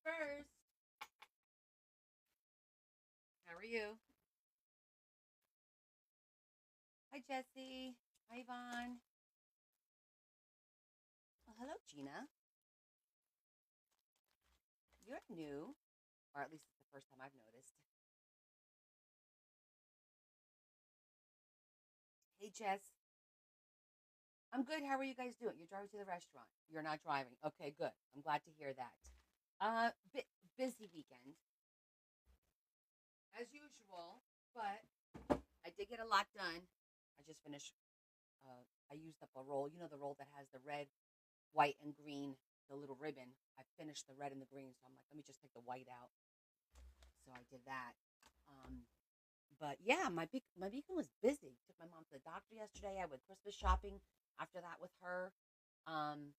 first. How are you? Hi, Jesse. Hi, Yvonne. Well, hello, Gina. You're new, or at least it's the first time I've noticed. Hey, Jess. I'm good. How are you guys doing? You're driving to the restaurant. You're not driving. Okay, good. I'm glad to hear that. Busy weekend as usual, but I did get a lot done. I just finished. I used up a roll. You know the roll that has the red, white, and green, the little ribbon. I finished the red and the green, so I'm like, let me just take the white out. So I did that. Um, but yeah, my weekend was busy. Took my mom to the doctor yesterday. I went Christmas shopping after that with her. Um,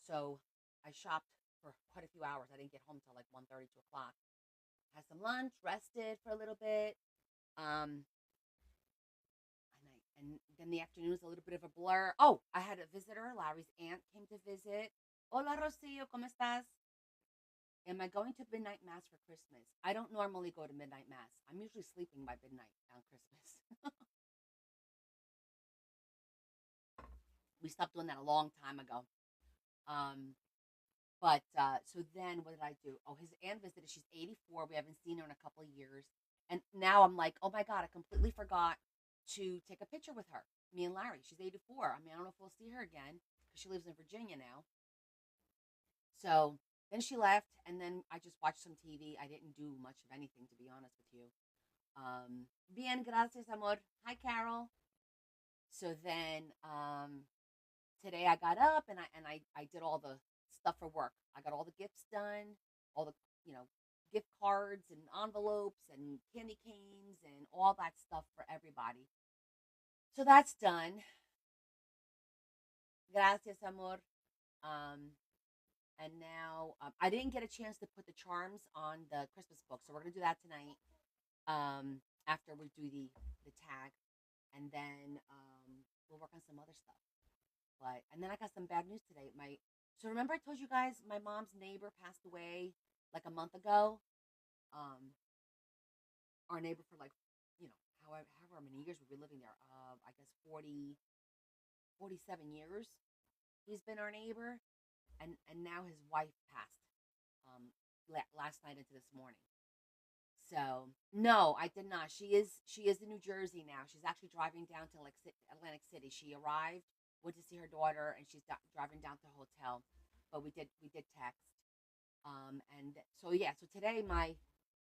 so I shopped for quite a few hours. I didn't get home till like 1:30, 2 o'clock. Had some lunch, rested for a little bit. Um, and then the afternoon was a little bit of a blur. Oh, I had a visitor. Larry's aunt came to visit. Hola, Rocio, ¿cómo estás? Am I going to midnight mass for Christmas? I don't normally go to midnight mass. I'm usually sleeping by midnight on Christmas. We stopped doing that a long time ago. Um, but so then what did I do? Oh, his aunt visited. She's 84. We haven't seen her in a couple of years. And now I'm like, oh my God, I completely forgot to take a picture with her. Me and Larry. She's 84. I mean, I don't know if we'll see her again because she lives in Virginia now. So then she left, and then I just watched some TV. I didn't do much of anything, to be honest with you. Bien, gracias, amor. Hi, Carol. So then today I got up and I did all the stuff for work. I got all the gifts done, all the you know gift cards and envelopes and candy canes and all that stuff for everybody. So that's done. Gracias, amor. Um, and now I didn't get a chance to put the charms on the Christmas book, so we're gonna do that tonight. After we do the tag, and then we'll work on some other stuff. But and then I got some bad news today. My so remember I told you guys my mom's neighbor passed away like a month ago. Um, our neighbor for like however many years we've been living there. I guess 47 years. He's been our neighbor, and now his wife passed. Last night into this morning. So no, I did not. She is in New Jersey now. She's actually driving down to like Atlantic City. She arrived, went to see her daughter, and she's driving down to the hotel. But we did text. And so yeah, so today my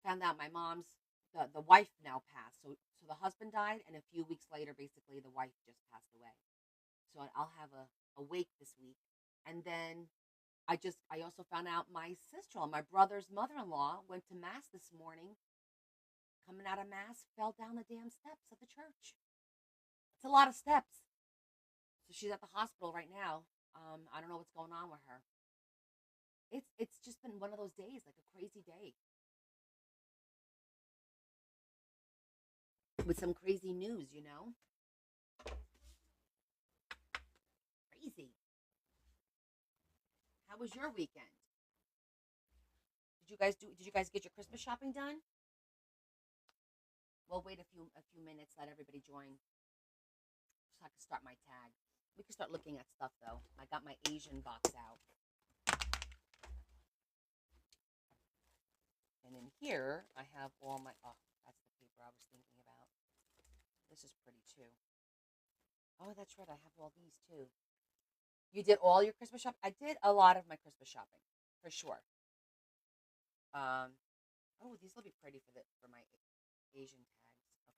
found out my mom's the wife now passed. So the husband died, and a few weeks later, basically the wife just passed away. So I'll have a wake this week, and then I also found out my sister, my brother's mother-in-law, went to mass this morning. Coming out of mass, fell down the damn steps of the church. It's a lot of steps. So she's at the hospital right now. I don't know what's going on with her. It's just been one of those days, like a crazy day with some crazy news. Crazy. How was your weekend? Did you guys get your Christmas shopping done? We'll wait a few minutes, let everybody join, so I can start my tag. We can start looking at stuff though. I got my Asian box out, and in here I have all my. Oh, that's the paper I was thinking about. This is pretty too. Oh, that's right. I have all these too. You did all your Christmas shopping. I did a lot of my Christmas shopping, for sure. Um, oh, these will be pretty for my Asian tags. Okay,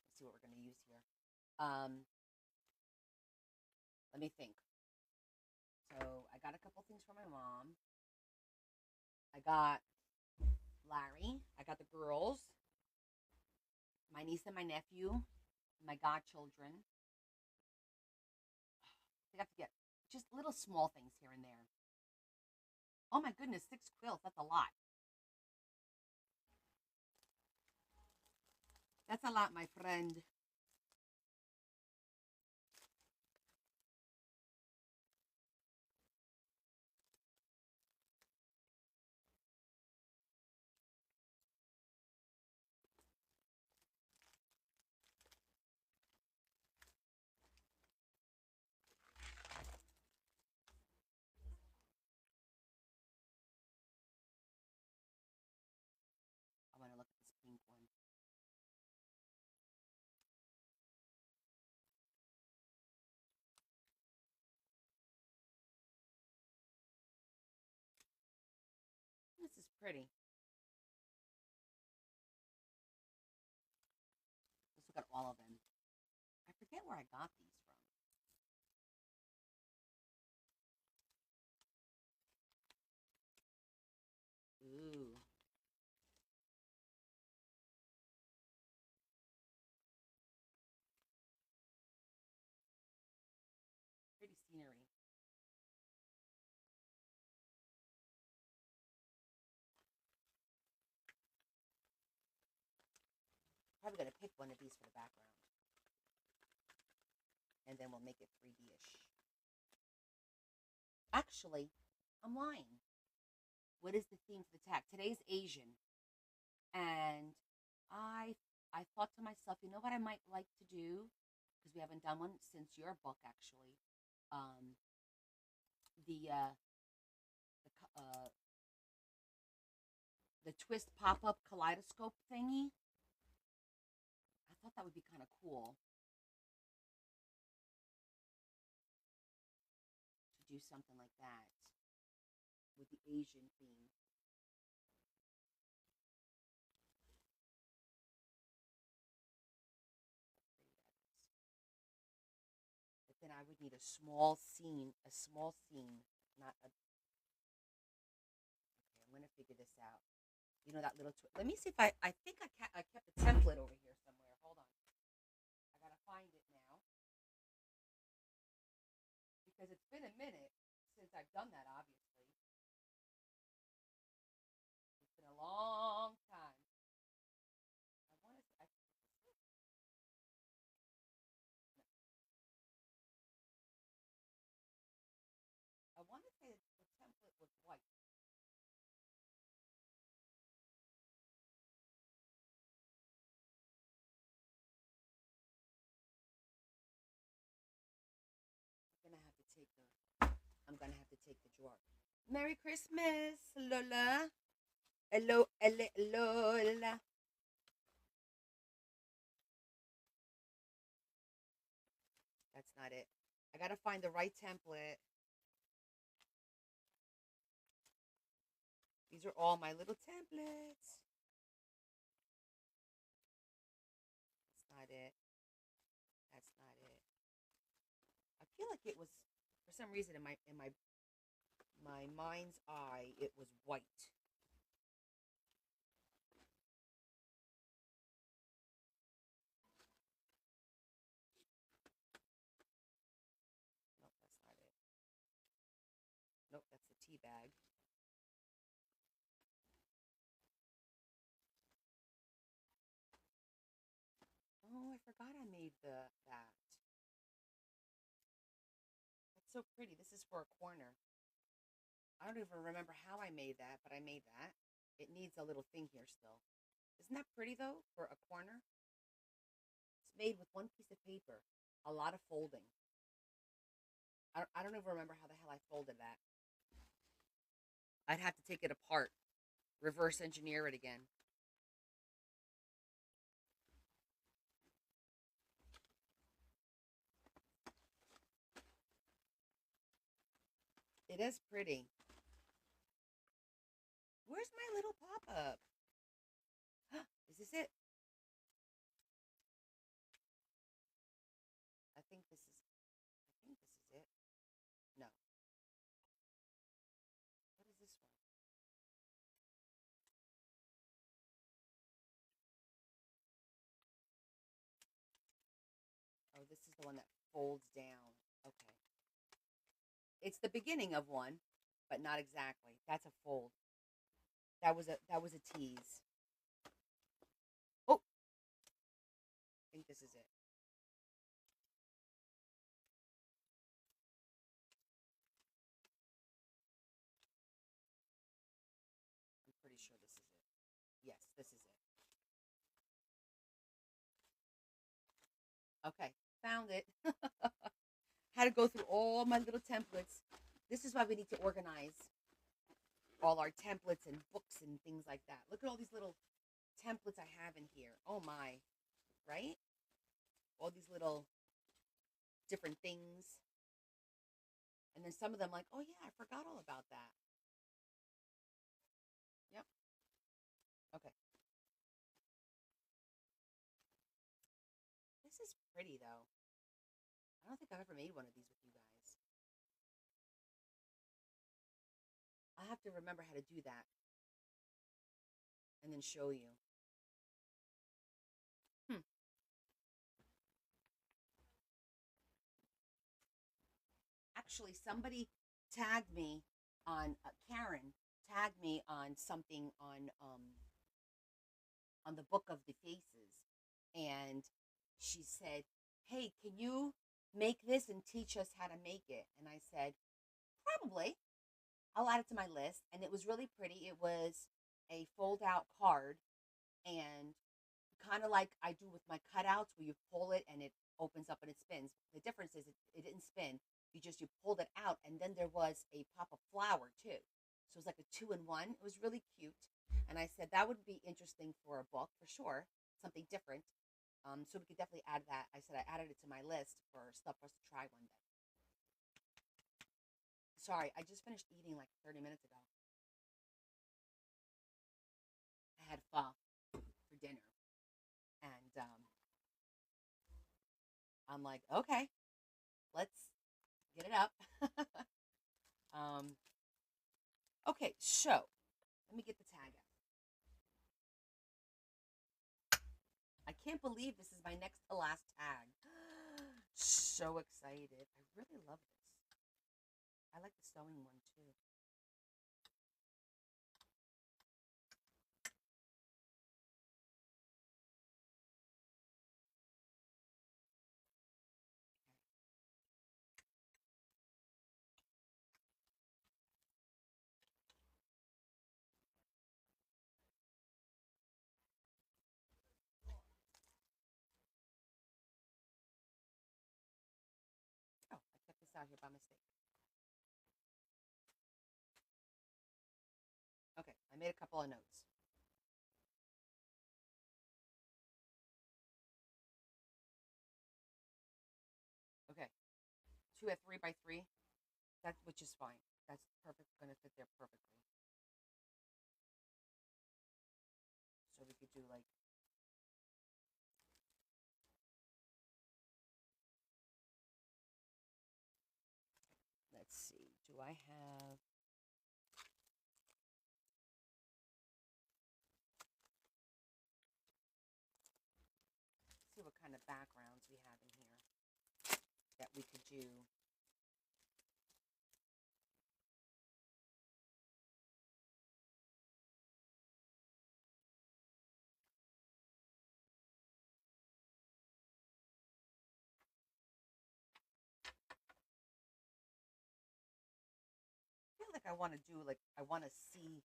let's see what we're gonna use here. Um, let me think. So I got a couple things for my mom. I got Larry. I got the girls, my niece and my nephew, my godchildren. I have to get just little small things here and there. Oh my goodness, 6 quilts. That's a lot. That's a lot, my friend. pretty. Let's look at all of them. I forget where I got these from. Ooh, pretty scenery. Probably gonna pick one of these for the background, and then we'll make it 3D-ish. Actually, I'm lying. What is the theme for the tag? Today's Asian, and I I thought to myself, you know what I might like to do because we haven't done one since your book actually. Um, the uh, the twist pop up kaleidoscope thingy. I thought that would be kind of cool to do something like that with the Asian theme. But then I would need a small scene, not a. Okay, I'm gonna figure this out. You know that little. Let me see if I think I kept a template over here somewhere. Hold on. I gotta find it now because it's been a minute since I've done that. Obviously, it's been a long time. I want to. I want to say the template was white. I'm gonna have to take the. I'm gonna have to take the drawer. Merry Christmas, Lola. Hello, hello, Lola. That's not it. I gotta find the right template. These are all my little templates. That's not it. That's not it. I feel like it was for some reason in my mind's eye it was white. Nope, that's not it. Nope, that's the tea bag. Oh, I forgot I made the that. That's so pretty. This is for a corner. I don't even remember how I made that, but I made that. It needs a little thing here still. Isn't that pretty though for a corner? It's made with one piece of paper. A lot of folding. I don't even remember how the hell I folded that. I'd have to take it apart, reverse engineer it again. It is pretty. Where's my little pop up? Is this it? I think this is. I think this is it. No. What is this one? Oh, this is the one that folds down. Okay. It's the beginning of one, but not exactly. That's a fold. That was a tease. Oh, I think this is it. I'm pretty sure this is it. Yes, this is it. Okay, found it. Had to go through all my little templates. This is why we need to organize all our templates and books and things like that. Look at all these little templates I have in here. Oh my, right? All these little different things. And then some of them like, oh yeah, I forgot all about that. Yep. is pretty though. I don't think I've ever made one of these with you guys. I have to remember how to do that and then show you. Hmm. Actually, somebody tagged me on Karen tagged me on something on the Book of the Faces, and she said, "Hey, can you make this and teach us how to make it?" And I said, "Probably. I'll add it to my list." And it was really pretty. It was a fold out card, and kind of like I do with my cutouts, where you pull it and it opens up and it spins. The difference is it didn't spin. You pulled it out, and then there was a pop of flour too. So it was like a two in one. It was really cute, and I said that would be interesting for a book for sure, something different. So we could definitely add that. I said I added it to my list for stuff for us to try one day. Sorry, I just finished eating like 30 minutes ago. I had pho for dinner, and I'm like, okay, let's get it up. um, okay, so let me get the tag out. I can't believe this is my next to last tag. So excited. I really love this. I like the sewing one too. Oh, I kept this out here by mistake. Okay, I made a couple of notes. Okay, two at 3 by 3. That which is fine. That's perfect. Going to fit there perfectly. So we could do like, let's see. Do I have? Let's see what kind of backgrounds we have in here that we could do. I feel like I want to do like I want to see.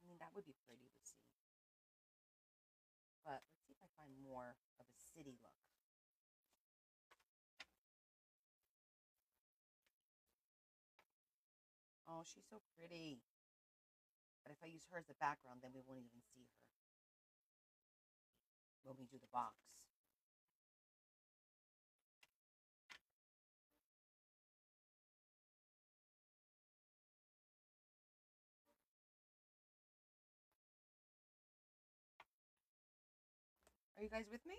I mean, that would be pretty to see. But let's see if I find more of a city look. Oh, she's so pretty. But if I use her as the background, then we won't even see her when we do the box. Are you guys with me?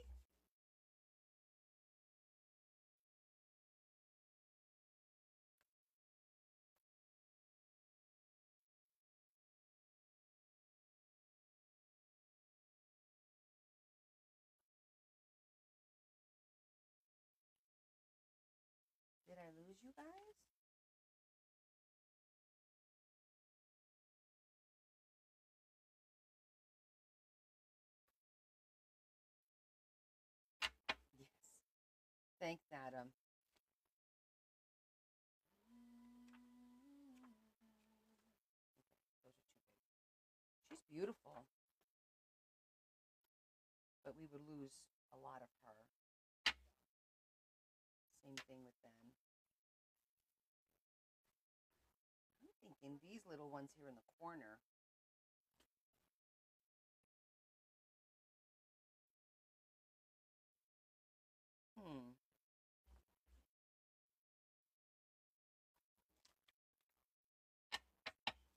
Did I lose you guys? Yes. Thanks, Adam. Okay, those are too big. She's beautiful, but we would lose a lot of her. Same thing with them. I'm thinking these little ones here in the corner. Hmm.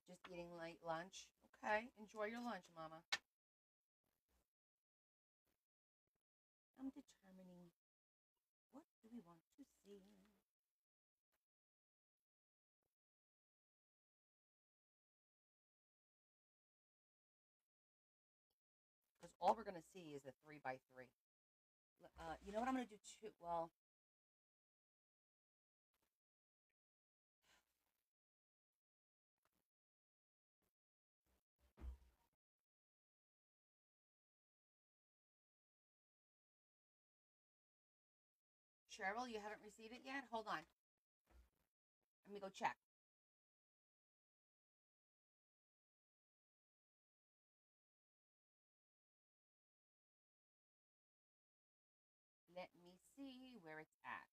Just eating light lunch. Okay, enjoy your lunch, Mama. all we're gonna see is a 3 by 3. You know what I'm gonna do too? Well, Cheryl, you haven't received it yet. Hold on, let me go check. Let me see where it's at.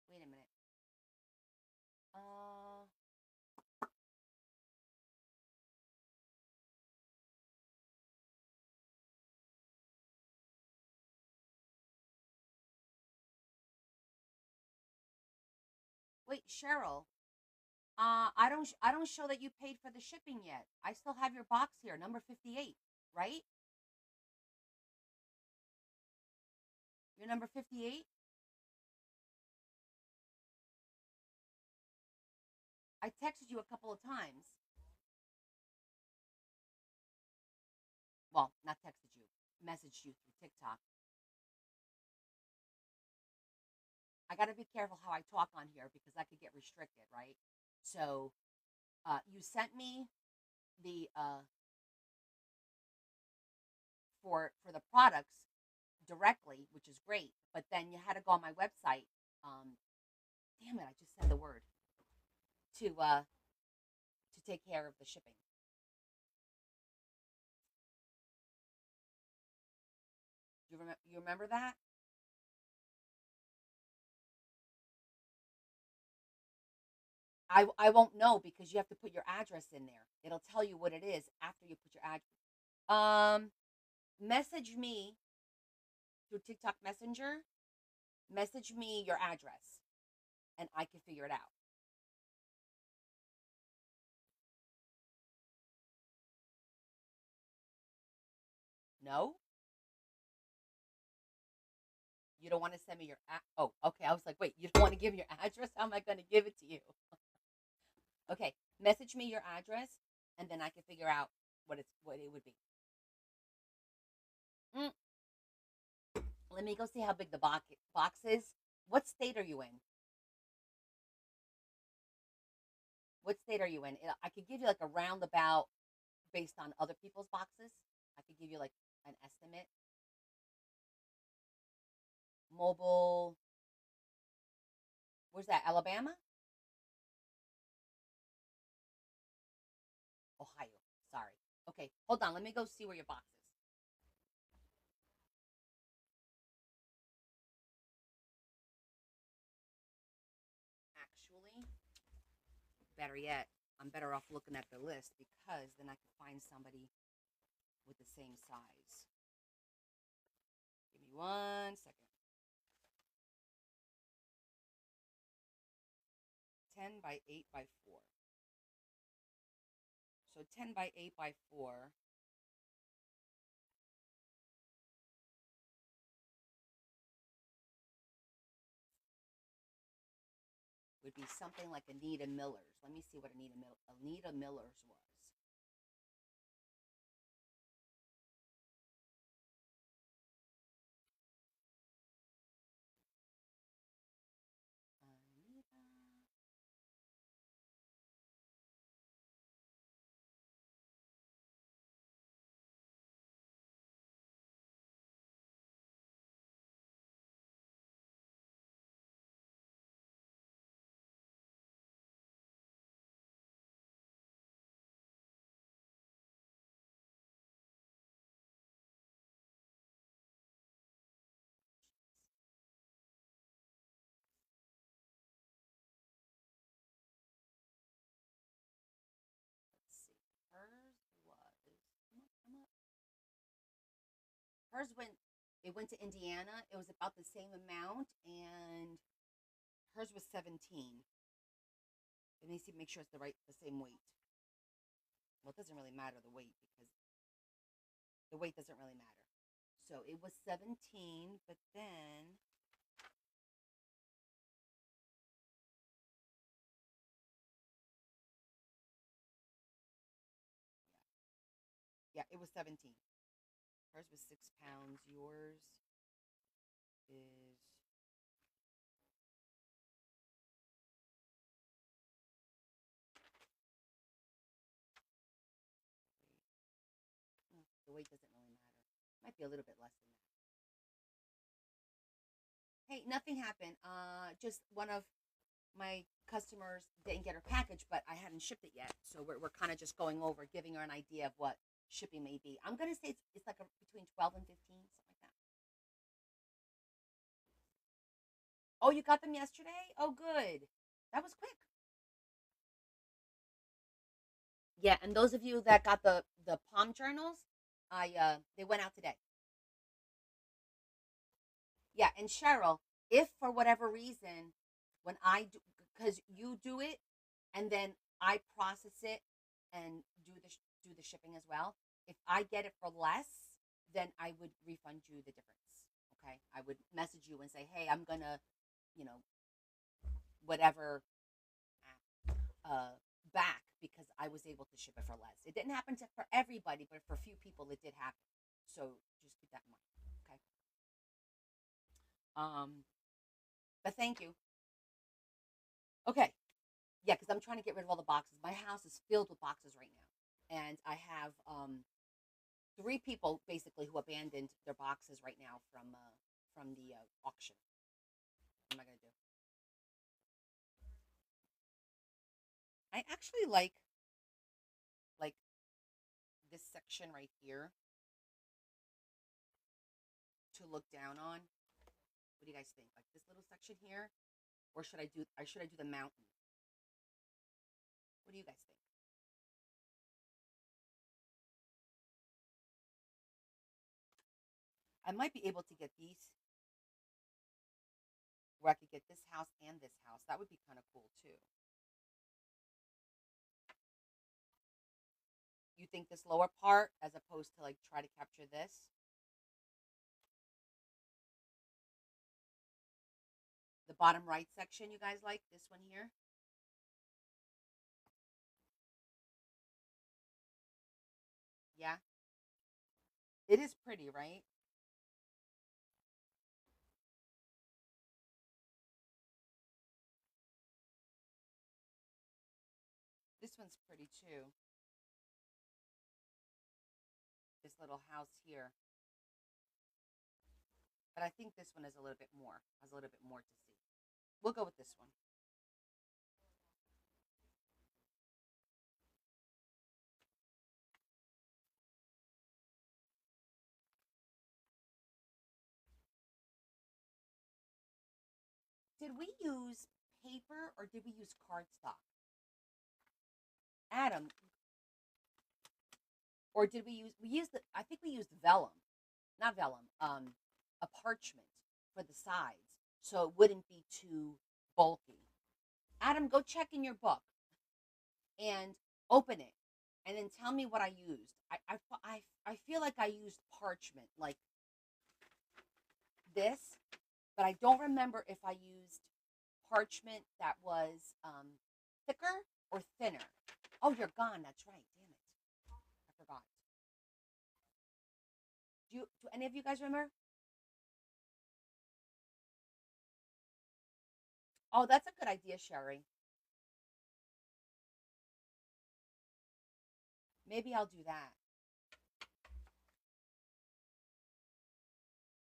Wait a minute. Uh, Wait, Cheryl. I don't show that you paid for the shipping yet. I still have your box here, number 58, right? Your number 58. I texted you a couple of times. Well, not texted you, messaged you through TikTok. I got to be careful how I talk on here because I could get restricted, right? So, you sent me the for the products directly, which is great. But then you had to go on my website. Um, Damn it, I just said the word to take care of the shipping. You remember that? I won't know because you have to put your address in there. It'll tell you what it is after you put your address. Um, Message me through TikTok Messenger. Message me your address, and I can figure it out. No, you don't want to send me your. Oh, okay. I was like, wait, you don't want to give me your address? How am I going to give it to you? Okay, message me your address, and then I can figure out what it would be. Mm, Let me go see how big the box is. What state are you in? What state are you in? I could give you like a roundabout based on other people's boxes. I could give you like an estimate. Mobile, where's that? Alabama? Ohio. Sorry. Okay, hold on. Let me go see where your box is. Actually, better yet, I'm better off looking at the list because then I can find somebody with the same size. Give me 1 second. 10 by 8 by 4. So 10 by 8 by 4 would be something like Anita Miller's. Let me see what Anita Miller's was. Anita. Let's see. Hers was. Come up. Hers went. It went to Indiana. It was about the same amount, and hers was 17. Let me see. Make sure it's the same weight. Well, it doesn't really matter the weight because the weight doesn't really matter. So it was 17, but then was 17. Hers was 6 pounds. Yours is the weight doesn't really matter. Might be a little bit less than that. Hey, nothing happened. Just one of my customers didn't get her package, but I hadn't shipped it yet. So we're kind of just going over, giving her an idea of what shipping may be. I'm gonna say it's like between 12 and 15, something like that. Oh, you got them yesterday? Oh, good. That was quick. Yeah, and those of you that got the palm journals, I they went out today. Yeah, and Cheryl, if for whatever reason, when I do, because you do it, and then I process it and do the shipping as well. If I get it for less, then I would refund you the difference. Okay, I would message you and say, hey, I'm gonna, you know, whatever, uh, back because I was able to ship it for less. It didn't happen for everybody, but for a few people, it did happen. So just keep that in mind. Okay. But thank you. Okay. Yeah, because I'm trying to get rid of all the boxes. My house is filled with boxes right now, and I have three people basically who abandoned their boxes right now from the auction. What am I gonna do? I actually like this section right here to look down on. What do you guys think? Like this little section here, or should I do the mountain? What do you guys think? I might be able to get these where I could get this house and this house. That would be kind of cool too. You think this lower part as opposed to like try to capture this? The bottom right section, you guys like this one here? Yeah, it is pretty, right? This one's pretty too. This little house here. But I think this one is a little bit more, has a little bit more to see. We'll go with this one. Did we use paper or did we use cardstock? Adam, or did we used the, I think we used vellum, not vellum, a parchment for the sides so it wouldn't be too bulky. Adam, go check in your book and open it and then tell me what I used. I feel like I used parchment like this, but I don't remember if I used parchment that was thicker or thinner. Oh, you're gone. That's right. Damn it. I forgot. Do any of you guys remember? Oh, that's a good idea, Sherry. Maybe I'll do that.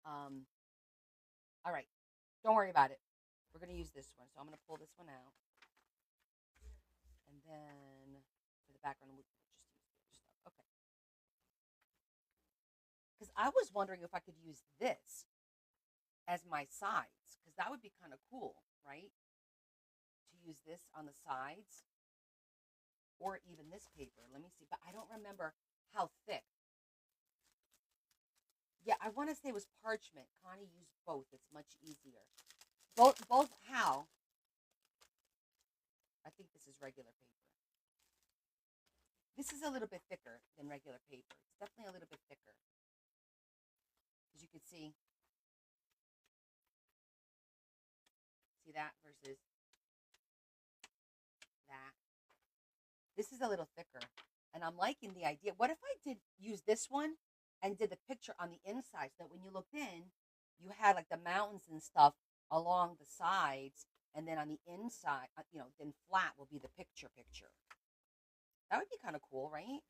Um, all right. Don't worry about it. We're gonna use this one. So I'm gonna pull this one out. And then for the background, we'll just use the other stuff. Okay. Because I was wondering if I could use this as my sides, because that would be kind of cool, right? To use this on the sides, or even this paper. Let me see, but I don't remember how thick. Yeah, I want to say it was parchment. Connie used both. It's much easier. Both how? I think this is regular paper. This is a little bit thicker than regular paper. It's definitely a little bit thicker. As you can see that versus that. This is a little thicker. And I'm liking the idea. What if I did use this one and did the picture on the inside so that when you looked in, you had like the mountains and stuff along the sides, and then on the inside, then flat will be the picture. That would be kind of cool, right?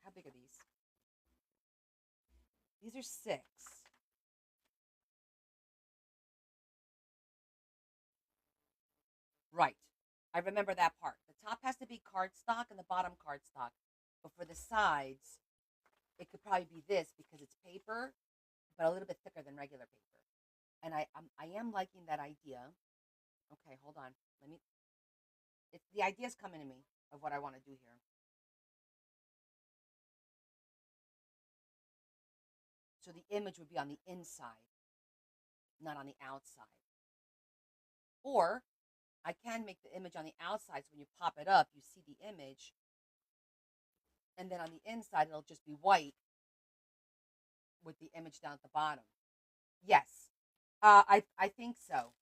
How big are these? These are 6. Right. I remember that part. The top has to be cardstock and the bottom cardstock. But for the sides, it could probably be this because it's paper, but a little bit thicker than regular paper. And I am liking that idea. Okay, hold on. Let me. It's the idea's coming to me of what I want to do here. So the image would be on the inside, not on the outside. Or I can make the image on the outside so when you pop it up, you see the image, and then on the inside it'll just be white with the image down at the bottom. Yes, I think so.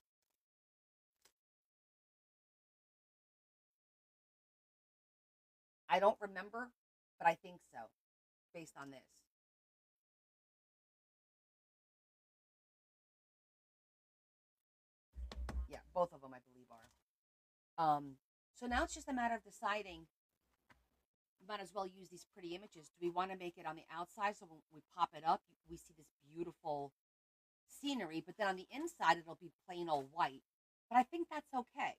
I don't remember, but I think so based on this. Yeah, both of them I believe are. So now it's just a matter of deciding. We might as well use these pretty images. Do we want to make it on the outside so when we pop it up, we see this beautiful scenery, but then on the inside it'll be plain old white. But I think that's okay.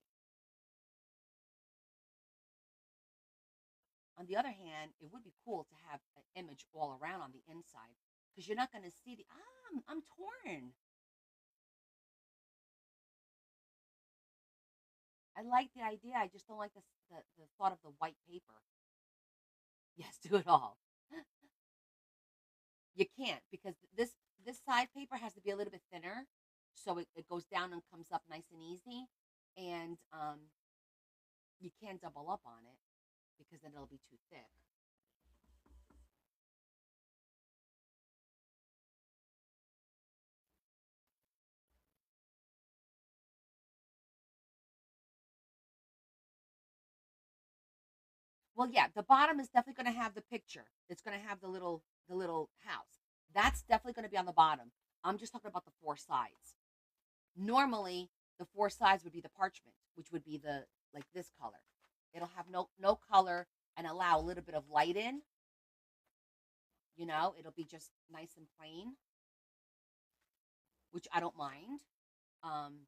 On the other hand, it would be cool to have an image all around on the inside because you're not going to see the. I'm torn. I like the idea. I just don't like the thought of the white paper. Yes, do it all. You can't because this side paper has to be a little bit thinner, so it goes down and comes up nice and easy, and you can't double up on it because then it'll be too thick. Well, yeah, the bottom is definitely going to have the picture. It's going to have the little house. That's definitely going to be on the bottom. I'm just talking about the 4 sides. Normally, the 4 sides would be the parchment, which would be the like this color. It'll have no color and allow a little bit of light in. It'll be just nice and plain, which I don't mind. Um,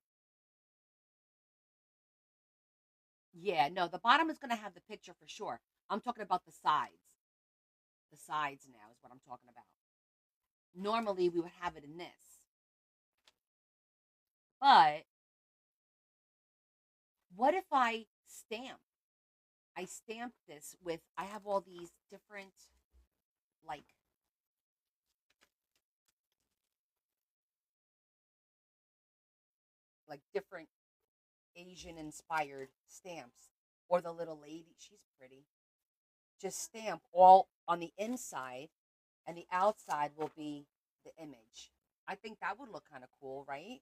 yeah, no, the bottom is going to have the picture for sure. I'm talking about the sides. The sides now is what I'm talking about. Normally, we would have it in this, but what if I stamp this with, I have all these different, like, different Asian inspired stamps, or the little lady, she's pretty. Just stamp all on the inside, and the outside will be the image. I think that would look kind of cool, right?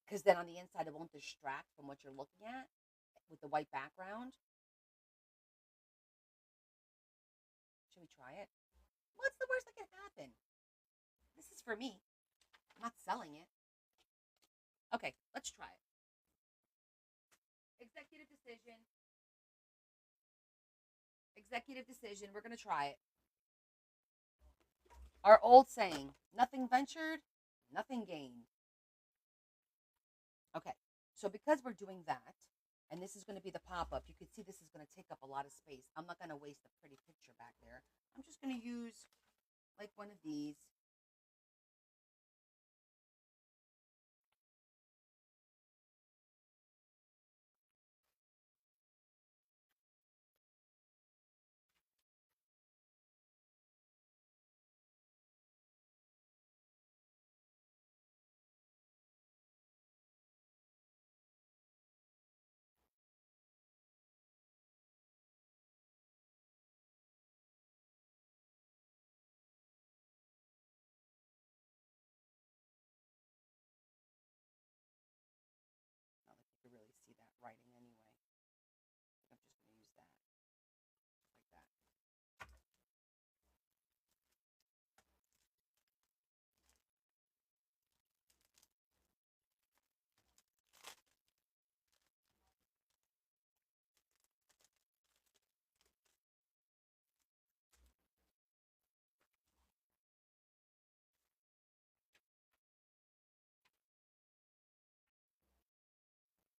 Because then on the inside, it won't distract from what you're looking at with the white background. Should we try it? What's the worst that can happen? This is for me. I'm not selling it. Okay, let's try it. Executive decision. Executive decision. We're going to try it. Our old saying, nothing ventured, nothing gained. Okay, so because we're doing that, and this is going to be the pop-up, you can see this is going to take up a lot of space. I'm not going to waste a pretty picture back there. I'm just going to use like one of these.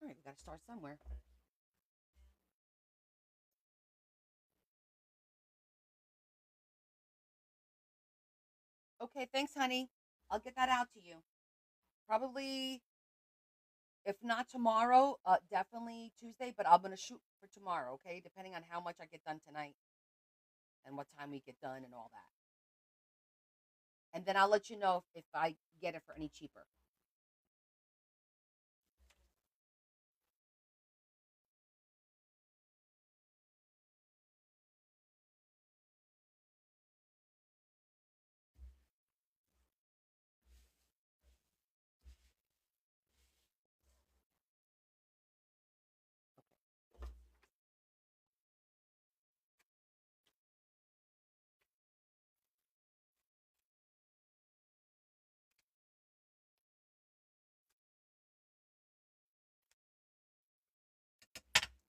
All right, we got to start somewhere. Okay, thanks, honey. I'll get that out to you. Probably, if not tomorrow, definitely Tuesday, but I'm going to shoot for tomorrow, okay? Depending on how much I get done tonight and what time we get done and all that. And then I'll let you know if I get it for any cheaper.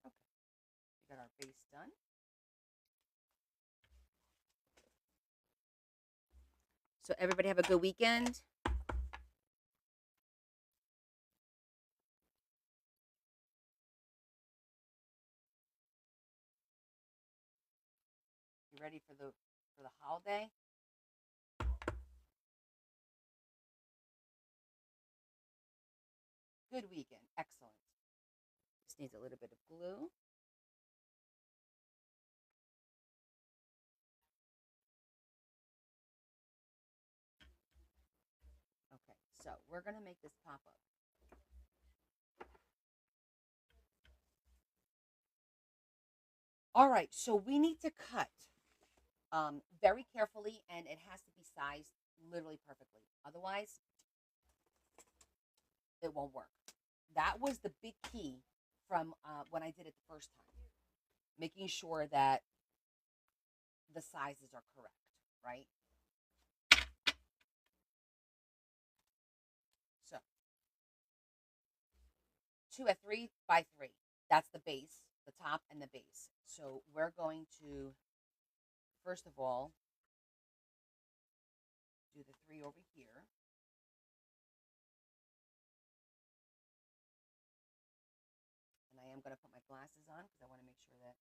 Okay, we got our base done. So everybody have a good weekend. You ready for the holiday? Good weekend. Excellent. Just needs a little bit of glue. Okay, so we're gonna make this pop up. All right, so we need to cut very carefully, and it has to be sized literally perfectly. Otherwise, it won't work. That was the big key from when I did it the first time, making sure that the sizes are correct, right? So 2 at 3 by 3. That's the base, the top and the base. So we're going to, first of all, do the 3 over here. And I am going to put my glasses on because I want to make sure that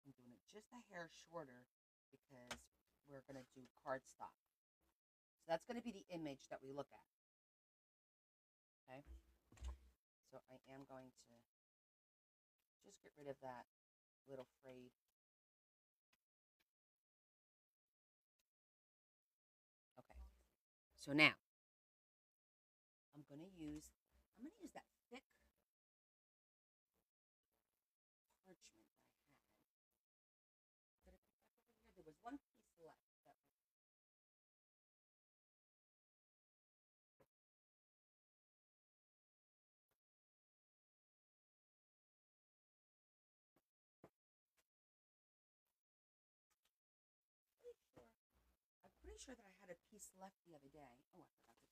I'm doing it just a hair shorter because we're going to do cardstock. So that's going to be the image that we look at. Okay. So I am going to just get rid of that little frayed. Okay. So now I'm going to use that thick parchment that I had. Did I put that over here? There was one piece left. I'm pretty sure that I had a piece left the other day. Oh, I forgot to put this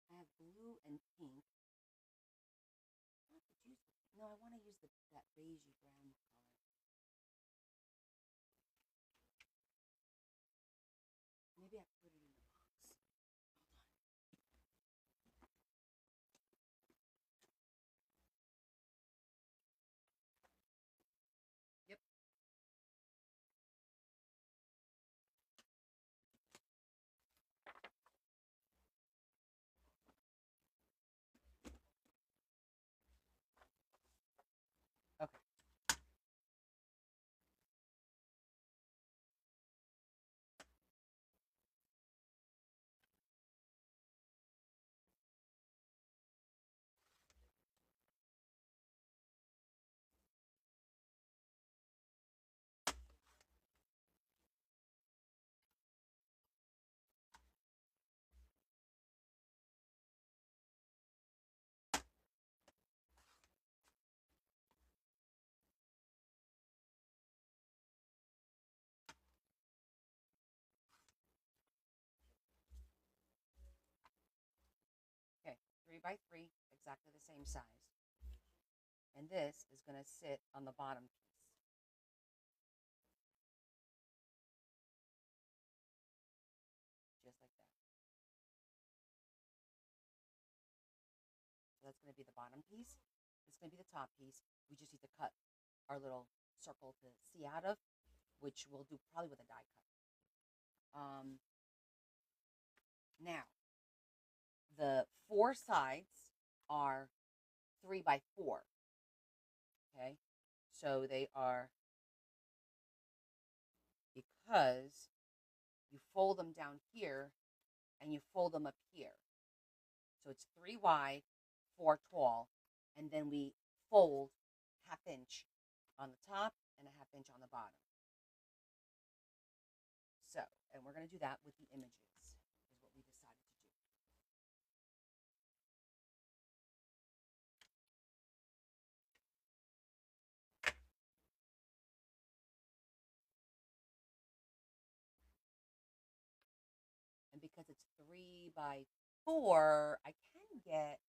away. I have blue and pink. I could use no, I want to use that beigey brown color. Maybe I put it in the box. Yep. Okay. 3 by 3, exactly the same size. And this is going to sit on the bottom piece. Just like that. So that's going to be the bottom piece. It's going to be the top piece. We just need to cut our little circle to see out of, which we'll do probably with a die cut. Now, the four sides are 3 by 4. Okay, so they are, because you fold them down here and you fold them up here. So it's 3 wide, 4 tall, and then we fold ½ inch on the top and a ½ inch on the bottom. So, and we're going to do that with the images, is what we decided to do. And because it's 3 by 4, I can get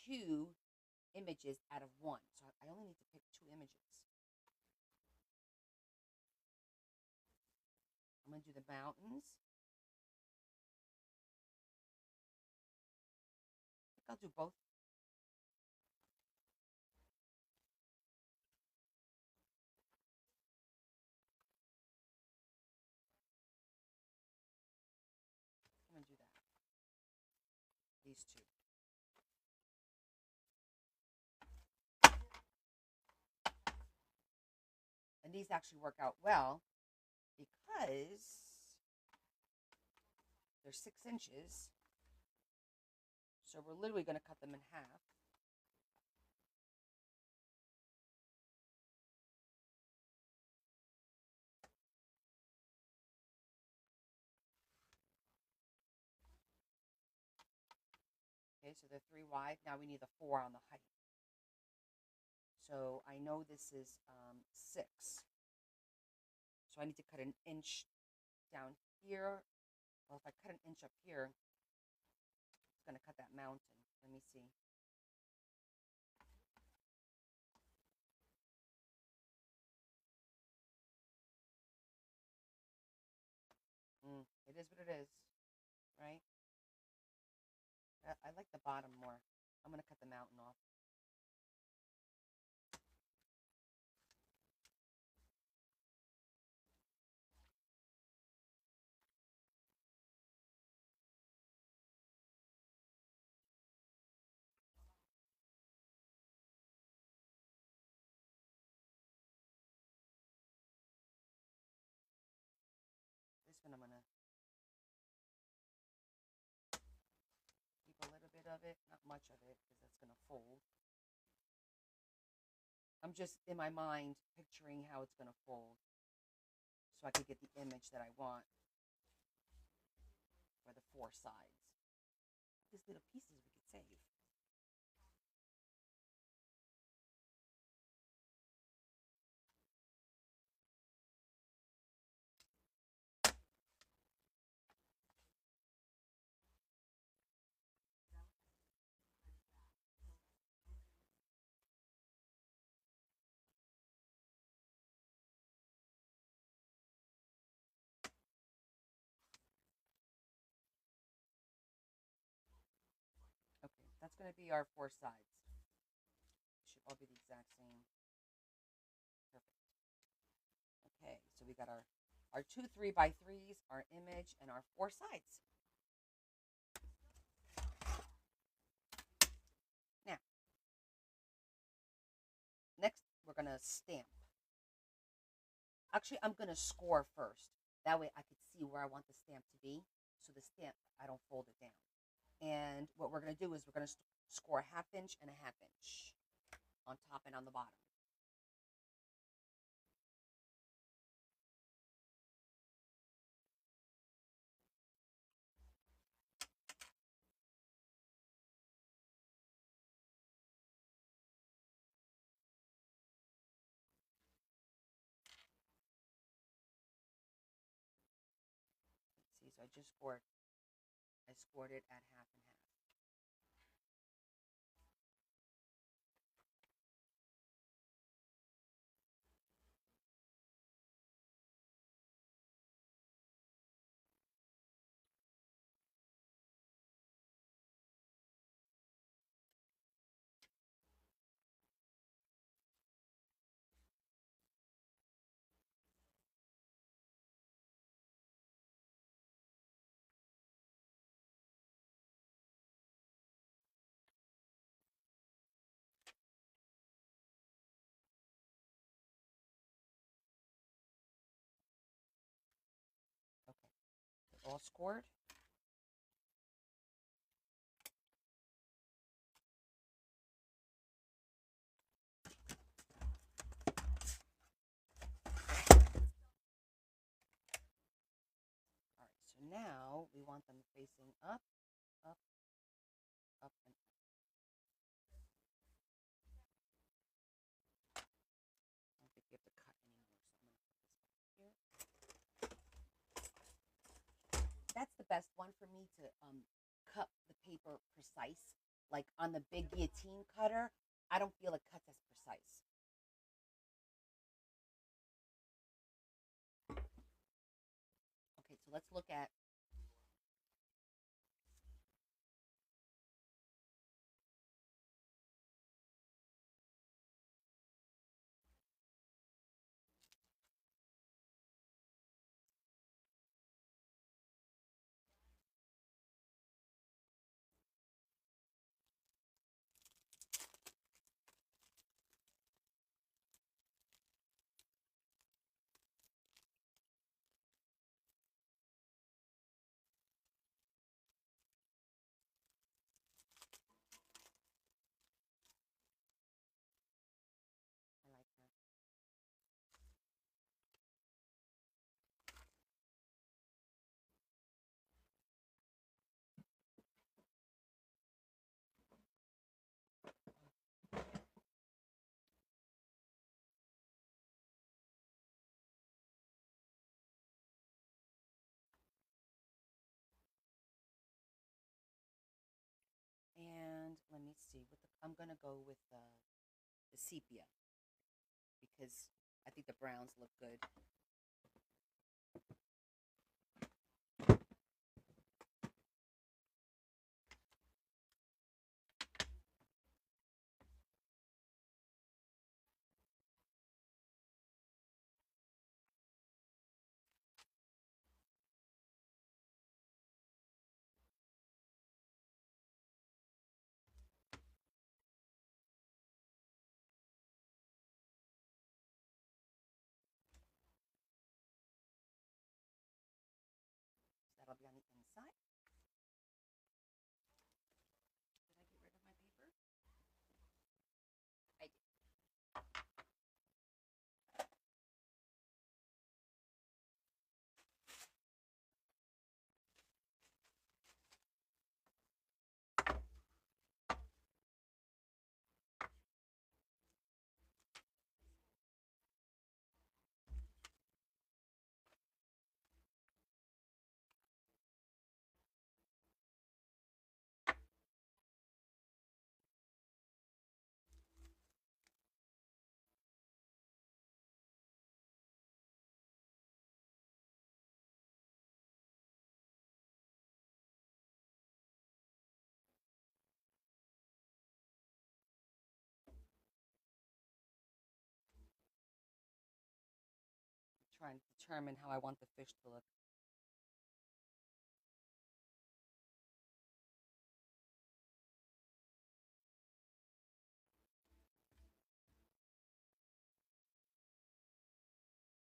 2 images out of 1. So I only need to pick 2 images. I'm going to do the mountains. I think I'll do both. I'm going to do that. These 2. And these actually work out well because they're 6 inches. So we're literally going to cut them in half. Okay, so they're 3 wide. Now we need the 4 on the height. So I know this is 6. So I need to cut an inch down here. Well, if I cut an inch up here, it's going to cut that mountain. Let me see. It is what it is, right? I like the bottom more. I'm going to cut the mountain off. This one I'm going to keep a little bit of it, not much of it, because that's going to fold. I'm just, in my mind, picturing how it's going to fold so I could get the image that I want for the 4 sides. These little pieces we could save. Okay, that's going to be our 4 sides. Should all be the exact same. Perfect. Okay, so we got our 2 3 by 3s, our image, and our 4 sides. Now, next we're going to stamp. Actually, I'm going to score first. That way I could see where I want the stamp to be. So the stamp, I don't fold it down. And what we're going to do is we're going to score a ½ inch and a ½ inch on top and on the bottom. Let's see, so I scored it at half and half. all scored. All right, so now we want them facing up, up, up, and up. I don't think we have to cut anymore, so I'm going to put this back here. That's the best one for me to cut the paper precise. Like on the big guillotine cutter, I don't feel it cuts as precise. Okay, so let's look at. I like that. And let me see. I'm gonna go with the sepia because I think the browns look good. So that'll be on the inside. Did I get rid of my paper? I did. Trying to determine how I want the fish to look.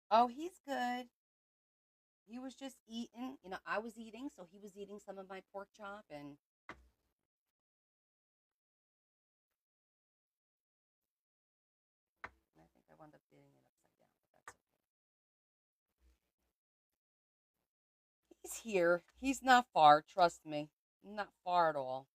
Oh, he's good. He was just eating. I was eating, so he was eating some of my pork chop, and I think I wound up getting it upside down, but that's okay. He's here. He's not far, trust me. Not far at all.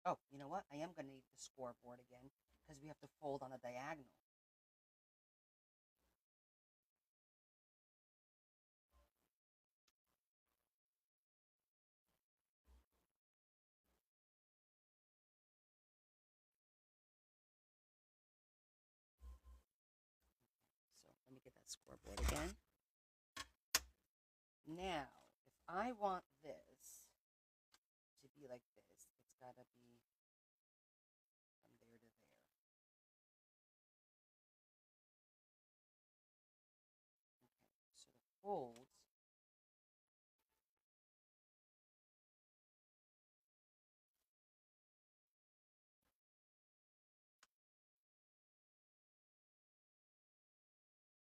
Oh, you know what? I am going to need the scoreboard again because we have to fold on a diagonal. So let me get that scoreboard again. Now, if I want this to be like this, it's got to be from there to there. Okay, so the folds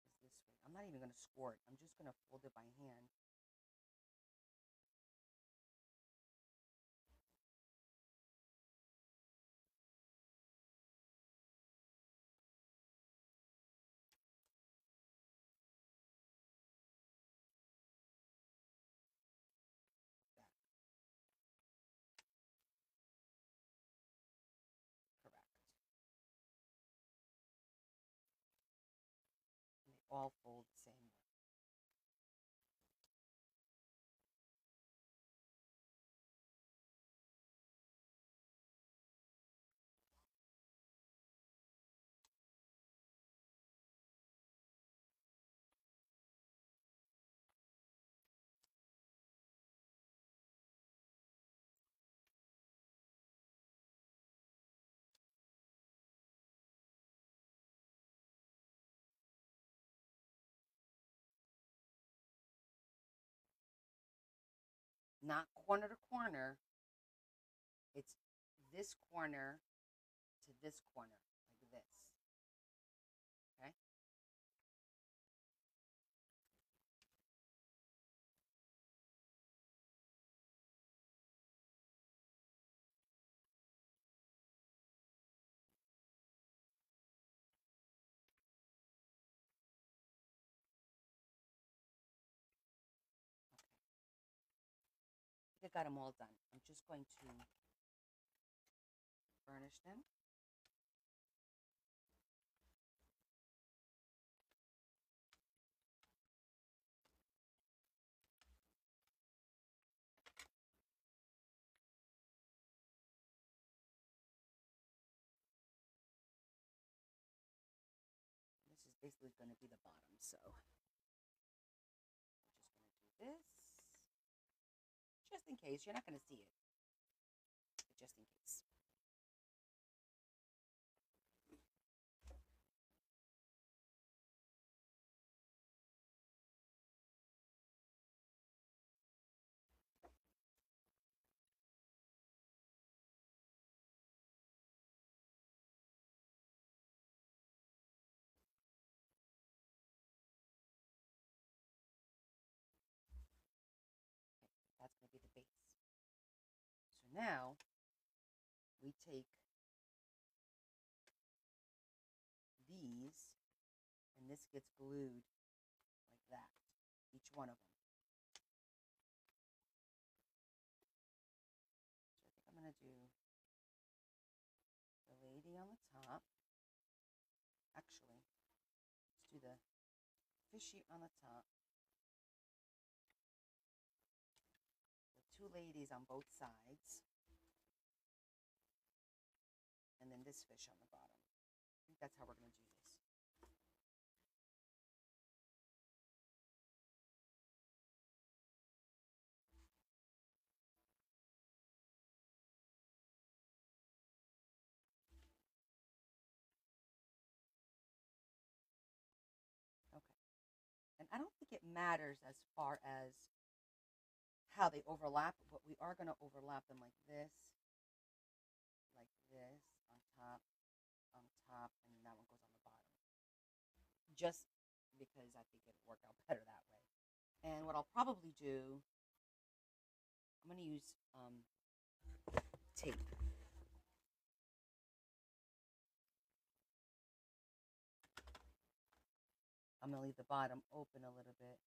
is this way. I'm not even going to score it. I'm just going to fold it by hand. That. Correct. And they all fold the same way. Not corner to corner. It's this corner to this corner, like this. Okay? I think I got them all done. I'm just going to burnish them. This is basically going to be the bottom, so I'm just going to do this just in case. You're not going to see it, but just in case. That's going to be the base. So now we take these, and this gets glued like that, each one of them. So I think I'm going to do the lady on the top. Actually, let's do the fishy on the top. The two ladies on both sides. And then this fish on the bottom. I think that's how we're going to do this. Okay. And I don't think it matters as far as how they overlap, but we are going to overlap them like this, on top, and then that one goes on the bottom. Just because I think it'll work out better that way. And what I'll probably do, I'm going to use tape. I'm going to leave the bottom open a little bit.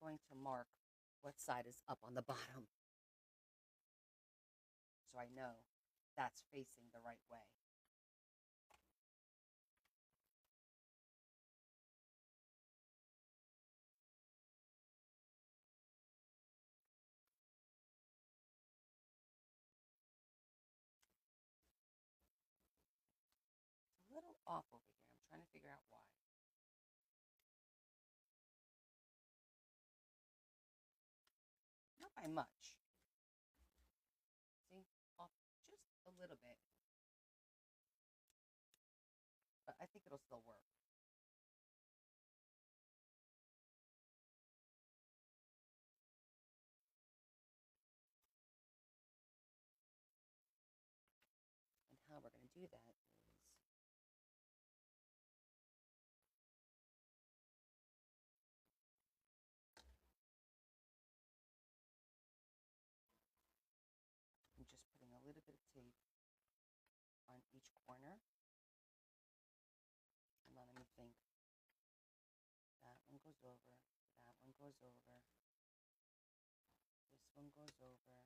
going to mark what side is up on the bottom so I know that's facing the right way. It's a little off over here. I'm trying to figure out why. Not by much. See, off just a little bit. But I think it'll still work. And how we're going to do that is I'm just putting a little bit of tape on each corner. And letting me think. That one goes over. That one goes over. This one goes over.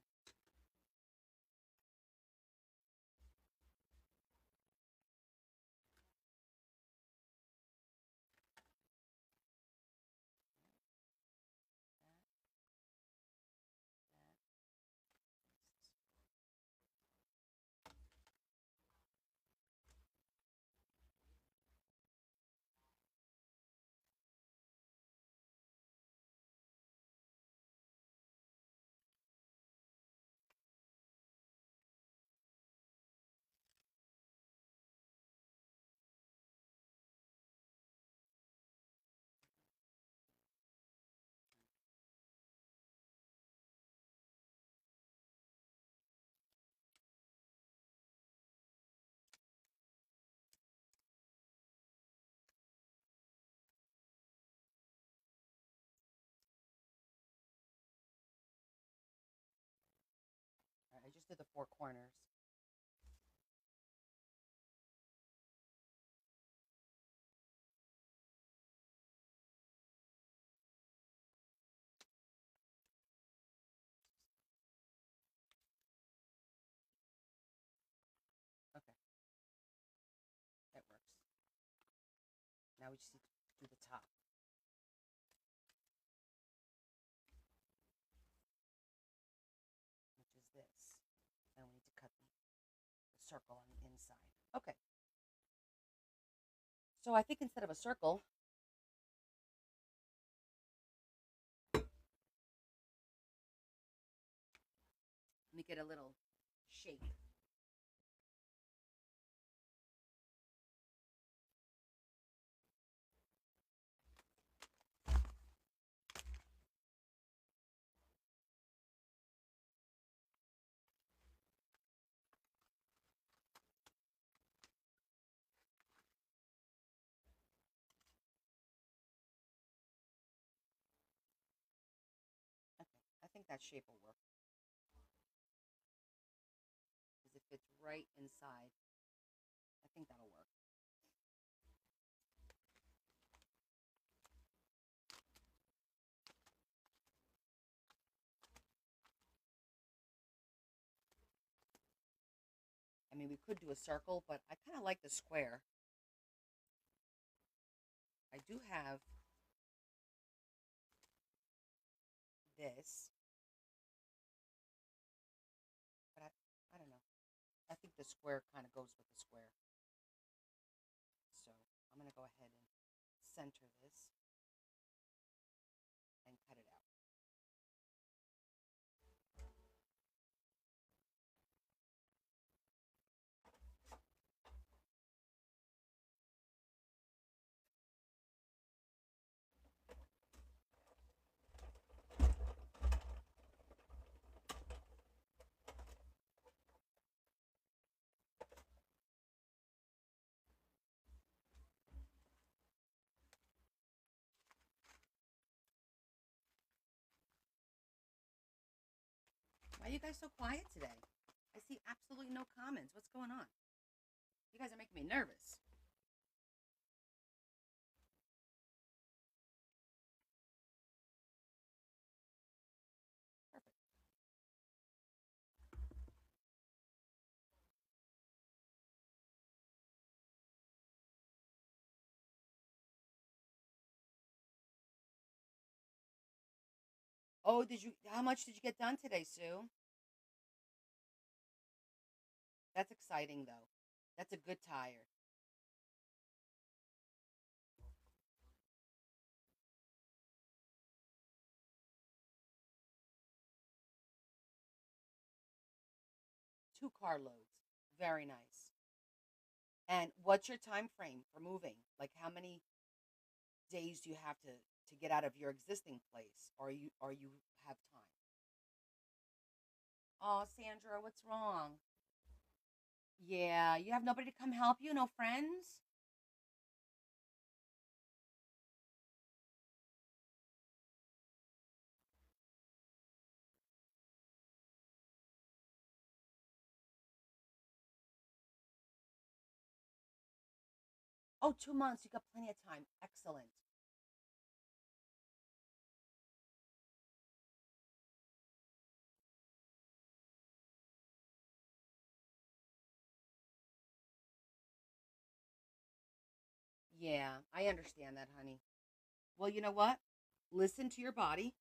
All right, I just did the 4 corners. Okay, that works. Now we just need to do the top, which is this. And we need to cut the circle on the inside. Okay. So I think instead of a circle, let me get a little shape. Okay, I think that shape will work. Because it fits right inside. I think that'll work. I mean, we could do a circle, but I kind of like the square. I do have this, but I don't know. I think the square kind of goes with the square. So I'm going to go ahead and center this and cut it out. Why are you guys so quiet today? I see absolutely no comments. What's going on? You guys are making me nervous. Oh, did you? How much did you get done today, Sue? That's exciting, though. That's a good tire. 2 carloads. Very nice. And what's your time frame for moving? Like, how many days do you have to get out of your existing place, or you have time? Oh, Sandra, what's wrong? Yeah, you have nobody to come help you, no friends? Oh, 2 months. You got plenty of time. Excellent. Yeah, I understand that, honey. Well, you know what? Listen to your body,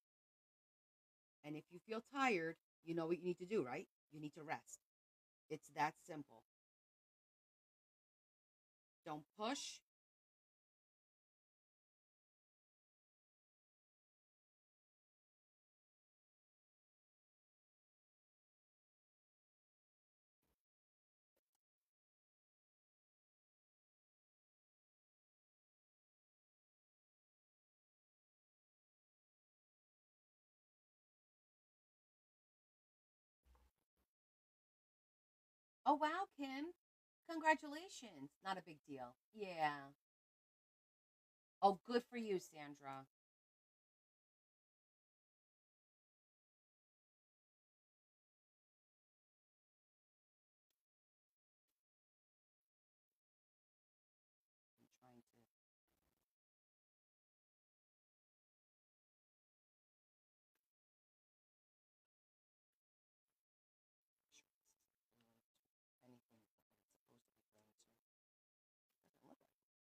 and if you feel tired, you know what you need to do, right? You need to rest. It's that simple. Don't push. Oh, wow, Kim. Congratulations. Not a big deal. Yeah. Oh, good for you, Sandra. I'm trying to. Anything but what it's supposed to be going to. Doesn't look like it.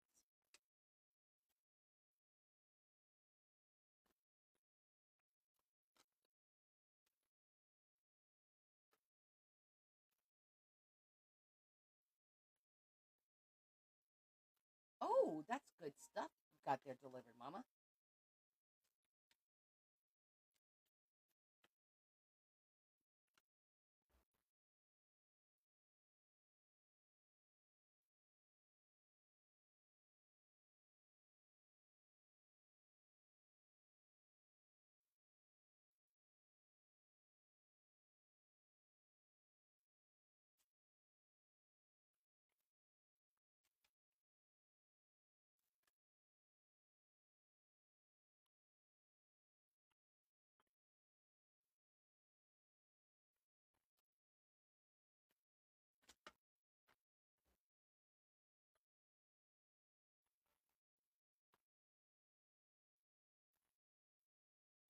Oh, that's good stuff you got there delivered, Mama.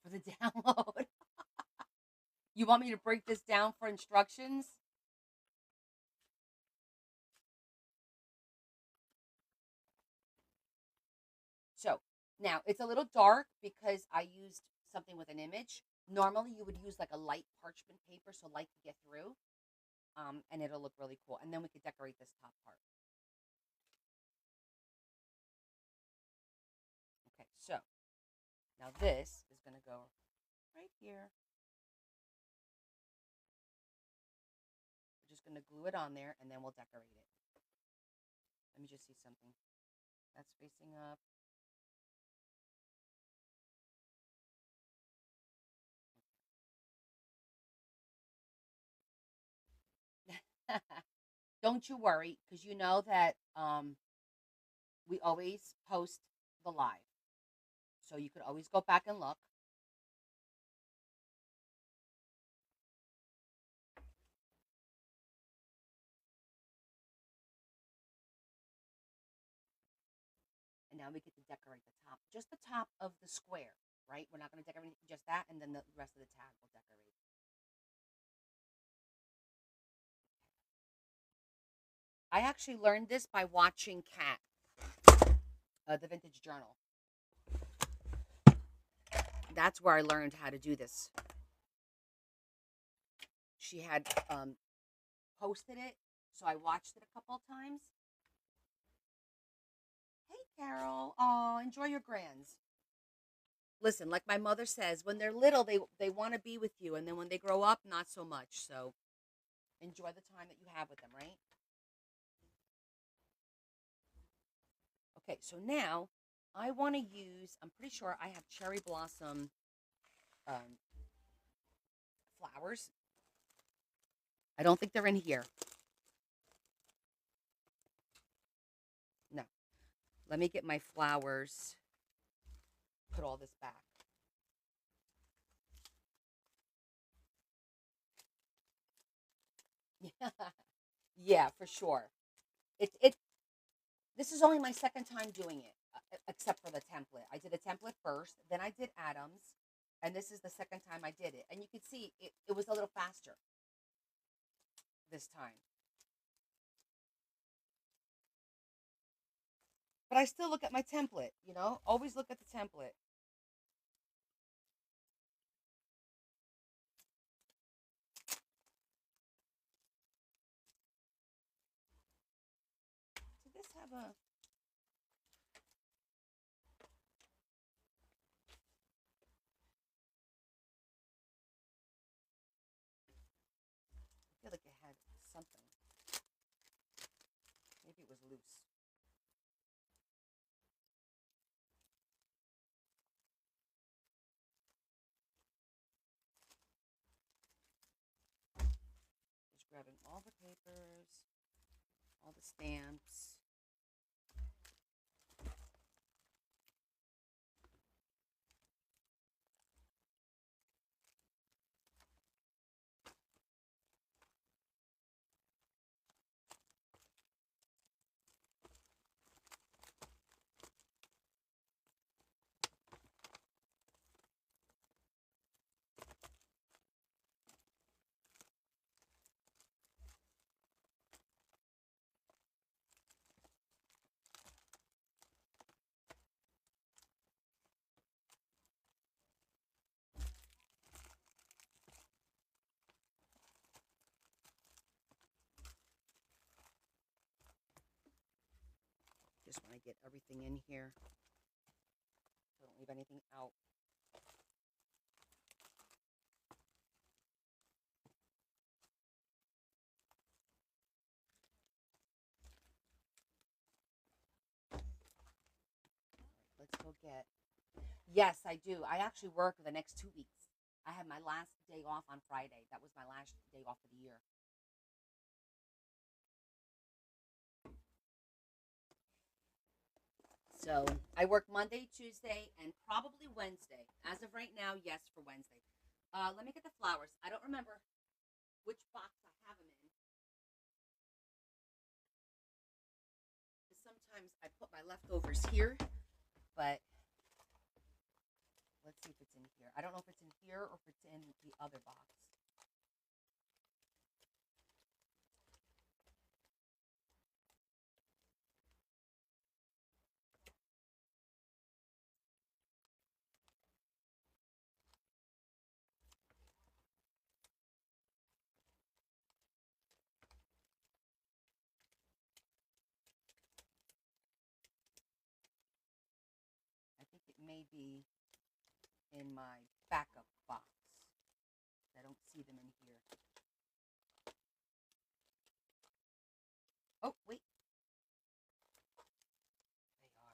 For the download. You want me to break this down for instructions? So now it's a little dark because I used something with an image. Normally, you would use like a light parchment paper so light could get through, and it'll look really cool. And then we could decorate this top part. Okay, so now this is going to go right here. We're just going to glue it on there, and then we'll decorate it. Let me just see something. That's facing up. Don't you worry, because you know that we always post the live. So you could always go back and look. And now we get to decorate the top, just the top of the square, right? We're not going to decorate just that, and then the rest of the tag will decorate. I actually learned this by watching Cat, the Vintage Journal. That's where I learned how to do this. She had posted it, so I watched it a couple of times. Hey, Carol. Oh, enjoy your grands. Listen, like my mother says, when they're little, they want to be with you, and then when they grow up, not so much. So enjoy the time that you have with them, right? Okay, so now I want to use. I'm pretty sure I have cherry blossom um, flowers. I don't think they're in here. No. Let me get my flowers. Put all this back. Yeah, for sure. It. This is only my second time doing it, except for the template. I did a template first, then I did Adams, and this is the second time I did it. And you can see it was a little faster this time. But I still look at my template, always look at the template. Did this have a. I feel like it had something. Maybe it was loose. Just grabbing all the papers, all the stamps. Just want to get everything in here. So don't leave anything out. Let's go get. Yes, I do. I actually work the next 2 weeks. I have my last day off on Friday. That was my last day off of the year. So I work Monday, Tuesday, and probably Wednesday. As of right now, yes, for Wednesday. Let me get the flowers. I don't remember which box I have them in. Because sometimes I put my leftovers here, but let's see if it's in here. I don't know if it's in here or if it's in the other box. I think it may be in my backup box. I don't see them in here. Oh, wait. They are.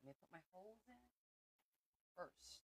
Let me put my holes in first.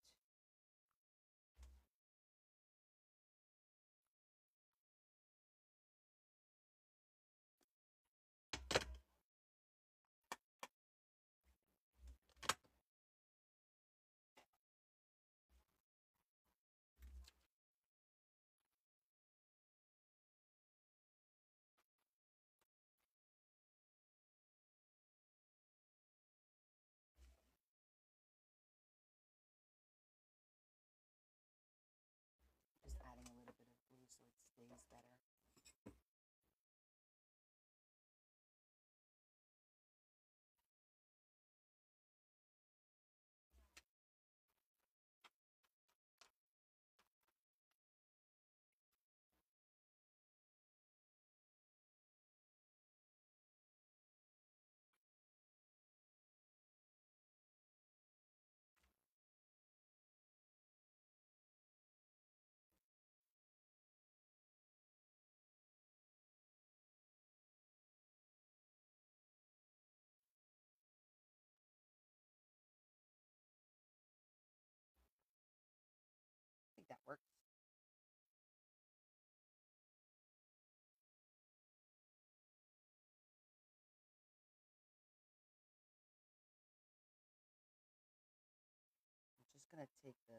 gonna take the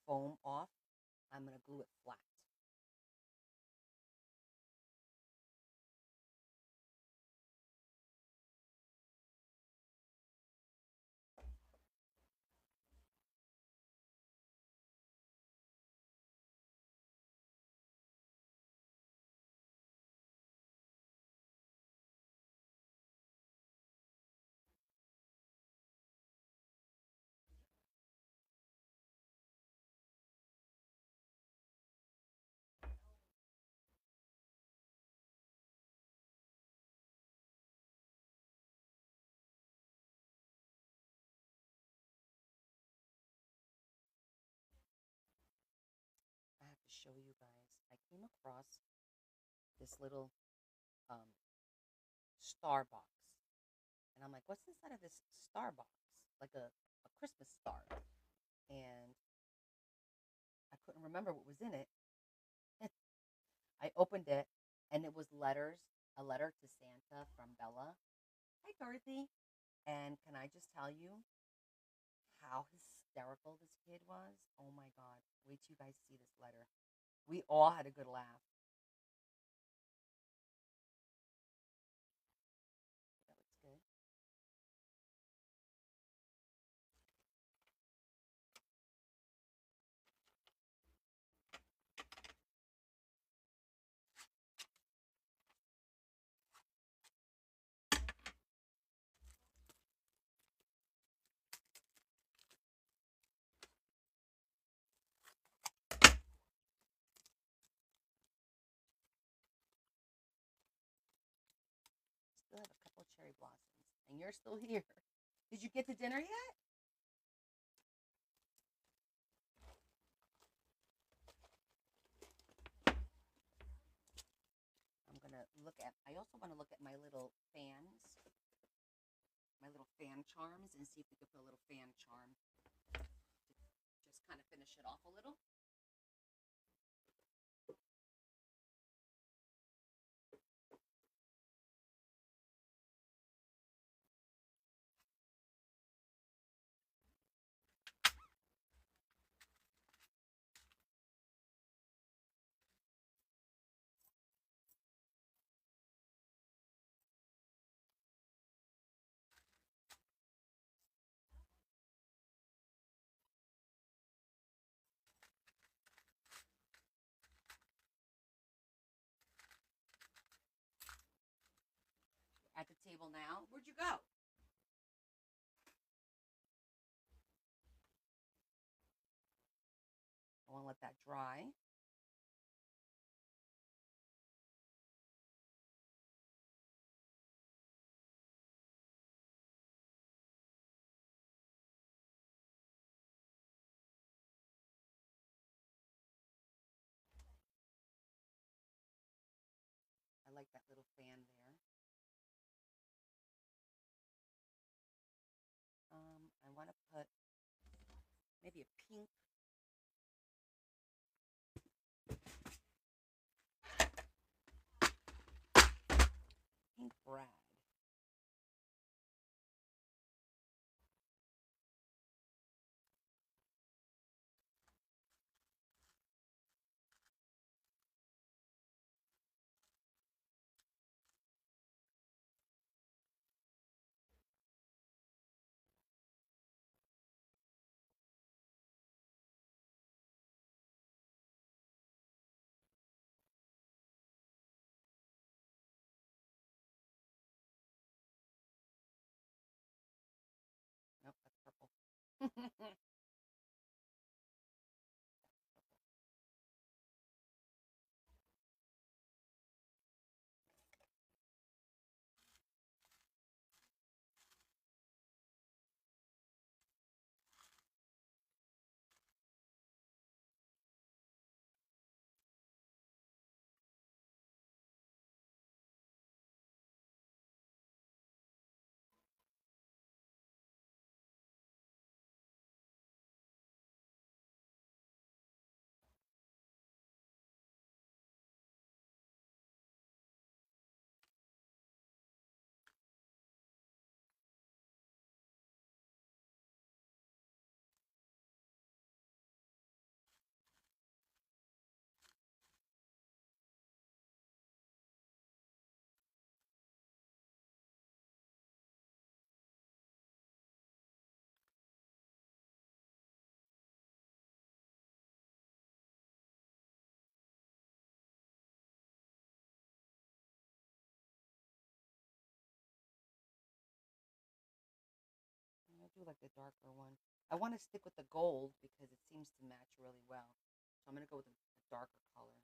foam off. I'm gonna glue it flat. I have to show you guys. I came across this little um, star box, and I'm like, "What's inside of this star box? Like a Christmas star?" And I couldn't remember what was in it. I opened it, and it was letters, a letter to Santa from Bella. Hi, Dorothy. And can I just tell you how hysterical this kid was? Oh my God. Wait till you guys see this letter. We all had a good laugh. That looks good. Still have a couple of cherry blossoms. And you're still here. Did you get to dinner yet? I'm going to look at, I also want to look at my little fans, my little fan charms, and see if we could put a little fan charm to just kind of finish it off a little. At the table now. Where'd you go? I want to let that dry. I like that little fan there. I want to put maybe a pink brad. Nope, that's purple. do like the darker one. I want to stick with the gold because it seems to match really well. So I'm going to go with a darker color.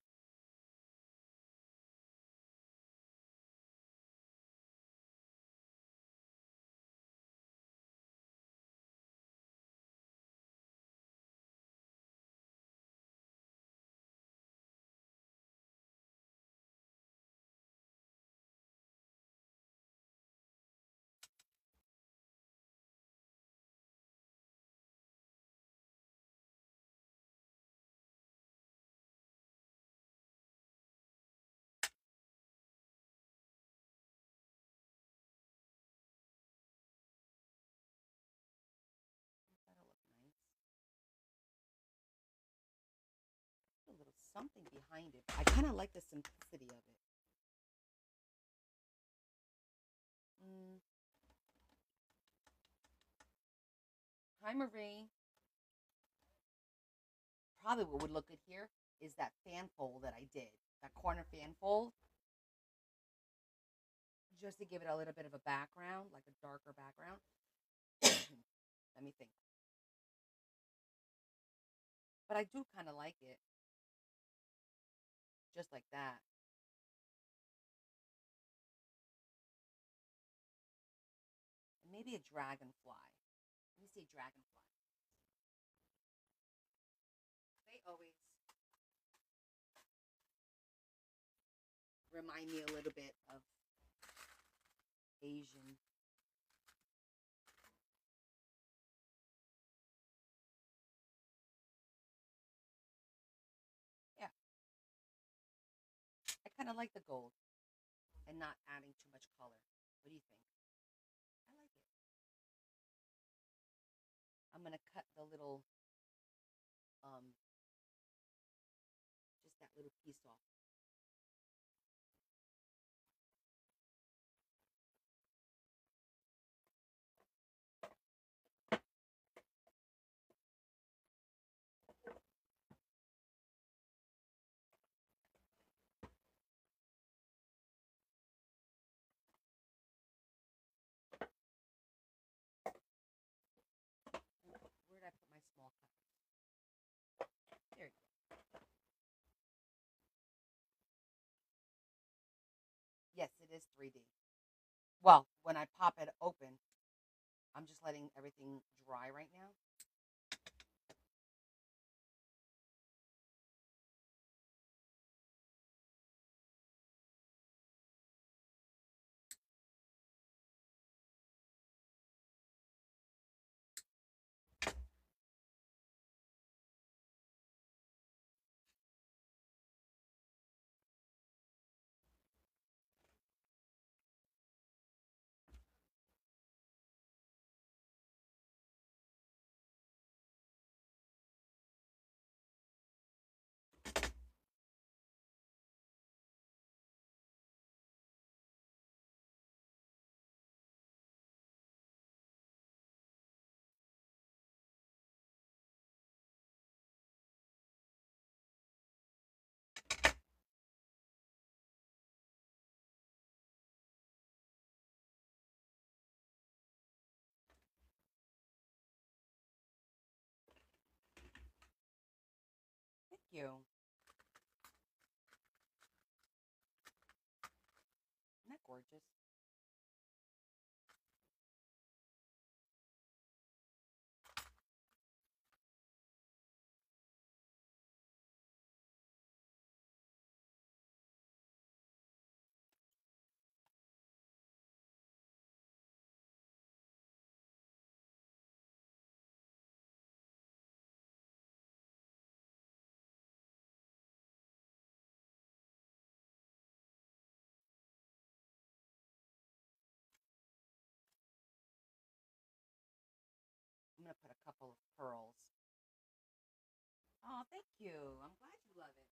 That'll look nice. Put a little something behind it. I kind of like the simplicity of it. Mm. Hi, Marie. Probably what would look good here is that fan fold that I did. That corner fan fold. Just to give it a little bit of a background, like a darker background. Let me think. But I do kind of like it. Just like that. And maybe a dragonfly. Let me see a dragonfly. They always remind me a little bit of Asian. Yeah, I kind of like the gold and not adding too much color. What do you think? I like it. I'm gonna cut the little, um, just that little piece off. Where did I put my small cut? There you go. Yes, it is 3D. Well, when I pop it open, I'm just letting everything dry right now. Thank you. Isn't that gorgeous? I'm gonna put a couple of pearls. Oh, thank you. I'm glad you love it.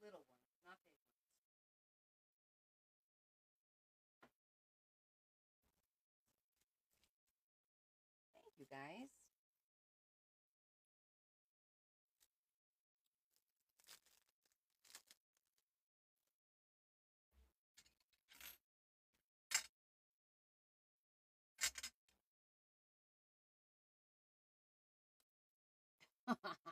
Little ones, not big ones. Thank you, guys. That's funny.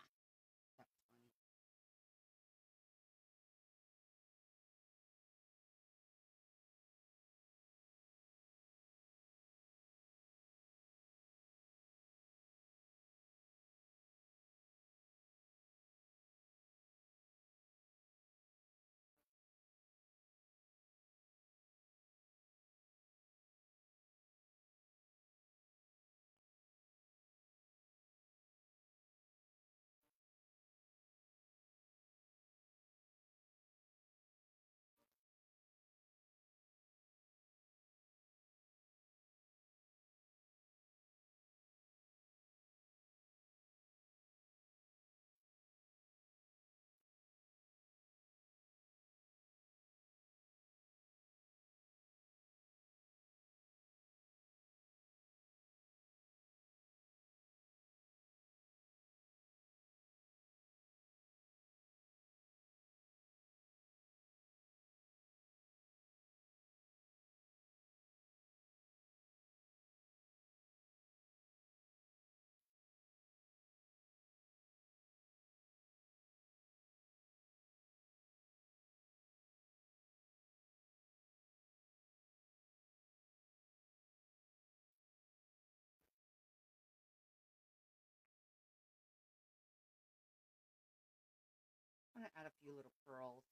I'm gonna add a few little pearls,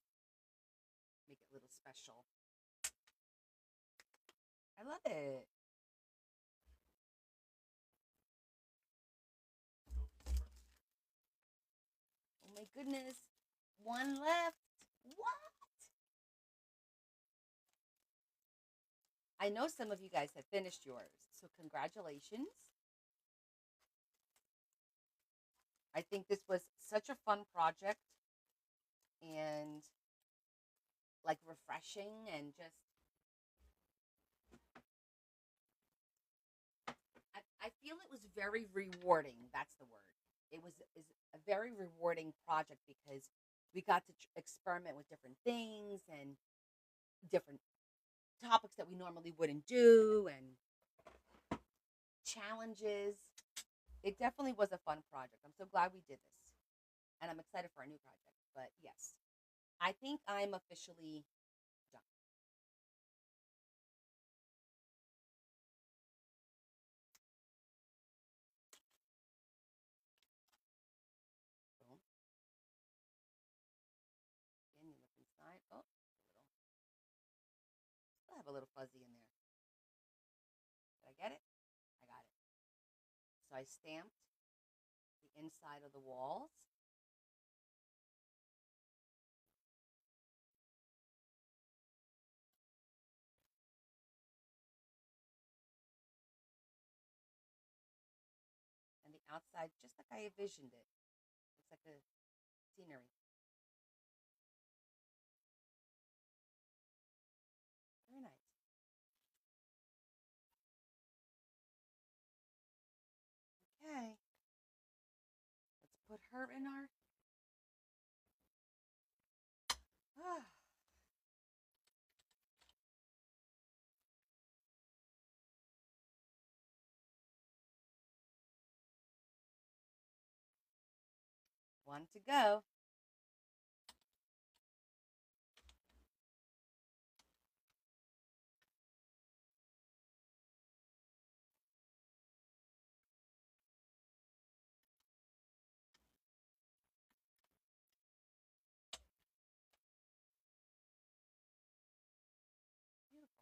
make it a little special. I love it. Oh my goodness. One left. What? I know some of you guys have finished yours, so congratulations. I think this was such a fun project and like refreshing and just I feel it was very rewarding. That's the word. It was is a very rewarding project because we got to experiment with different things and different topics that we normally wouldn't do and challenges. It definitely was a fun project. I'm so glad we did this. And I'm excited for our new project. But yes, I think I'm officially done. Boom. Again, you look inside. Oh, still have a little fuzzy in there. Did I get it? I got it. So I stamped the inside of the walls. And the outside, just like I envisioned it. Looks like a scenery. Very nice. Okay, let's put her in our. Ah, one to go. Beautiful.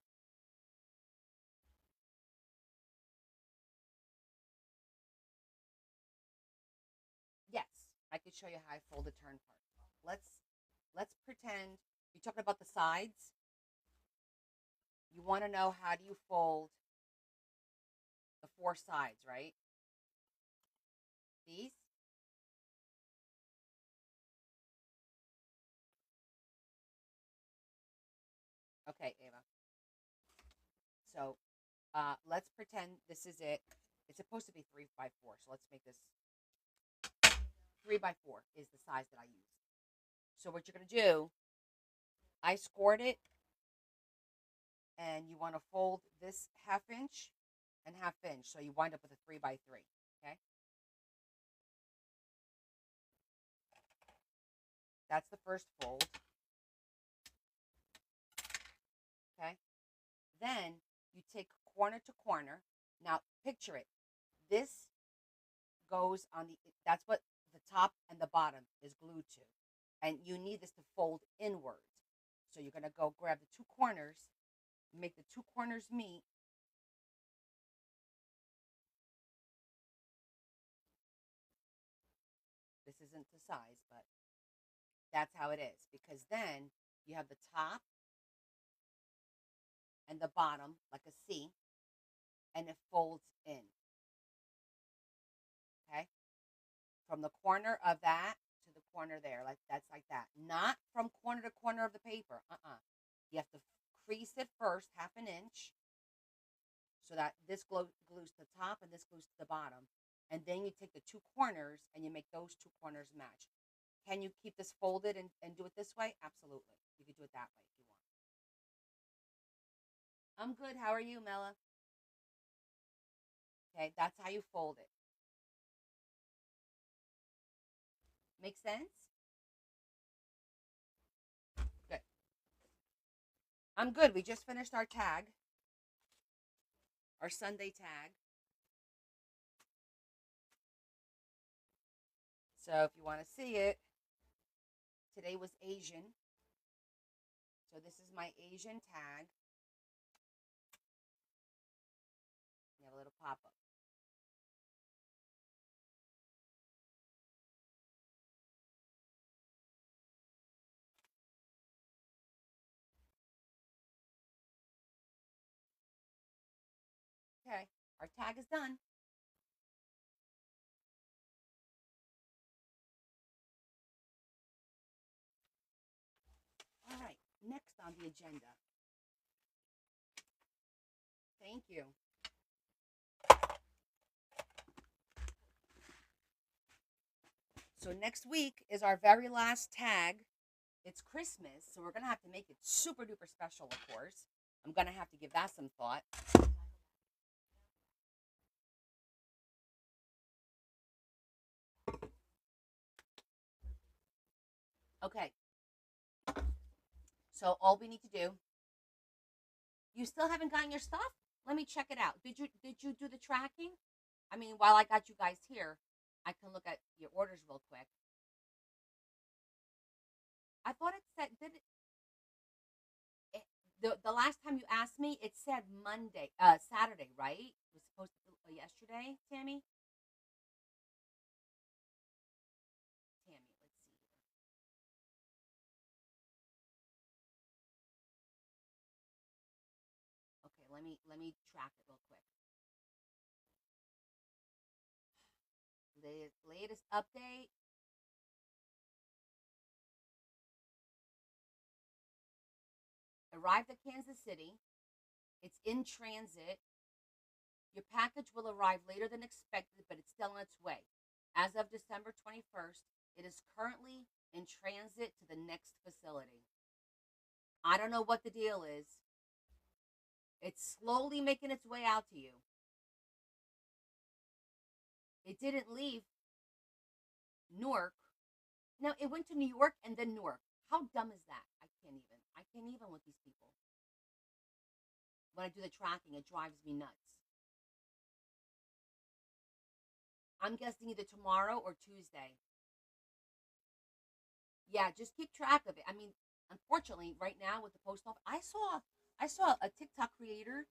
Yes, I could show you how I fold the turn part. Let's pretend you're talking about the sides. You want to know how do you fold the four sides, right? These. Okay, Ava. So let's pretend this is it. It's supposed to be 3 by 4, so let's make this 3 by 4 is the size that I use. So what you're gonna do, I scored it, and you want to fold this ½ inch and ½ inch, so you wind up with a 3 by 3. Okay. That's the first fold. Okay. Then you take corner to corner. Now picture it. This goes on that's what the top and the bottom is glued to. And you need this to fold inward. So you're going to go grab the two corners, make the two corners meet. This isn't the size, but that's how it is. Because then you have the top and the bottom like a C, and it folds in. Okay? From the corner of that to the corner there, like that's like that. Not from corner to corner of the paper. You have to crease it first, half an inch, so that this glues to the top and this glues to the bottom. And then you take the two corners and you make those two corners match. Can you keep this folded and do it this way? Absolutely. You could do it that way if you want. I'm good. How are you, Mela? Okay, that's how you fold it. Make sense? Good. I'm good. We just finished our tag, our Sunday tag. So if you want to see it, today was Asian. So this is my Asian tag. You have a little pop-up. Okay, our tag is done. All right, next on the agenda. Thank you. So next week is our very last tag. It's Christmas, so we're going to have to make it super duper special, of course. I'm going to have to give that some thought. Okay. So all we need to do, you still haven't gotten your stuff? Let me check it out. Did you do the tracking? I mean, while I got you guys here, I can look at your orders real quick. I thought it said the last time you asked me, it said Saturday, right? It was supposed to be yesterday, Tammy. Tammy, let's see here. Okay, let me track it real quick. Latest update. Arrived at Kansas City. It's in transit. Your package will arrive later than expected, but it's still on its way. As of December 21st, it is currently in transit to the next facility. I don't know what the deal is. It's slowly making its way out to you. It didn't leave Newark. Now, it went to New York and then Newark. How dumb is that? I can't even. I can't even with these people. When I do the tracking, it drives me nuts. I'm guessing either tomorrow or Tuesday. Yeah, just keep track of it. I mean, unfortunately, right now with the post office, I saw a TikTok creator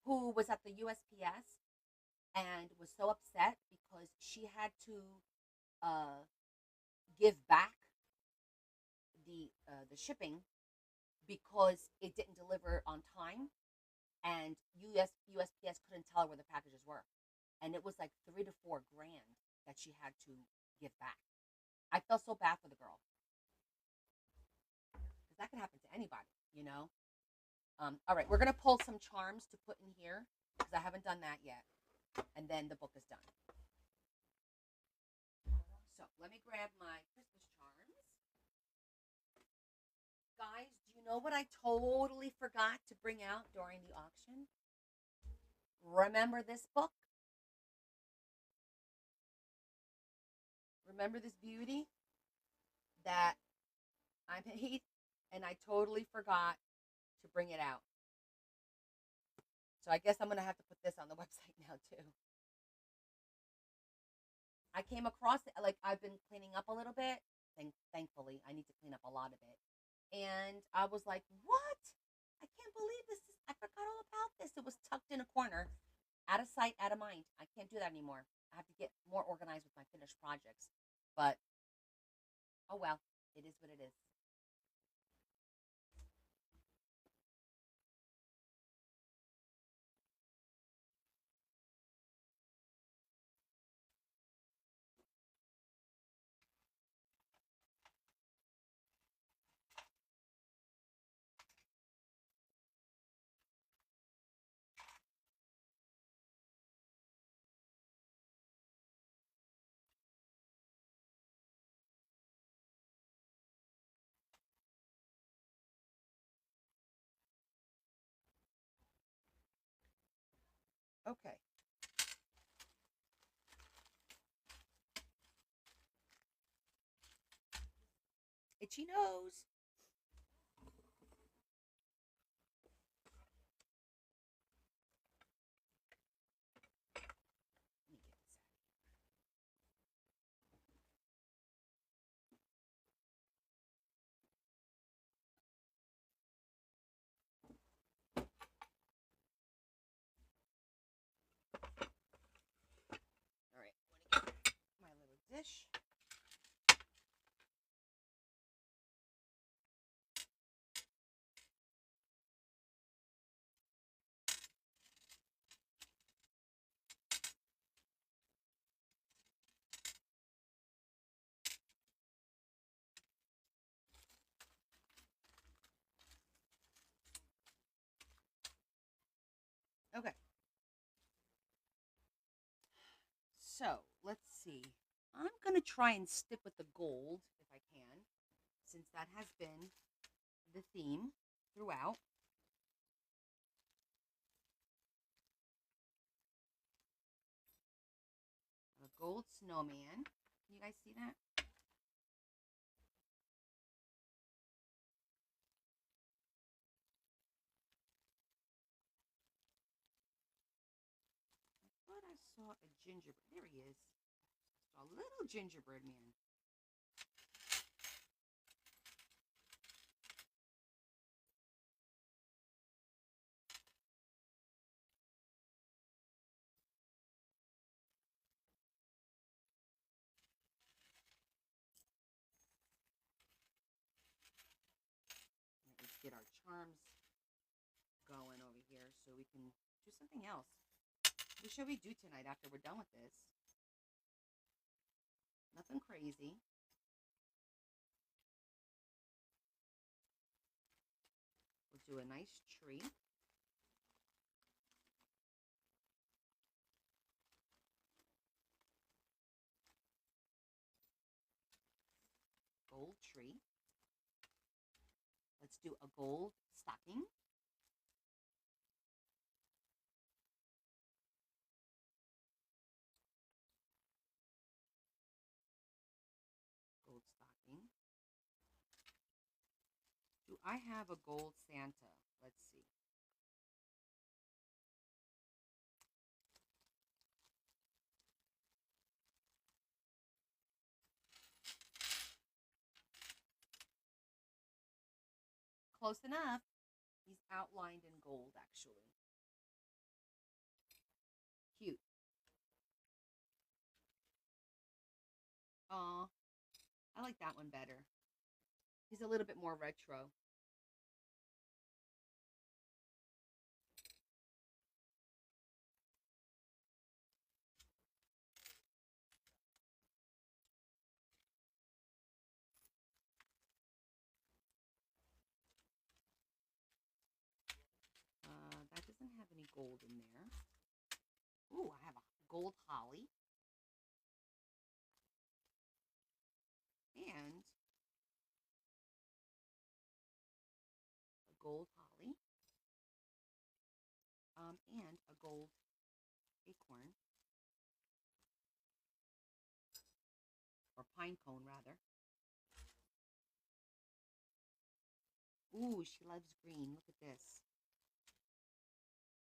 who was at the USPS and was so upset because she had to uh, give back the shipping because it didn't deliver on time, and USPS couldn't tell her where the packages were, and it was like 3 to 4 grand that she had to give back. I felt so bad for the girl because that can happen to anybody. All right, we're gonna pull some charms to put in here because I haven't done that yet, and then the book is done. So let me grab my Christmas charms. Guys, do you know what I totally forgot to bring out during the auction? Remember this book? Remember this beauty? that I made, and I totally forgot to bring it out. So I guess I'm gonna have to put this on the website now too. I came across it, like I've been cleaning up a little bit. Thankfully, I need to clean up a lot of it. And I was like, "What? I can't believe this! I forgot all about this. It was tucked in a corner, out of sight, out of mind. I can't do that anymore. I have to get more organized with my finished projects. But oh well, it is what it is." Okay. Itchy nose. Let me get this out. All right. Let me get my little dish. Okay. So let's see. I'm gonna try and stick with the gold if I can, since that has been the theme throughout. A gold snowman. Can you guys see that? I thought I saw a gingerbread. There he is. I saw a little gingerbread man. Let's get our charms going over here so we can do something else. What should we do tonight after we're done with this? Nothing crazy. We'll do a nice tree. Gold tree. Let's do a gold stocking. Gold stocking. Do I have a gold Santa? Let's see. Close enough. He's outlined in gold, actually. Cute. Aw, I like that one better. He's a little bit more retro. That doesn't have any gold in there. Ooh, I have a gold holly. And a gold holly. And a gold acorn. Or pine cone, rather. Ooh, she loves green. Look at this.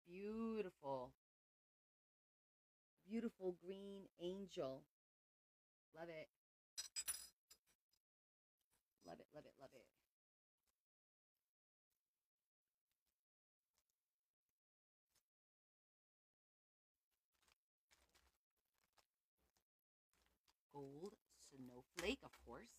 Beautiful. Beautiful green angel. Love it. Love it, love it, love it. Gold snowflake, of course.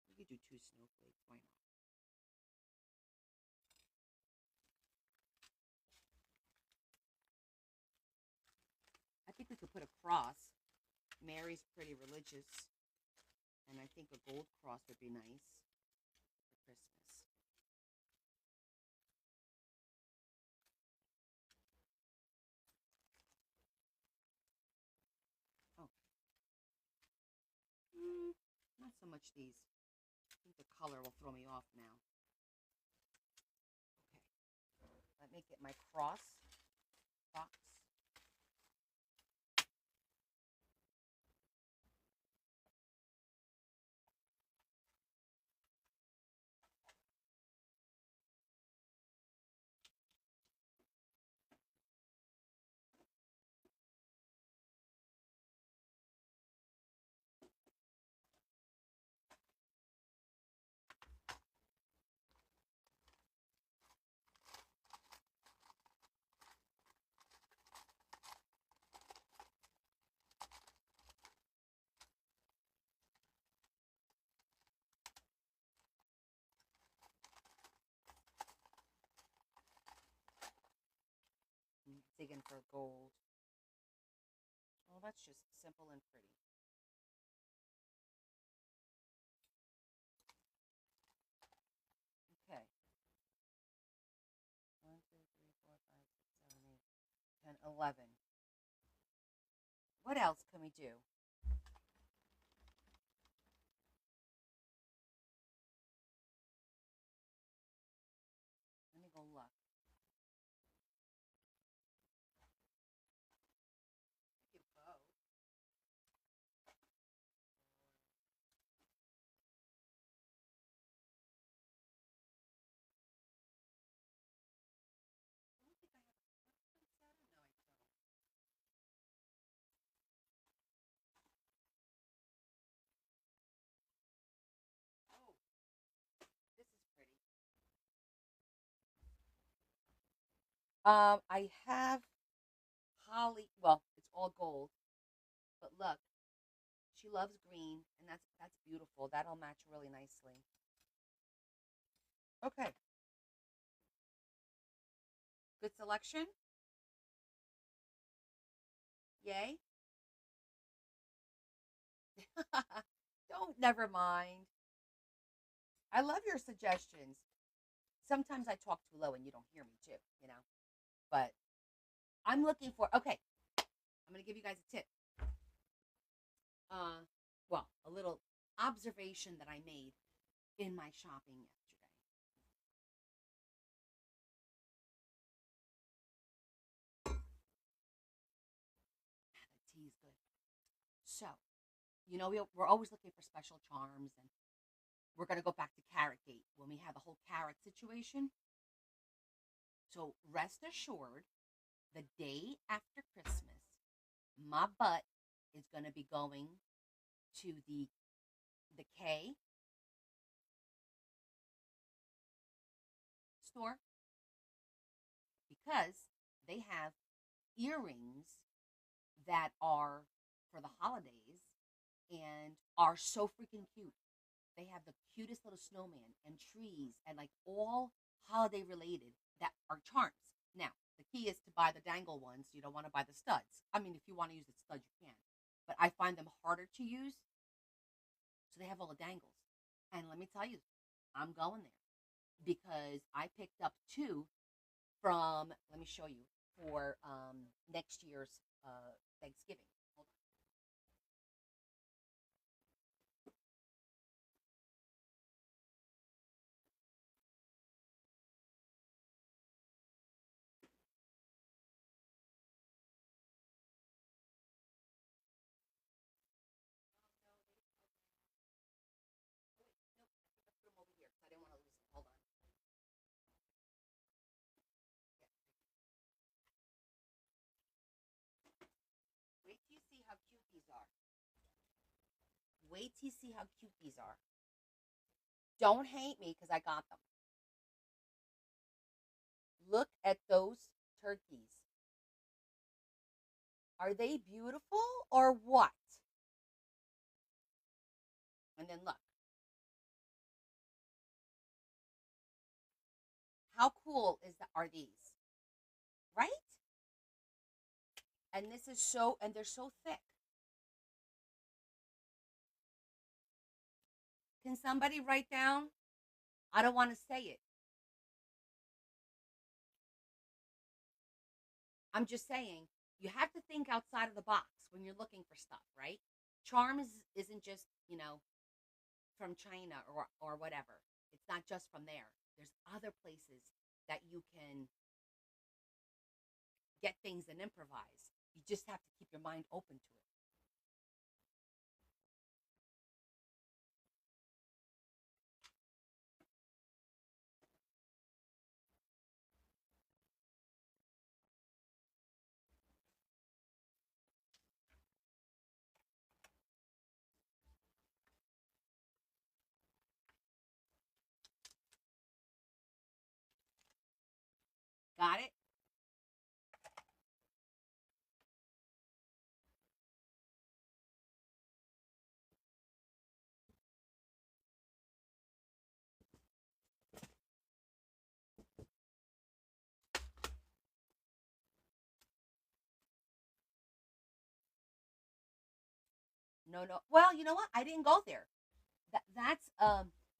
We could do two snowflakes. Why not? I think we could put a cross. Mary's pretty religious, and I think a gold cross would be nice for Christmas. Oh, not so much these. I think the color will throw me off now. Okay, let me get my cross box. I'm digging for gold. Well, that's just simple and pretty. Okay. 1, 2, 3, 4, 5, 6, 7, 8, 10, 11. What else can we do? Let me go look. You go. I don't think I have a footprint set. No, I don't. Oh, this is pretty. I have holly. Well, it's all gold, but look, she loves green, and that's beautiful. That'll match really nicely. Okay, good selection. Yay. Don't, never mind. I love your suggestions. Sometimes I talk too low and you don't hear me too, you know. But I'm looking for. Okay, I'm gonna give you guys a tip. Uh, well, a little observation that I made in my shopping yesterday. The tea is good. So, we're always looking for special charms, and we're gonna go back to Carrot Gate when we have the whole carrot situation. So rest assured, the day after Christmas, my butt is gonna be going to the K store because they have earrings that are for the holidays and are so freaking cute. They have the cutest little snowman and trees and like all holiday related that are charms. Now, the key is to buy the dangle ones. You don't want to buy the studs. I mean, if you want to use the studs, you can. But I find them harder to use. So they have all the dangles. And let me tell you, I'm going there because I picked up two from, let me show you, for next year's Thanksgiving. Hold are. Wait till you see how cute these are. Don't hate me because I got them. Look at those turkeys. Are they beautiful or what? And then look, how cool are these? Right? And this is so, and they're so thick. Can somebody write down? I don't want to say it. I'm just saying, you have to think outside of the box when you're looking for stuff, right? Charm isn't just, from China or whatever. It's not just from there. There's other places that you can get things and improvise. You just have to keep your mind open to it. Got it? No, no. Well, you know what? I didn't go there. That's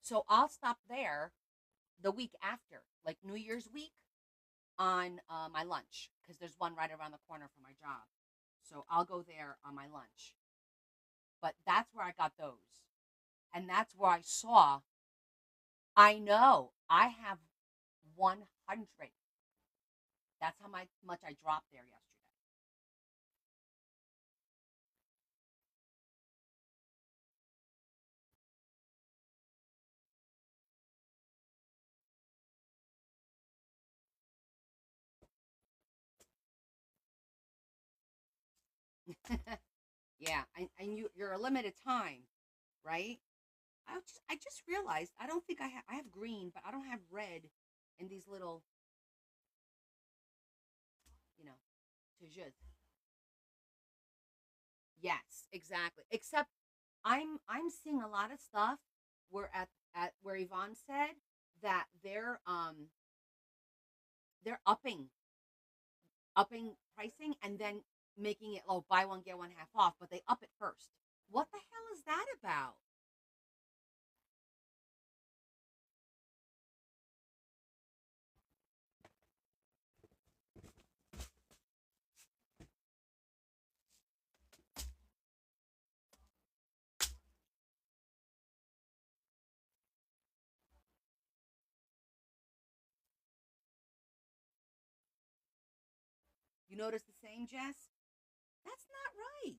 so I'll stop there the week after, like New Year's week on my lunch because there's one right around the corner from my job. So I'll go there on my lunch. But that's where I got those. And that's where I saw, I know, I have 100. That's how much I dropped there yesterday. Yeah, and you're a limited time, right? I just realized I don't think I have green, but I don't have red in these little, you know, to. Yes, exactly. Except I'm seeing a lot of stuff where at where Yvonne said that they're upping pricing and then making it, oh, buy one get one half off, but they up it first. What the hell is that about? You notice the same, Jess? That's not right.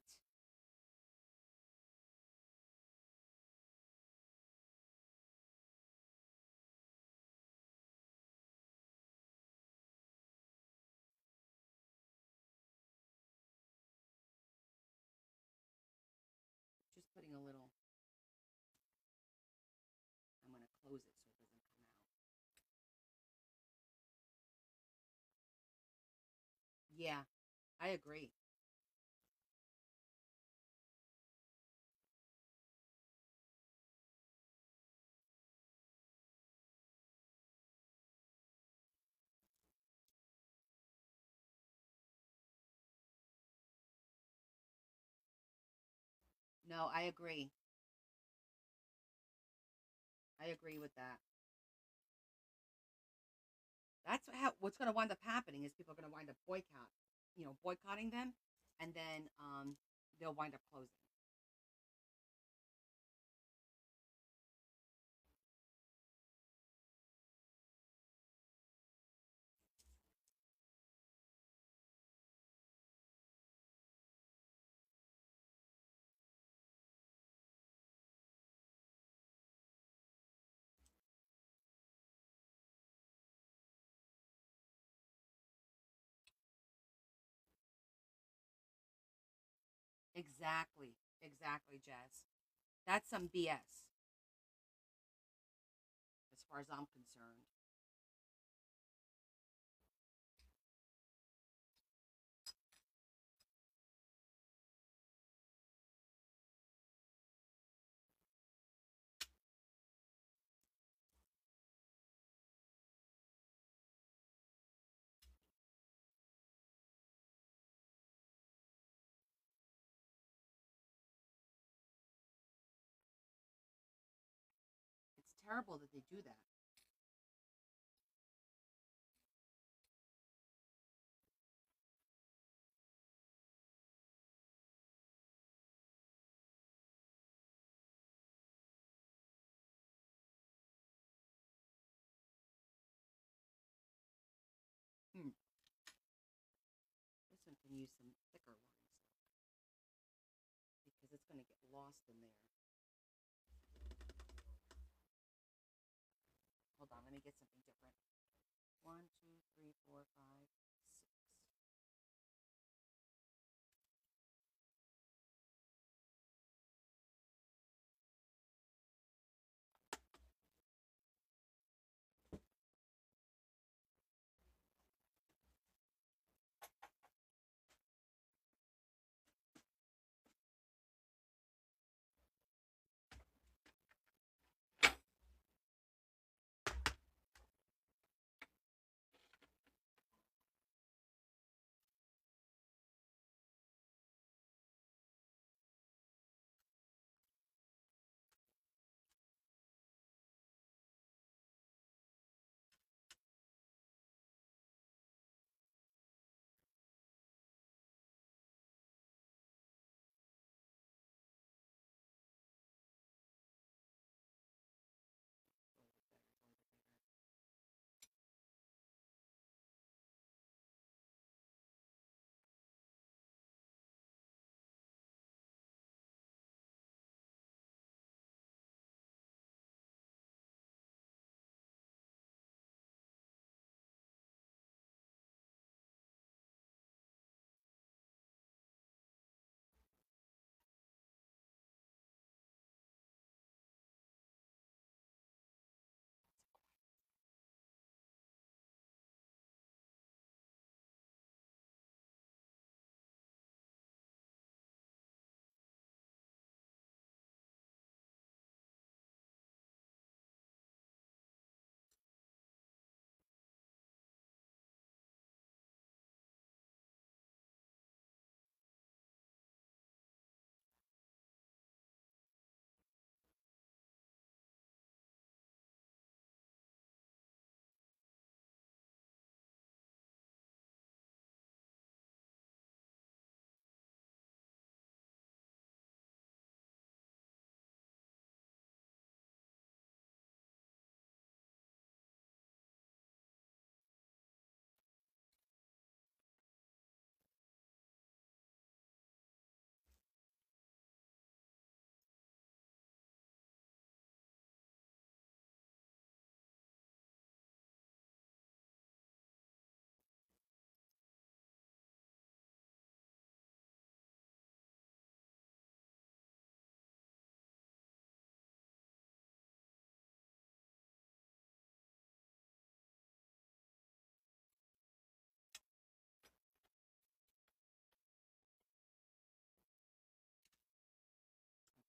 Just putting a little. I'm gonna close it so it doesn't come out. Yeah, I agree. No, I agree. I agree with that. That's what's going to wind up happening is people are going to wind up boycotting them, and then they'll wind up closing. Exactly. Exactly, Jess. That's some BS as far as I'm concerned. It's terrible that they do that. Hmm. This one can use some thicker lines because it's going to get lost in there. Hold on, let me get something different. One, two, three, four, five, six.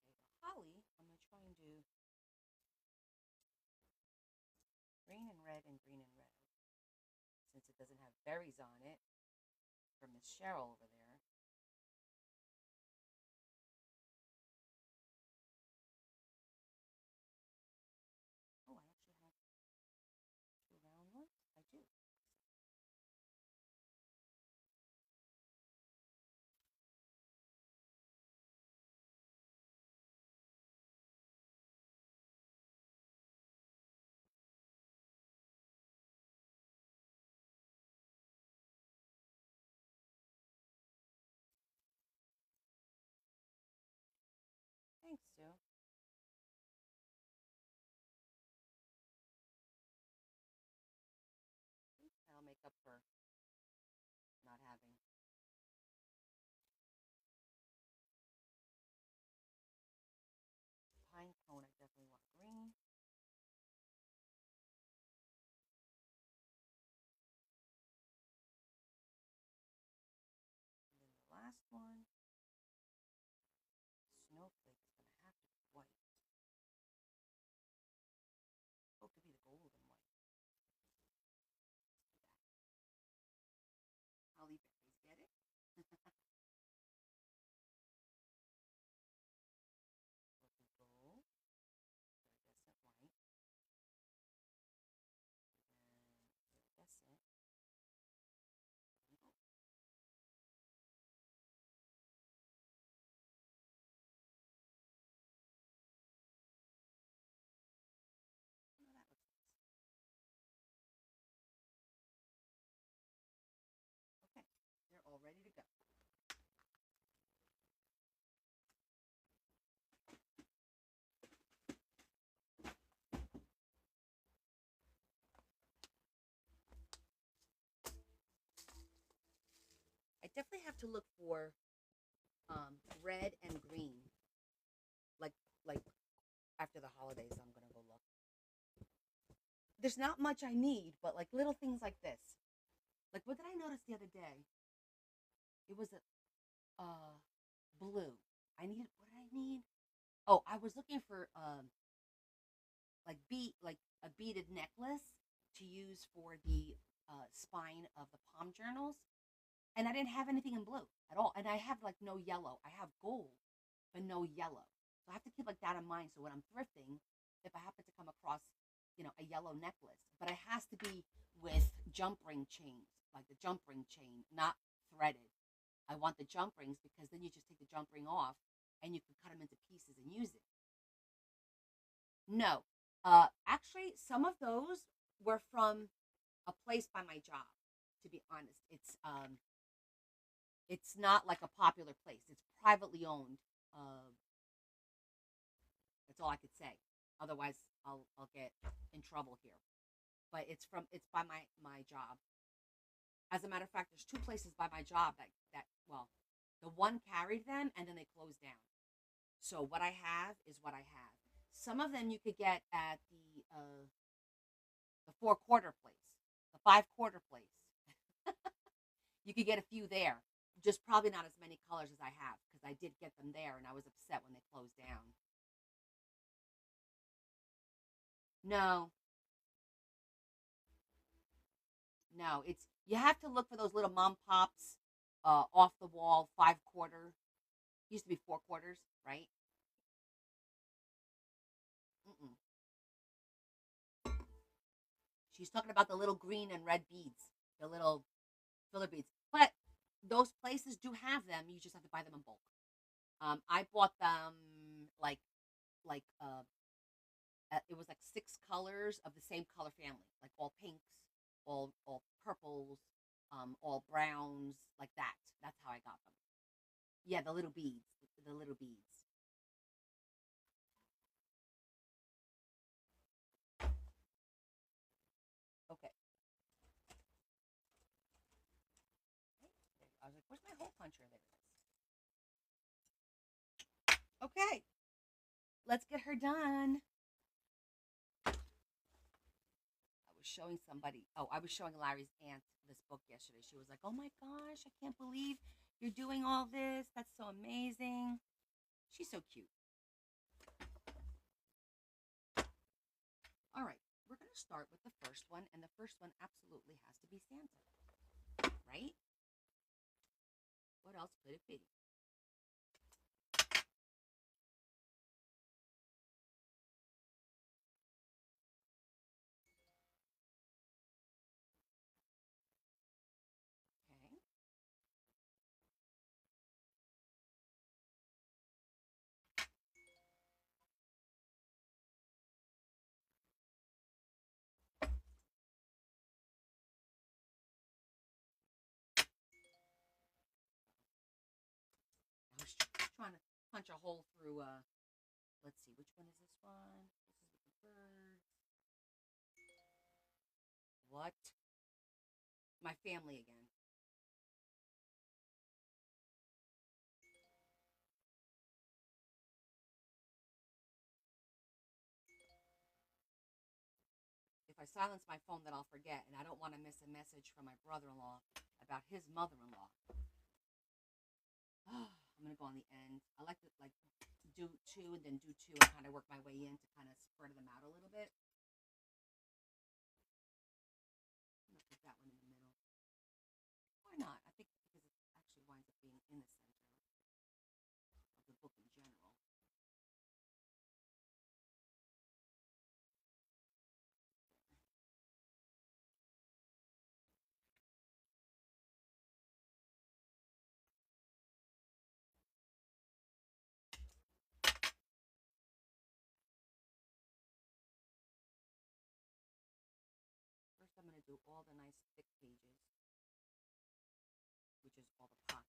Okay, holly, I'm going to try and do green and red. Since it doesn't have berries on it from Miss Cheryl over there. Oh, I actually have two round ones. I do. have to look for red and green. Like like after the holidays, I'm gonna go look. There's not much I need, but like little things like this. Like what did I notice the other day? It was a blue. I needed what did I need? Oh, I was looking for like a beaded necklace to use for the spine of the palm journals, and I didn't have anything in blue at all. And I have like no yellow. I have gold, but no yellow. So I have to keep like that in mind. So when I'm thrifting, if I happen to come across, a yellow necklace, but it has to be with jump ring chains, like the jump ring chain, not threaded. I want the jump rings because then you just take the jump ring off and you can cut them into pieces and use it. No, actually, some of those were from a place by my job. To be honest, it's not like a popular place. It's privately owned. Uh, that's all I could say. Otherwise, I'll get in trouble here. But it's by my job. As a matter of fact, there's two places by my job that well, the one carried them and then they closed down. So what I have is what I have. Some of them you could get at the 4 quarter place, the 5 quarter place. You could get a few there. Just probably not as many colors as I have because I did get them there and I was upset when they closed down. No, no, it's you have to look for those little mom pops, off the wall 5 quarter. Used to be 4 quarters, right? Mm-mm. She's talking about the little green and red beads, the little filler beads. But those places do have them. You just have to buy them in bulk. I bought them like it was like 6 colors of the same color family, like all pinks, all purples, all browns, like that. That's how I got them. Yeah, the little beads, the little beads. Okay. I was like, "Where's my hole puncher?" There it is. Okay, let's get her done. I was showing somebody. Oh, I was showing Larry's aunt this book yesterday. She was like, "Oh my gosh, I can't believe you're doing all this. That's so amazing." She's so cute. All right, we're going to start with the first one, and the first one absolutely has to be Santa, right? What else could it be? Okay. I was trying to punch a hole through. Let's see, which one is this one? This is with the birds. What? My family again. If I silence my phone, then I'll forget, and I don't want to miss a message from my brother-in-law about his mother-in-law. I'm gonna go on the end. I like to do two and then do two and kind of work my way in to kind of spread them out a little bit. I'm gonna put that one in the middle. Why not? I think because it actually winds up being in the center of the book in general. First, I'm gonna do all the nice thick pages, which is all the pockets.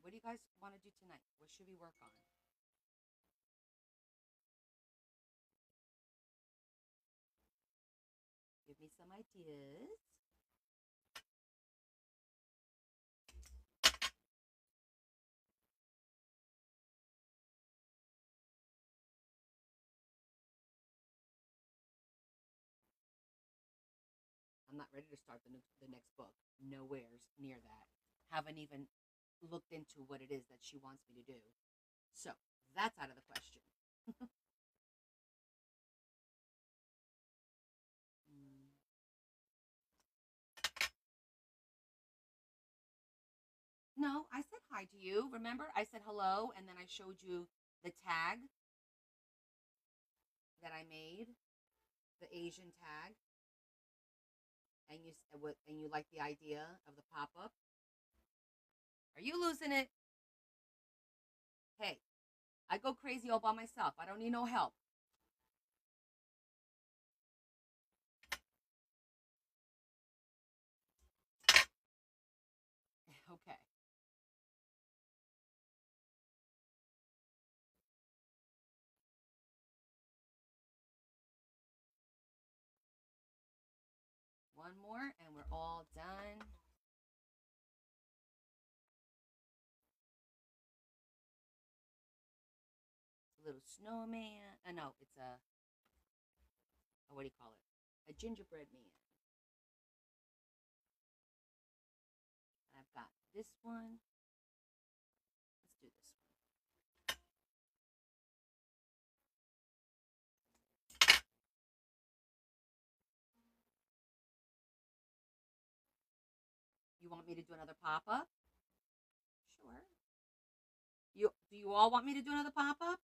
What do you guys want to do tonight? What should we work on? Give me some ideas. I'm not ready to start the next book. Nowhere's near that. Haven't even looked into what it is that she wants me to do. So that's out of the question. Mm. No, I said hi to you. Remember, I said hello, and then I showed you the tag that I made, the Asian tag, and you like the idea of the pop up. Are you losing it? Hey, I go crazy all by myself. I don't need no help. Okay. One more, and we're all done. It's a little snowman. No, it's a what do you call it? A gingerbread man. And I've got this one. Let's do this one. You want me to do another pop up? Sure. Do you all want me to do another pop up?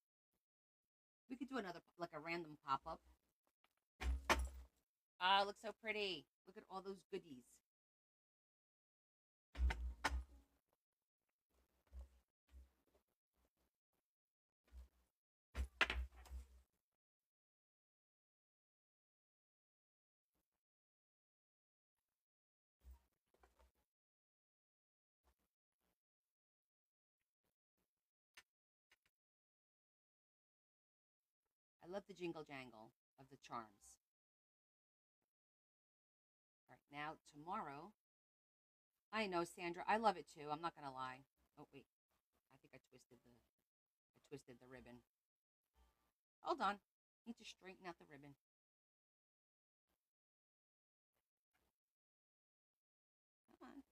We could do another like a random pop up. Ah, it looks so pretty. Look at all those goodies. I love the jingle jangle of the charms. All right, now tomorrow. I know, Sandra. I love it too. I'm not gonna lie. Oh wait, I think I twisted the ribbon. Hold on. Need to straighten out the ribbon. Come on.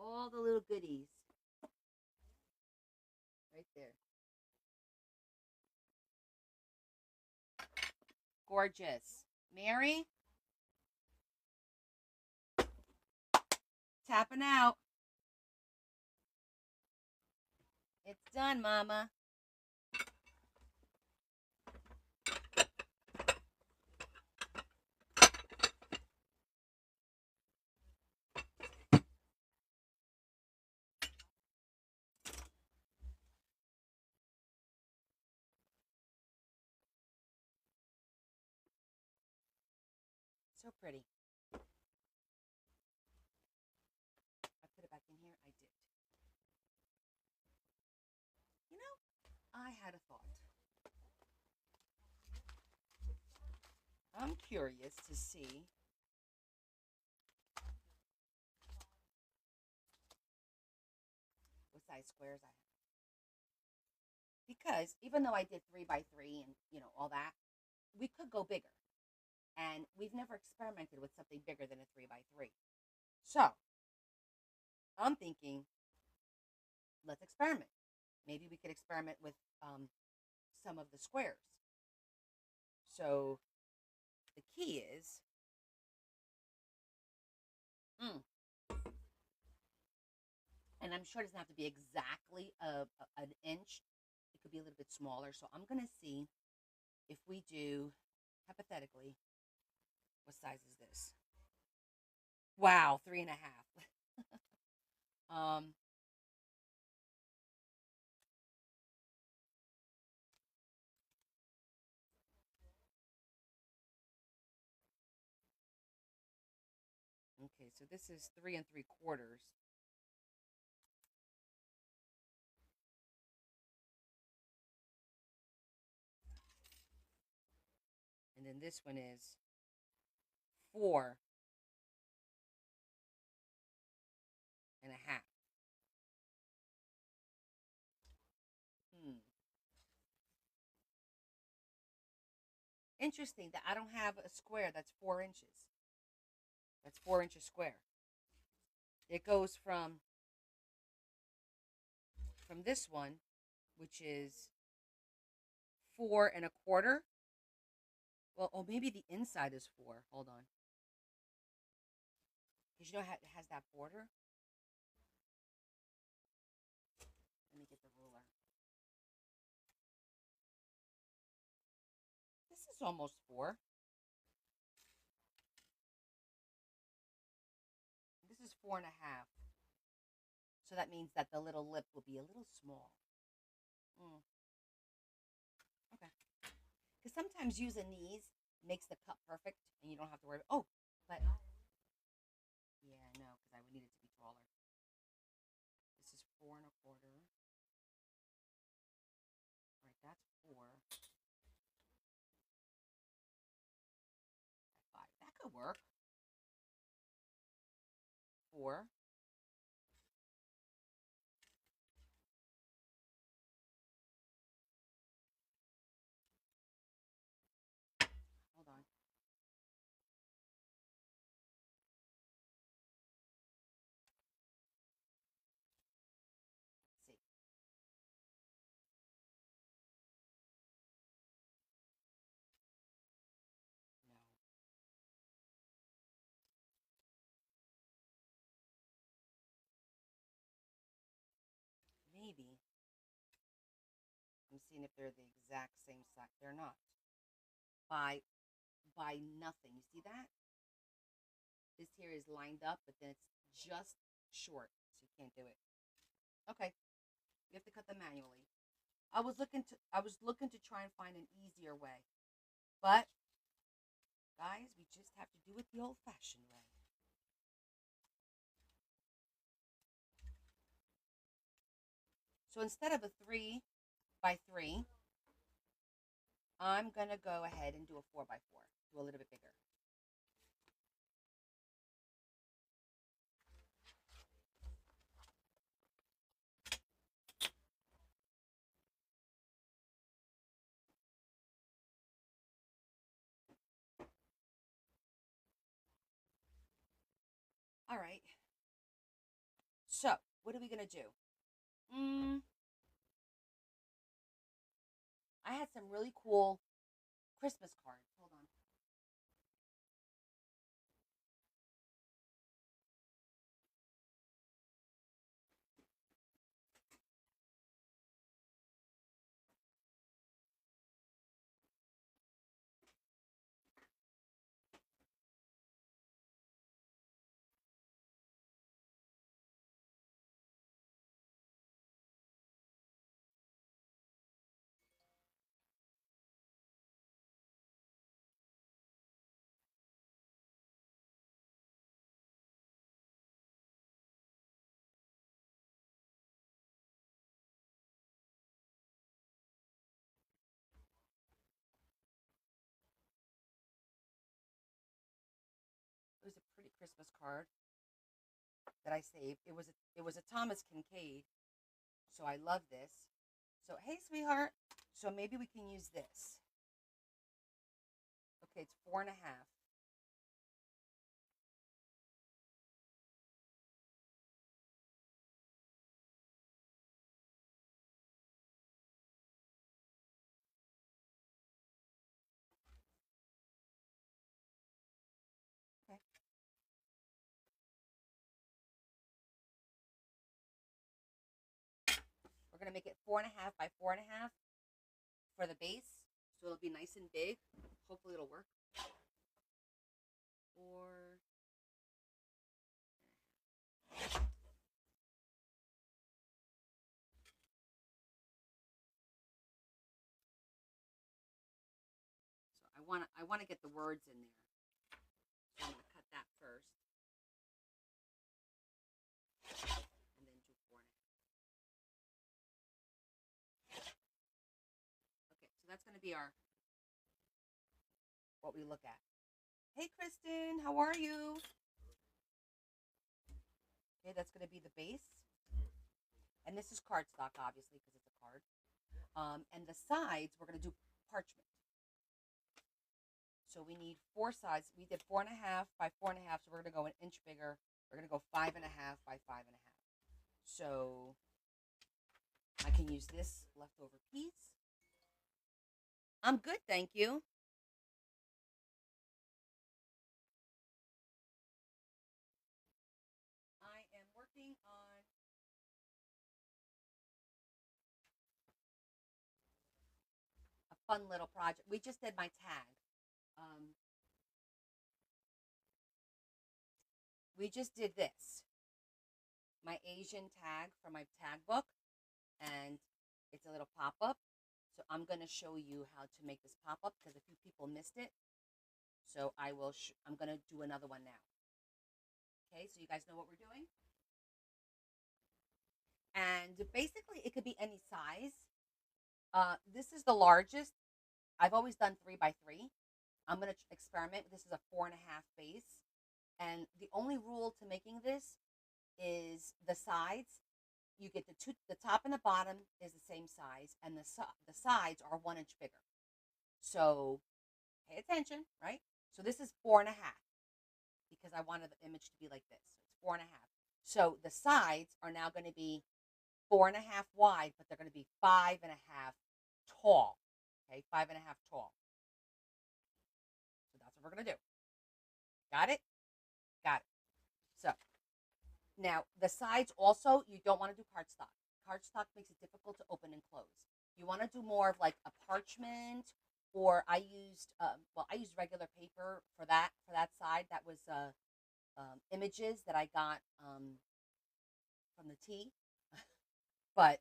All the little goodies right there. Gorgeous. Mary, tapping out. It's done, Mama. So pretty. I put it back in here. I did. You know, I had a thought. I'm curious to see what size squares I have. Because even though I did 3 by 3 and all that, we could go bigger. And we've never experimented with something bigger than a 3 by 3. So I'm thinking, let's experiment. Maybe we could experiment with some of the squares. So the key is, mm, and I'm sure it doesn't have to be exactly an inch. It could be a little bit smaller. So I'm going to see if we do, hypothetically, what size is this? Wow, three and a half. um, okay, so this is 3 3/4, and then this one is 4 and a half. Hmm. Interesting that I don't have a square that's 4 inches. That's 4 inches square. It goes from this one, which is 4 1/4. Well, oh, maybe the inside is four. Hold on, because you know how it has that border. Let me get the ruler. This is almost four. This is 4 1/2. So that means that the little lip will be a little small. Mm, okay. Because sometimes using these makes the cup perfect, and you don't have to worry. Oh, but yeah, no, because I would need it to be taller. This is 4 1/4. Right, that's four. Five. That could work. Four. Hold on. Let's see. No, maybe. I'm seeing if they're the exact same size. They're not. By by nothing. You see that? This here is lined up, but then it's just short, so you can't do it. Okay, you have to cut them manually. I was looking to try and find an easier way, but guys, we just have to do it the old-fashioned way. So instead of a 3 by 3, I'm gonna go ahead and do a 4 by 4. Do a little bit bigger. All right. So what are we gonna do? Mm, I had some really cool Christmas cards. Hold on. It was a pretty Christmas card that I saved. It was a Thomas Kincaid, so I love this. So hey, sweetheart. So maybe we can use this. Okay, it's 4 1/2. Okay, we're gonna make it 4 1/2 by 4 1/2 for the base, so it'll be nice and big. Hopefully, it'll work. Four. want to get the words in there. So I'm going to cut that first. And then do 4.5. Okay, so that's going to be what we look at. Hey, Kristen, how are you? Okay, that's going to be the base. And this is cardstock, obviously, because it's a card. And the sides, we're going to do parchment. So we need 4 sides. We did 4.5 by 4.5, so we're going to go an inch bigger. We're going to go 5.5 by 5.5. So I can use this leftover piece. I'm good, thank you. I am working on a fun little project. We just did my tag. We just did this. My Asian tag for my tag book. And it's a little pop-up. So I'm going to show you how to make this pop-up because a few people missed it. So I'm going to do another one now. Okay, so you guys know what we're doing? And basically, it could be any size. This is the largest. I've always done 3 by 3. I'm going to experiment. This is a 4.5 base. And the only rule to making this is the sides. You get the top and the bottom is the same size, and the sides are 1 inch bigger. So pay attention, right? So this is 4.5 because I wanted the image to be like this. So it's 4.5. So the sides are now going to be 4.5 wide, but they're going to be 5.5 tall. Okay, 5.5 tall. So that's what we're going to do. Got it? Got it. So now the sides also, you don't want to do cardstock. Cardstock makes it difficult to open and close. You want to do more of like a parchment, or I used regular paper for that side. That was images that I got from the tea. But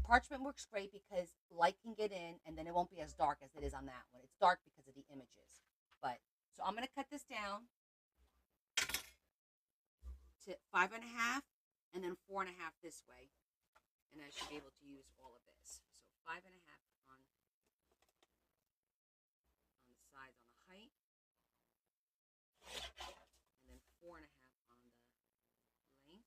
parchment works great because light can get in, and then it won't be as dark as it is on that one. It's dark because of the images. But so I'm going to cut this down to 5.5 and then 4.5 this way, and I should be able to use all of this. So 5.5 on the sides on the height, and then 4.5 on the length.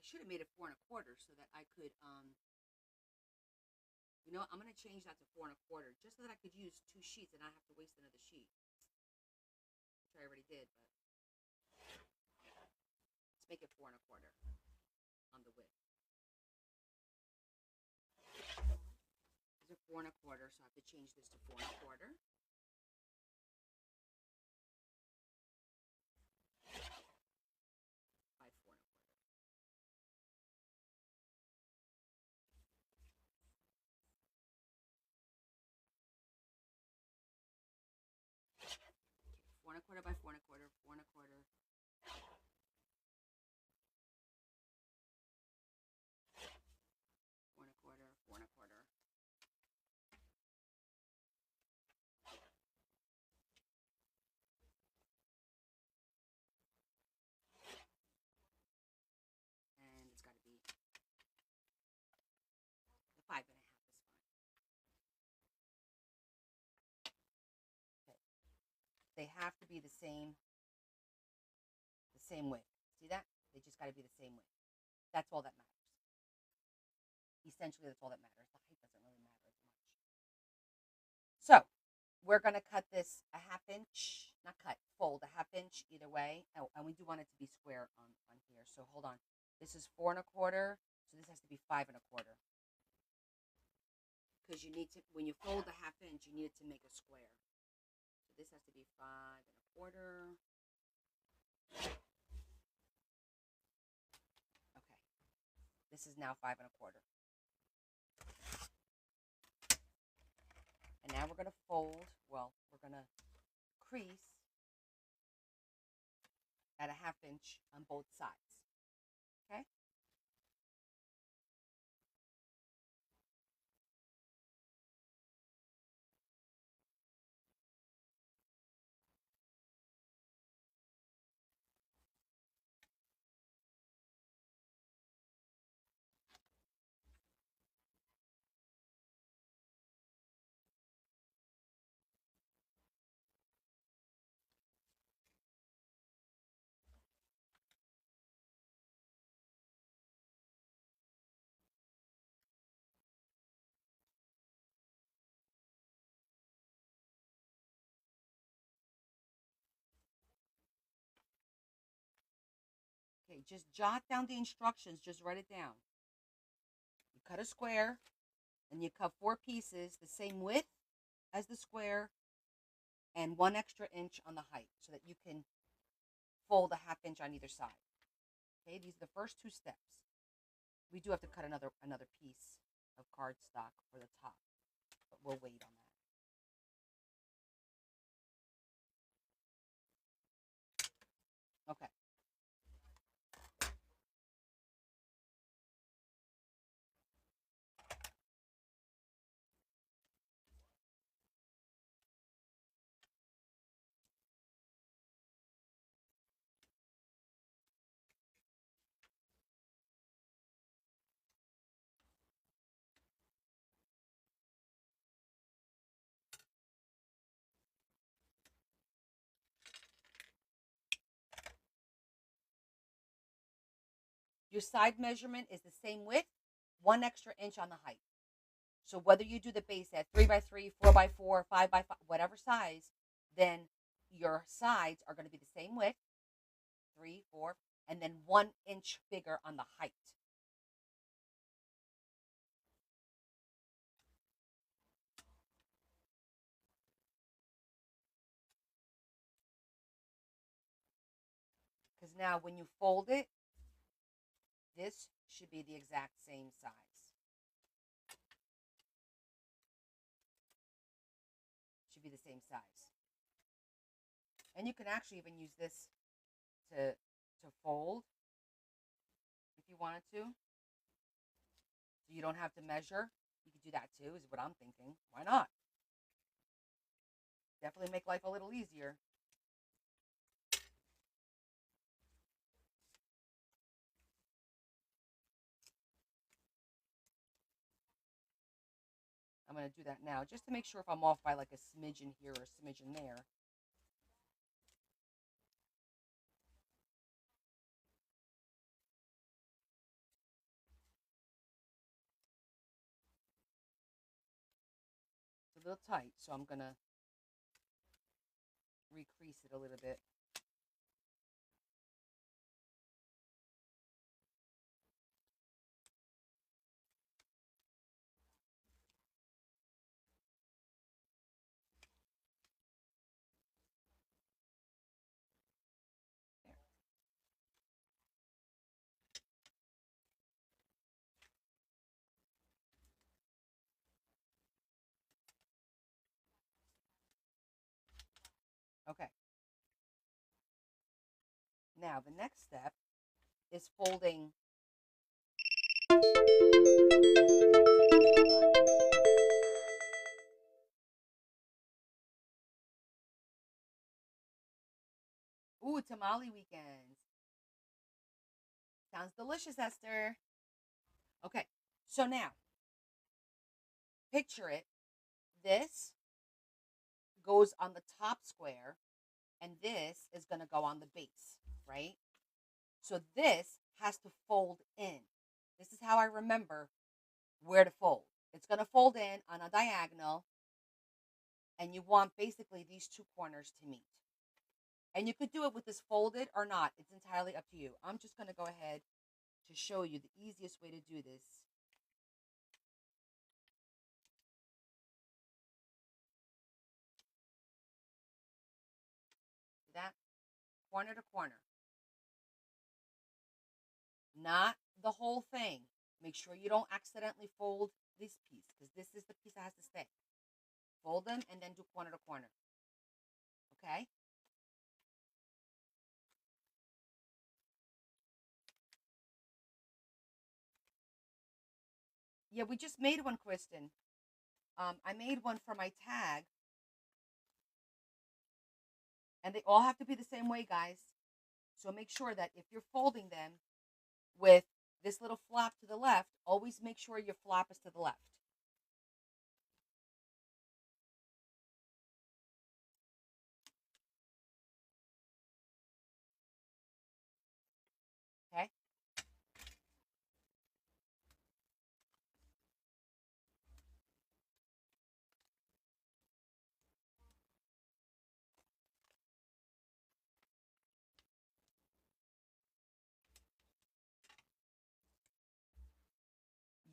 I should have made it 4.25 so that I could, I'm going to change that to 4.25 just so that I could use 2 sheets and not have to waste another sheet, which I already did, but let's make it 4.25 on the width. These are 4.25, so I have to change this to 4.25. Four and a quarter by 4.25, 4.25. 4.25, 4.25. And it's got to be the 5.5 is fine. Okay. They have to be the same width. See that? They just got to be the same width. That's all that matters. Essentially, that's all that matters. The height doesn't really matter as much. So we're going to cut this a 1/2 inch, not cut, fold a 1/2 inch either way. Oh, and we do want it to be square on here. So hold on. This is 4.25, so this has to be 5.25. Because you need to, when you fold a 1/2 inch, you need it to make a square. So this has to be 5.25. Okay. This is now 5.25. now we're going to fold, well, we're going to crease at a 1/2 inch on both sides. Okay? Okay, just jot down the instructions. Just write it down. You cut a square, and you cut 4 pieces the same width as the square and 1 extra inch on the height so that you can fold a 1/2 inch on either side. Okay, these are the first 2 steps. We do have to cut another piece of cardstock for the top, but we'll wait on that. Okay. Your side measurement is the same width, 1 extra inch on the height. So whether you do the base at 3x3, 4x4, 5x5, whatever size, then your sides are going to be the same width, 3, 4, and then 1 inch bigger on the height. Because now when you fold it, this should be the exact same size. Should be the same size. And you can actually even use this to fold if you wanted to. So you don't have to measure. You could do that too, is what I'm thinking. Why not? Definitely make life a little easier. I'm going to do that now just to make sure if I'm off by like a smidgen here or a smidgen there. It's a little tight, so I'm going to recrease it a little bit. Okay. Now, the next step is folding. Ooh, tamale weekends. Sounds delicious, Esther. Okay, so now, picture it. This goes on the top square, and this is going to go on the base, right? So this has to fold in. This is how I remember where to fold. It's going to fold in on a diagonal, and you want basically these 2 corners to meet. And you could do it with this folded or not. It's entirely up to you. I'm just going to go ahead to show you the easiest way to do this. See that? Corner to corner. Not the whole thing. Make sure you don't accidentally fold this piece because this is the piece that has to stay. fold them and then do corner to corner. Okay? Yeah, we just made one, Kristen. I made one for my tag, and they all have to be the same way, guys. So make sure that if you're folding them with this little flap to the left, always make sure your flap is to the left. Okay?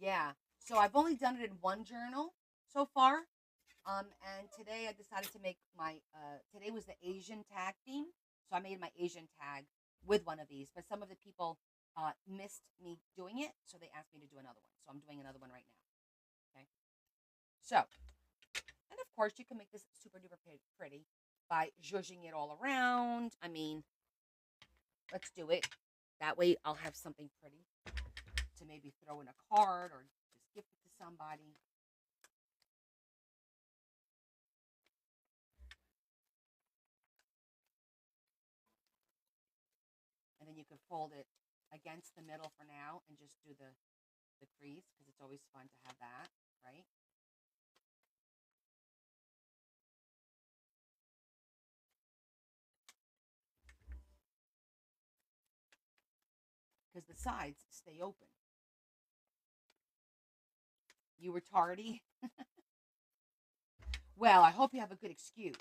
Yeah. So I've only done it in one journal so far. And today I decided to make my today was the Asian tag theme. So I made my Asian tag with one of these. But some of the people missed me doing it, so they asked me to do another one. So I'm doing another one right now. Okay. So, and of course you can make this super duper pretty by zhuzhing it all around. I mean, let's do it. That way I'll have something pretty to maybe throw in a card or just gift it to somebody. And then you can fold it against the middle for now and just do the crease because it's always fun to have that, right? Because the sides stay open. You were tardy? Well, I hope you have a good excuse.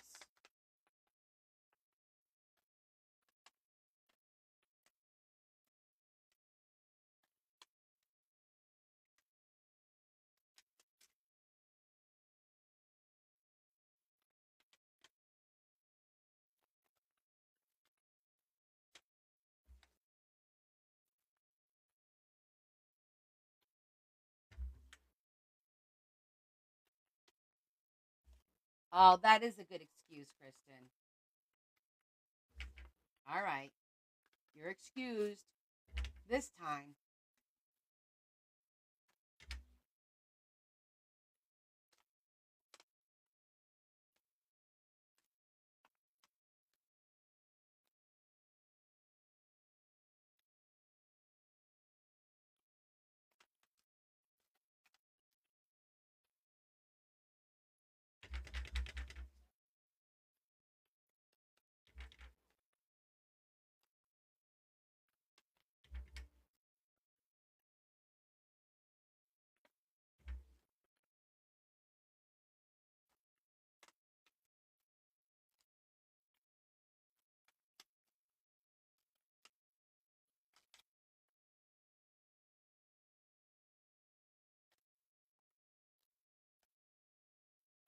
Oh, that is a good excuse, Kristen. All right. You're excused this time.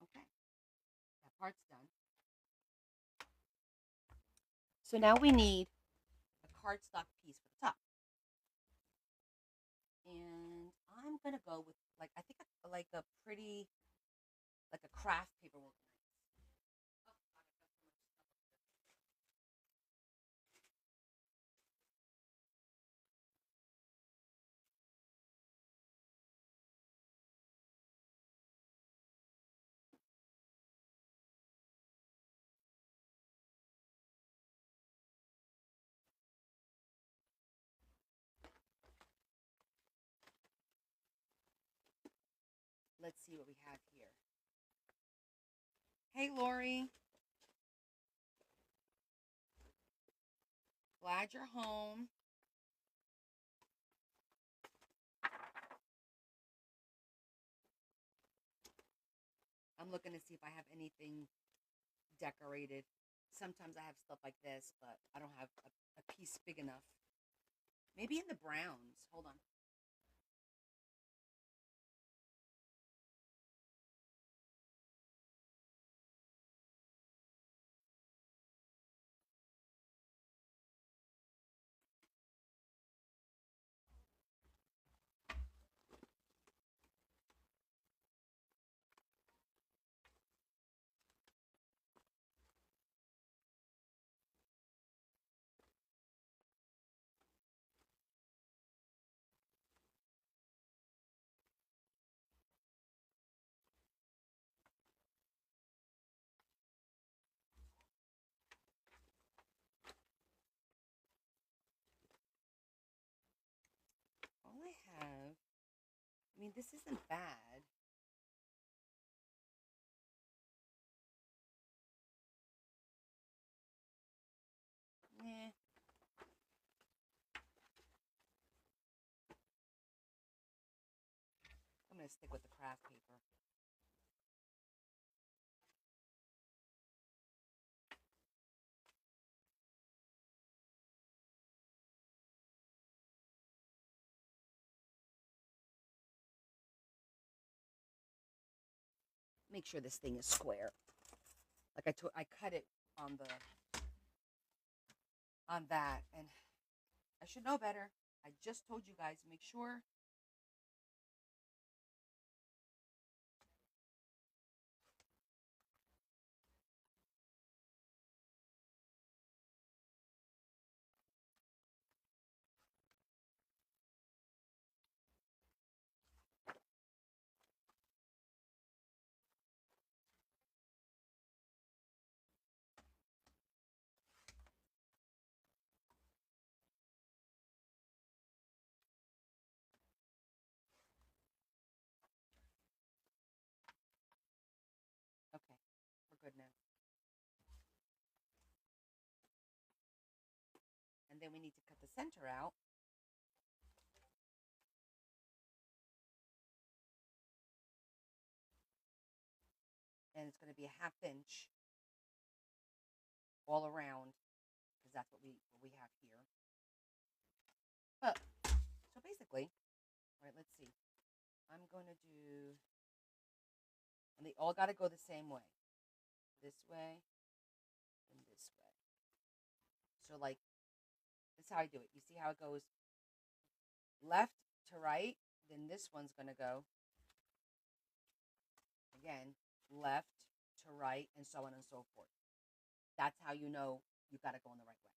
Okay. That part's done. So now we need a cardstock piece for the top. And I'm going to go with, like, I think like a pretty, like a craft paper organizer. Let's see what we have here. Hey, Lori. Glad you're home. I'm looking to see if I have anything decorated. Sometimes I have stuff like this, but I don't have a piece big enough. Maybe in the browns. Hold on. I mean, this isn't bad. Eh, I'm going to stick with the craft paper. Make sure this thing is square. Like I cut it on the on that, and I should know better. I just told you guys, make sure. Okay, we're good now. And then we need to cut the center out. And it's going to be a 1/2 inch all around, because that's what we have here. But so basically, all right, let's see. I'm going to do, and they all got to go the same way. This way and this way. So like, this is how I do it. You see how it goes left to right? Then this one's going to go, again, left to right, and so on and so forth. That's how you know you got to go in the right way.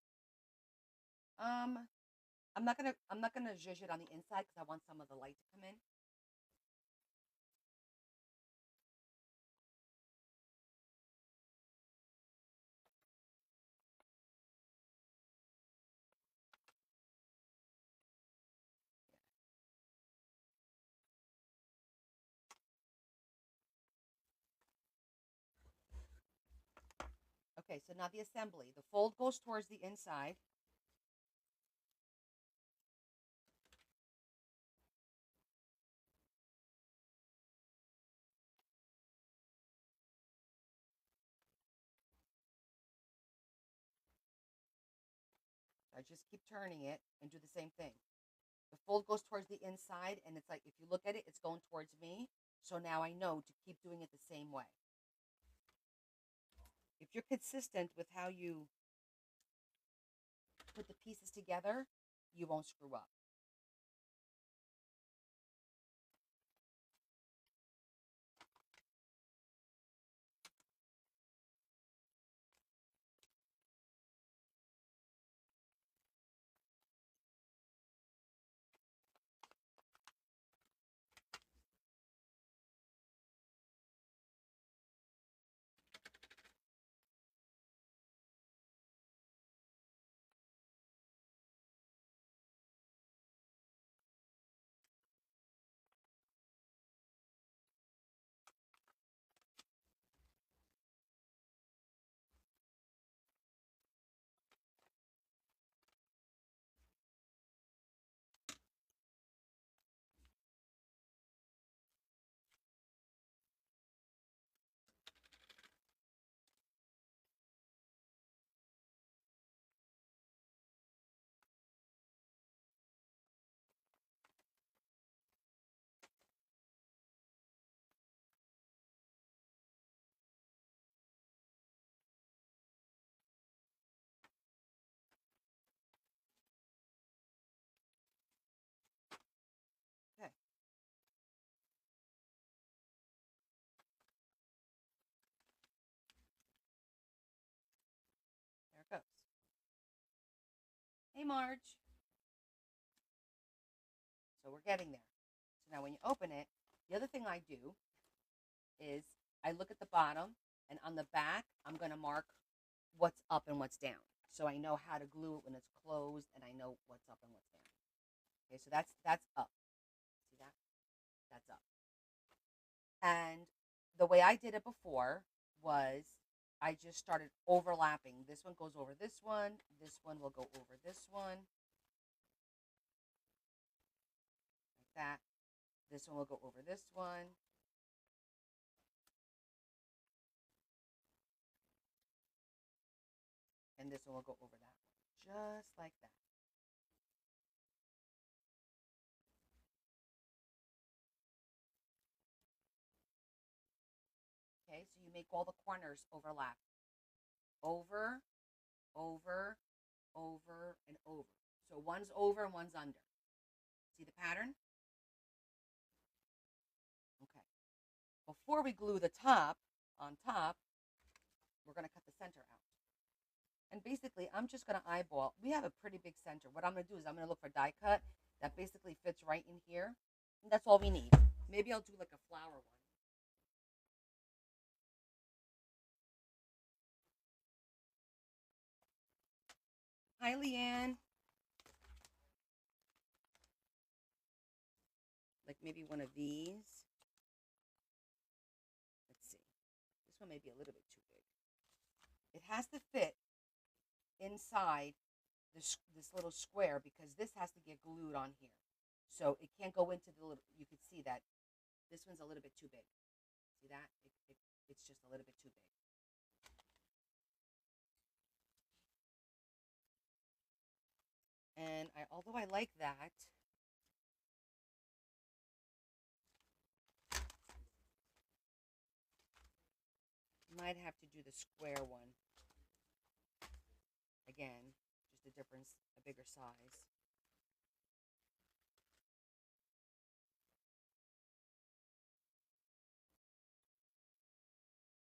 I'm not gonna zhuzh it on the inside because I want some of the light to come in. Okay, so now the assembly. The fold goes towards the inside. I just keep turning it and do the same thing. The fold goes towards the inside, and it's like, if you look at it, it's going towards me. So now I know to keep doing it the same way. If you're consistent with how you put the pieces together, you won't screw up. Okay. There it goes. Hey, Marge. So we're getting there. So now when you open it, the other thing I do is I look at the bottom, and on the back, I'm going to mark what's up and what's down. So I know how to glue it when it's closed, and I know what's up and what's down. Okay, so that's up. See that? That's up. And the way I did it before was I just started overlapping. This one goes over this one will go over this one, like that. This one will go over this one. And this one will go over that one. Just like that. Okay, so you make all the corners overlap. Over, over, over, and over. So one's over and one's under. See the pattern? Okay. Before we glue the top on top, we're going to cut the center out. And basically, I'm just going to eyeball. We have a pretty big center. What I'm going to do is I'm going to look for die cut that basically fits right in here. And that's all we need. Maybe I'll do like a flower one. Hi, Leanne. Like maybe one of these. Let's see. This one may be a little bit too big. It has to fit inside this little square because this has to get glued on here. So it can't go into the little, you can see that this one's a little bit too big. See that? It's just a little bit too big. And although I like that, might have to do the square one. Again, just a difference, a bigger size.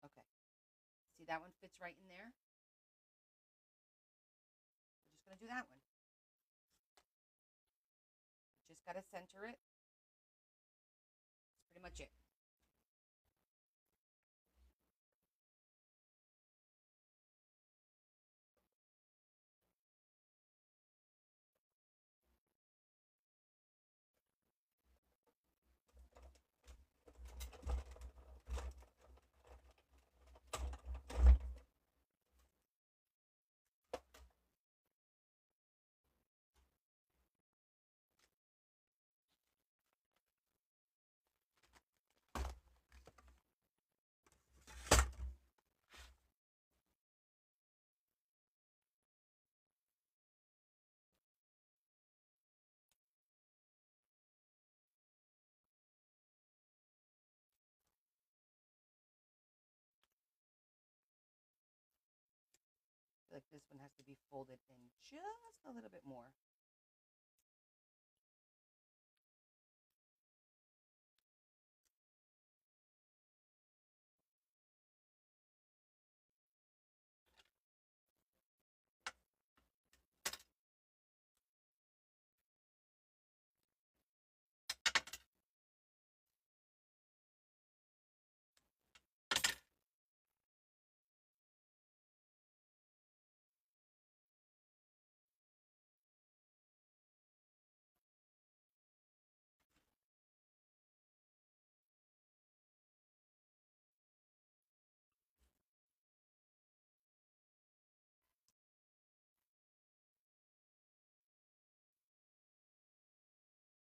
Okay. See that one fits right in there? We're just going to do that one. Just got to center it. That's pretty much it. I feel like this one has to be folded in just a little bit more.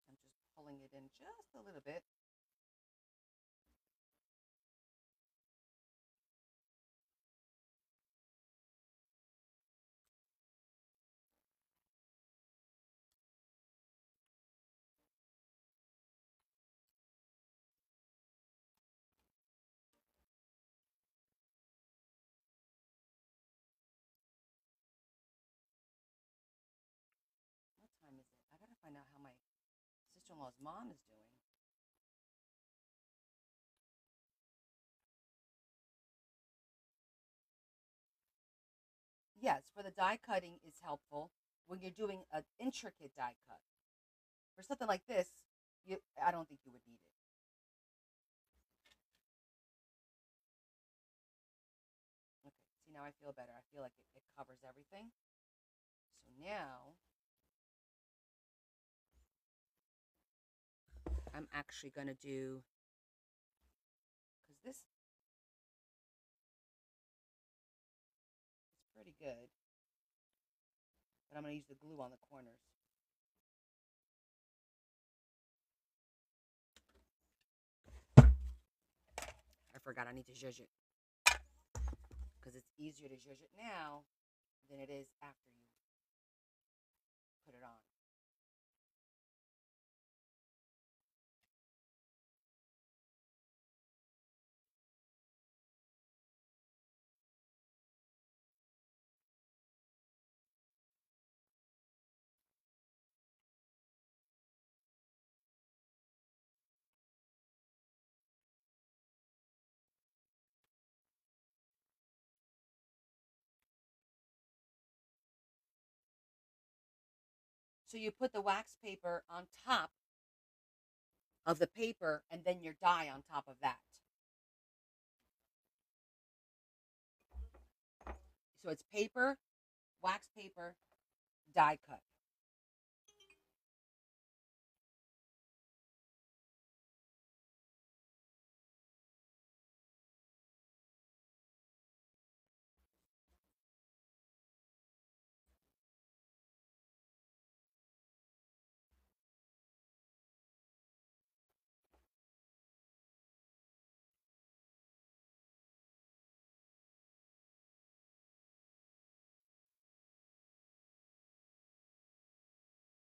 I'm just pulling it in just a little bit. What time is it? I gotta find out how my sister-in-law's mom is doing. Yes, for the die cutting is helpful when you're doing an intricate die cut. For something like this, I don't think you would need it. Okay, see now I feel better. I feel like it covers everything. So now I'm actually going to do, because this is pretty good, but I'm going to use the glue on the corners. I forgot I need to zhuzh it, because it's easier to zhuzh it now than it is after you put it on. So you put the wax paper on top of the paper and then your dye on top of that. So it's paper, wax paper, die cut.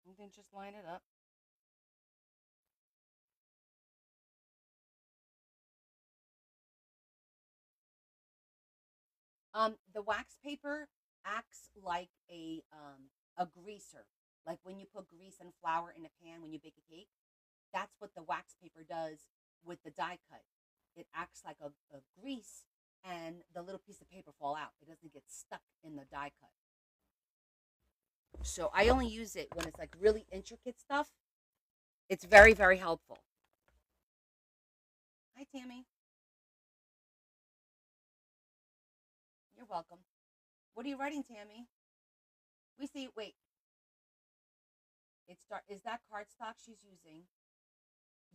And then just line it up. The wax paper acts like a greaser. Like when you put grease and flour in a pan when you bake a cake, that's what the wax paper does with the die cut. It acts like a grease, and the little piece of paper fall out. It doesn't get stuck in the die cut. So I only use it when it's like really intricate stuff. It's very, very helpful. Hi, Tammy. You're welcome. What are you writing, Tammy? We see. Wait. Is that cardstock she's using?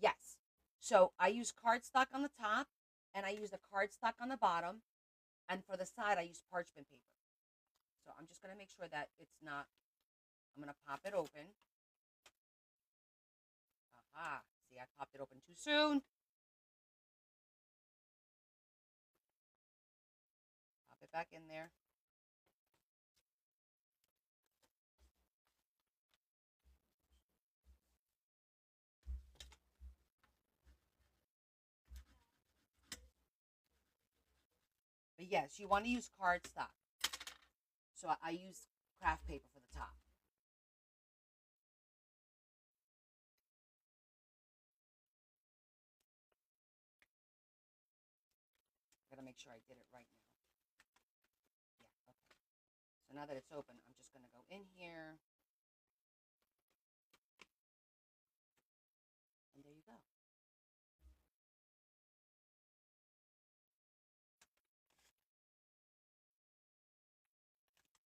Yes. So I use cardstock on the top, and I use the cardstock on the bottom, and for the side I use parchment paper. So I'm just gonna make sure that it's not. I'm gonna pop it open. Aha! See, I popped it open too soon. Pop it back in there. But yes, you want to use cardstock. So I use craft paper for the top. I gotta make sure I did it right now. Yeah, okay. So now that it's open, I'm just gonna go in here. And there you go.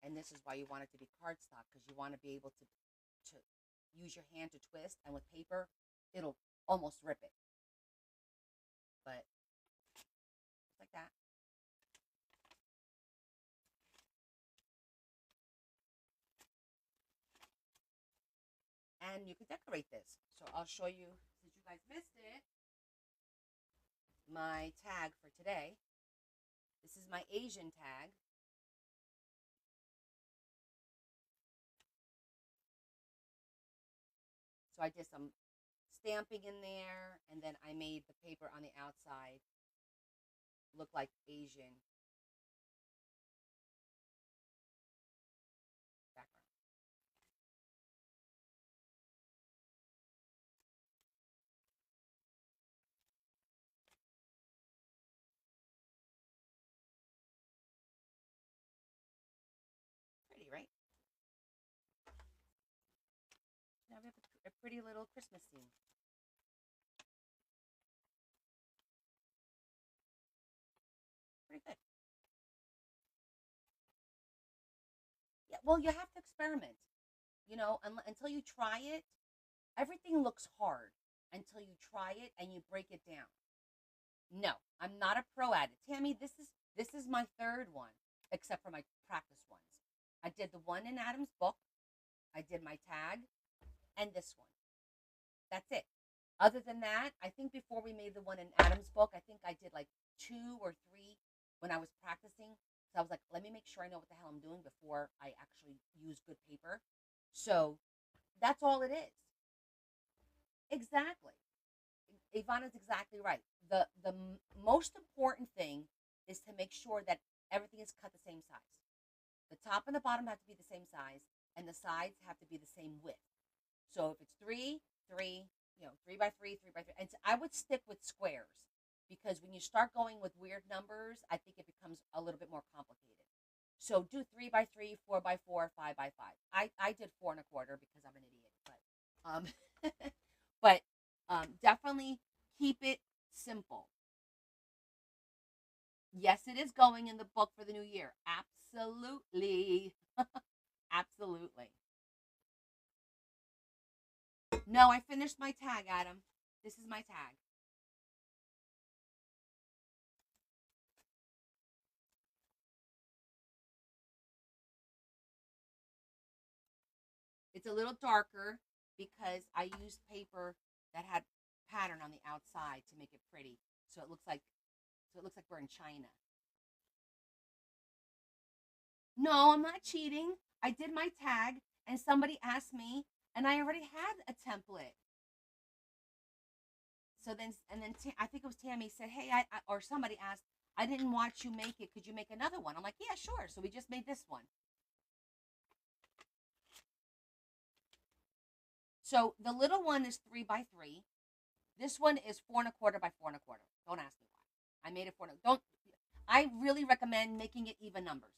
And this is why you want it to be cardstock, because you want to be able to use your hand to twist, and with paper, it'll almost rip it. But just like that. And you can decorate this. So I'll show you, since you guys missed it, my tag for today. This is my Asian tag. So I did some stamping in there, and then I made the paper on the outside look like Asian background. Pretty, right? Now we have a pretty little Christmas scene. Pretty good. Yeah, well, you have to experiment. Until you try it, everything looks hard. until you try it and you break it down. No, I'm not a pro at it. Tammy, this is my third one, except for my practice ones. I did the one in Adam's book, I did my tag, and this one. That's it. Other than that, I think before we made the one in Adam's book, I think I did like two or three when I was practicing. So I was like, let me make sure I know what the hell I'm doing before I actually use good paper. So that's all it is. Exactly. Ivana's exactly right. The most important thing is to make sure that everything is cut the same size. The top and the bottom have to be the same size, and the sides have to be the same width. So if it's three, three, 3 by 3, 3 by 3, and so I would stick with squares because when you start going with weird numbers, I think it becomes a little bit more complicated. So do 3 by 3, 4 by 4, 5 by 5. I did 4 1/4 because I'm an idiot, but definitely keep it simple. Yes, it is going in the book for the new year. Absolutely. Absolutely. No, I finished my tag, Adam. This is my tag. It's a little darker because I used paper that had pattern on the outside to make it pretty. So it looks like we're in China. No, I'm not cheating. I did my tag and somebody asked me and I already had a template. So then and then I think it was Tammy said, "Hey, or somebody asked, I didn't watch you make it. Could you make another one?" I'm like, "Yeah, sure." So we just made this one. So the little one is 3 by 3. This one is 4 1/4 by 4 1/4. Don't ask me why. I made it 4. Don't. I really recommend making it even numbers.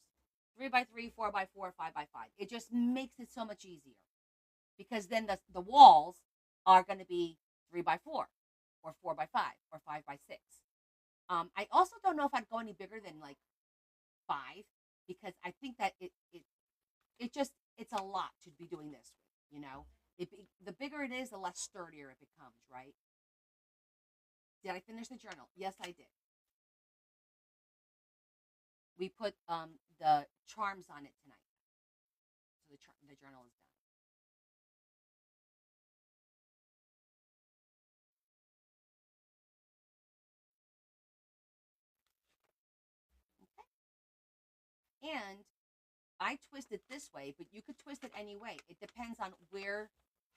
3 by 3, 4 by 4, 5 by 5. It just makes it so much easier because then the walls are going to be 3 by 4, or 4 by 5, or 5 by 6. I also don't know if I'd go any bigger than like 5 because I think that it's a lot to be doing this with. The bigger it is, the less sturdier it becomes, right? Did I finish the journal? Yes, I did. We put the charms on it tonight, so the journal is done. Okay, and I twist it this way, but you could twist it any way. It depends on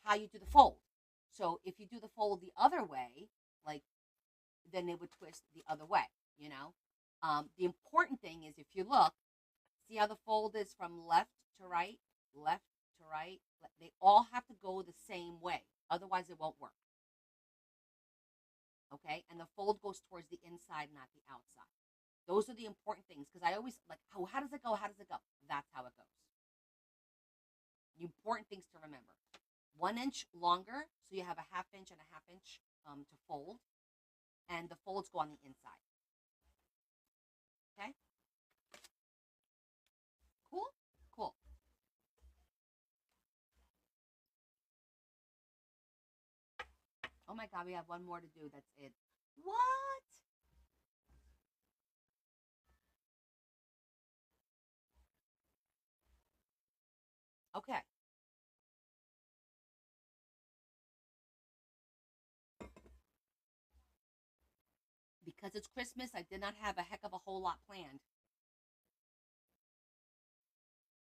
how you do the fold. So if you do the fold the other way, like then it would twist the other way. You know, the important thing is if you look, see how the fold is from left to right, left to right. They all have to go the same way, otherwise it won't work. Okay, and the fold goes towards the inside, not the outside. Those are the important things because I always like, how does it go? How does it go? That's how it goes. The important things to remember: 1 inch longer, so you have a half inch and a half inch to fold, and the folds go on the inside. Okay, cool, cool. Oh my God, we have one more to do. That's it. What? Okay, because it's Christmas, I did not have a heck of a whole lot planned.